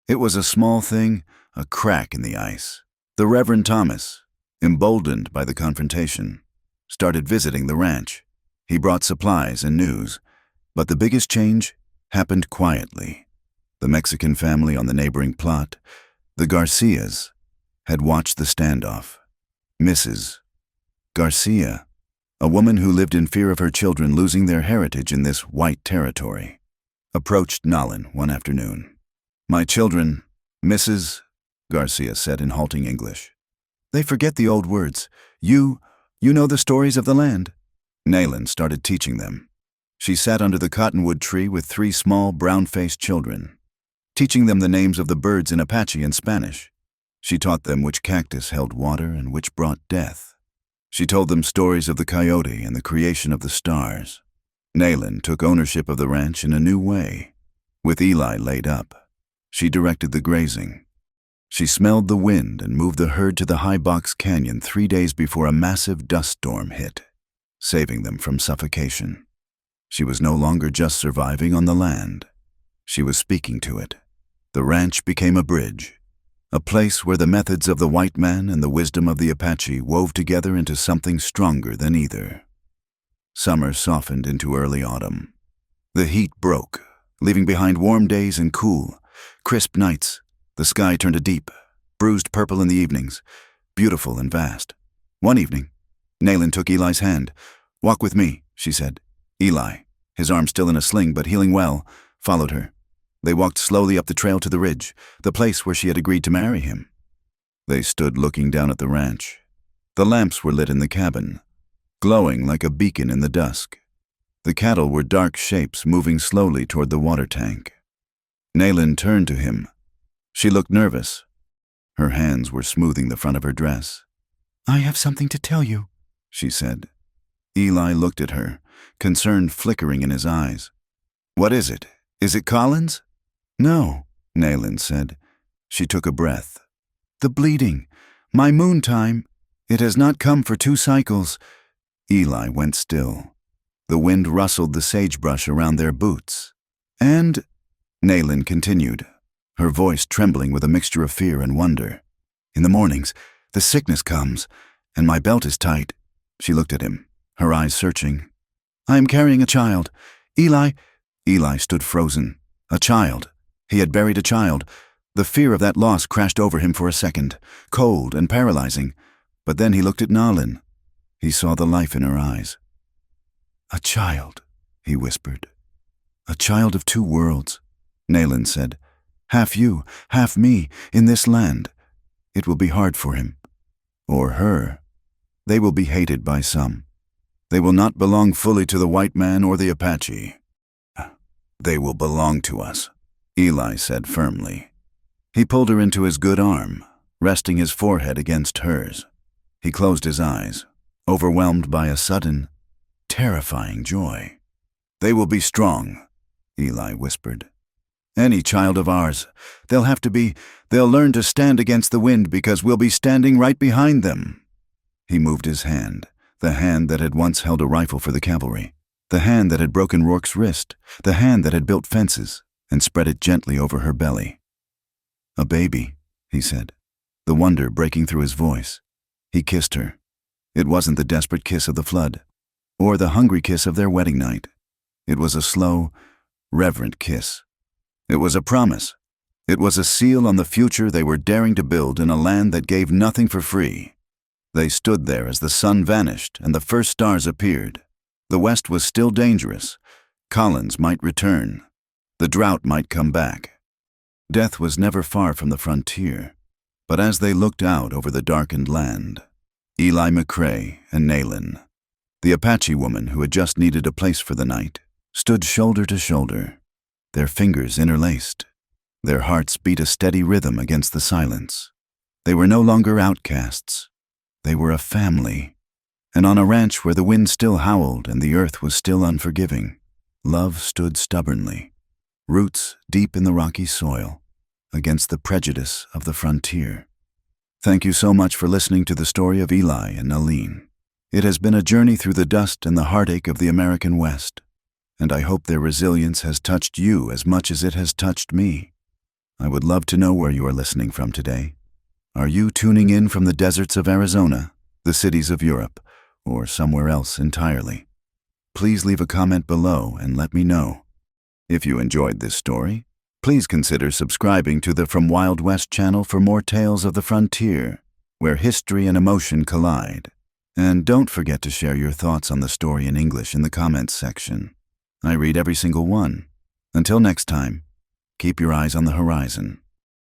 Speaker 1: It was a small thing, a crack in the ice. The Reverend Thomas, emboldened by the confrontation, started visiting the ranch. He brought supplies and news, but the biggest change happened quietly. The Mexican family on the neighboring plot, the Garcias, had watched the standoff. Mrs. Garcia, a woman who lived in fear of her children losing their heritage in this white territory, approached Nolan one afternoon. "My children," Mrs. Garcia said in halting English. "They forget the old words. You know the stories of the land." Nayland started teaching them. She sat under the cottonwood tree with 3 small, brown-faced children, teaching them the names of the birds in Apache and Spanish. She taught them which cactus held water and which brought death. She told them stories of the coyote and the creation of the stars. Nayland took ownership of the ranch in a new way. With Eli laid up, she directed the grazing. She smelled the wind and moved the herd to the High Box Canyon 3 days before a massive dust storm hit, saving them from suffocation. She was no longer just surviving on the land. She was speaking to it. The ranch became a bridge, a place where the methods of the white man and the wisdom of the Apache wove together into something stronger than either. Summer softened into early autumn. The heat broke, leaving behind warm days and cool, crisp nights. The sky turned a deep, bruised purple in the evenings, beautiful and vast. One evening, Nayland took Eli's hand. "Walk with me," she said. Eli, his arm still in a sling but healing well, followed her. They walked slowly up the trail to the ridge, the place where she had agreed to marry him. They stood looking down at the ranch. The lamps were lit in the cabin, glowing like a beacon in the dusk. The cattle were dark shapes moving slowly toward the water tank. Nayland turned to him. She looked nervous. Her hands were smoothing the front of her dress. "I have something to tell you," she said. Eli looked at her, concern flickering in his eyes. "What is it? Is it Collins?" "No," Nayland said. She took a breath. "The bleeding. My moon time. It has not come for 2 cycles." Eli went still. The wind rustled the sagebrush around their boots. "And," Nayland continued, her voice trembling with a mixture of fear and wonder, "in the mornings, the sickness comes, and my belt is tight." She looked at him, her eyes searching. "I am carrying a child. Eli." Eli stood frozen. A child. He had buried a child. The fear of that loss crashed over him for a second, cold and paralyzing. But then he looked at Nolan. He saw the life in her eyes. "A child," he whispered. "A child of 2 worlds," Nayland said. "Half you, half me, in this land. It will be hard for him. Or her. They will be hated by some. They will not belong fully to the white man or the Apache. They will belong to us," Eli said firmly. He pulled her into his good arm, resting his forehead against hers. He closed his eyes, overwhelmed by a sudden, terrifying joy. "They will be strong," Eli whispered. "Any child of ours. They'll learn to stand against the wind because we'll be standing right behind them." He moved his hand, the hand that had once held a rifle for the cavalry, the hand that had broken Rourke's wrist, the hand that had built fences, and spread it gently over her belly. "A baby," he said, the wonder breaking through his voice. He kissed her. It wasn't the desperate kiss of the flood, or the hungry kiss of their wedding night. It was a slow, reverent kiss. It was a promise. It was a seal on the future they were daring to build in a land that gave nothing for free. They stood there as the sun vanished and the first stars appeared. The West was still dangerous. Collins might return. The drought might come back. Death was never far from the frontier. But as they looked out over the darkened land, Eli McCrae and Nayland, the Apache woman who had just needed a place for the night, stood shoulder to shoulder, their fingers interlaced. Their hearts beat a steady rhythm against the silence. They were no longer outcasts. They were a family. And on a ranch where the wind still howled and the earth was still unforgiving, love stood stubbornly, roots deep in the rocky soil, against the prejudice of the frontier. Thank you so much for listening to the story of Eli and Nayland. It has been a journey through the dust and the heartache of the American West, and I hope their resilience has touched you as much as it has touched me. I would love to know where you are listening from today. Are you tuning in from the deserts of Arizona, the cities of Europe, or somewhere else entirely? Please leave a comment below and let me know. If you enjoyed this story, please consider subscribing to the From Wild West channel for more tales of the frontier, where history and emotion collide. And don't forget to share your thoughts on the story in English in the comments section. I read every single one. Until next time, keep your eyes on the horizon.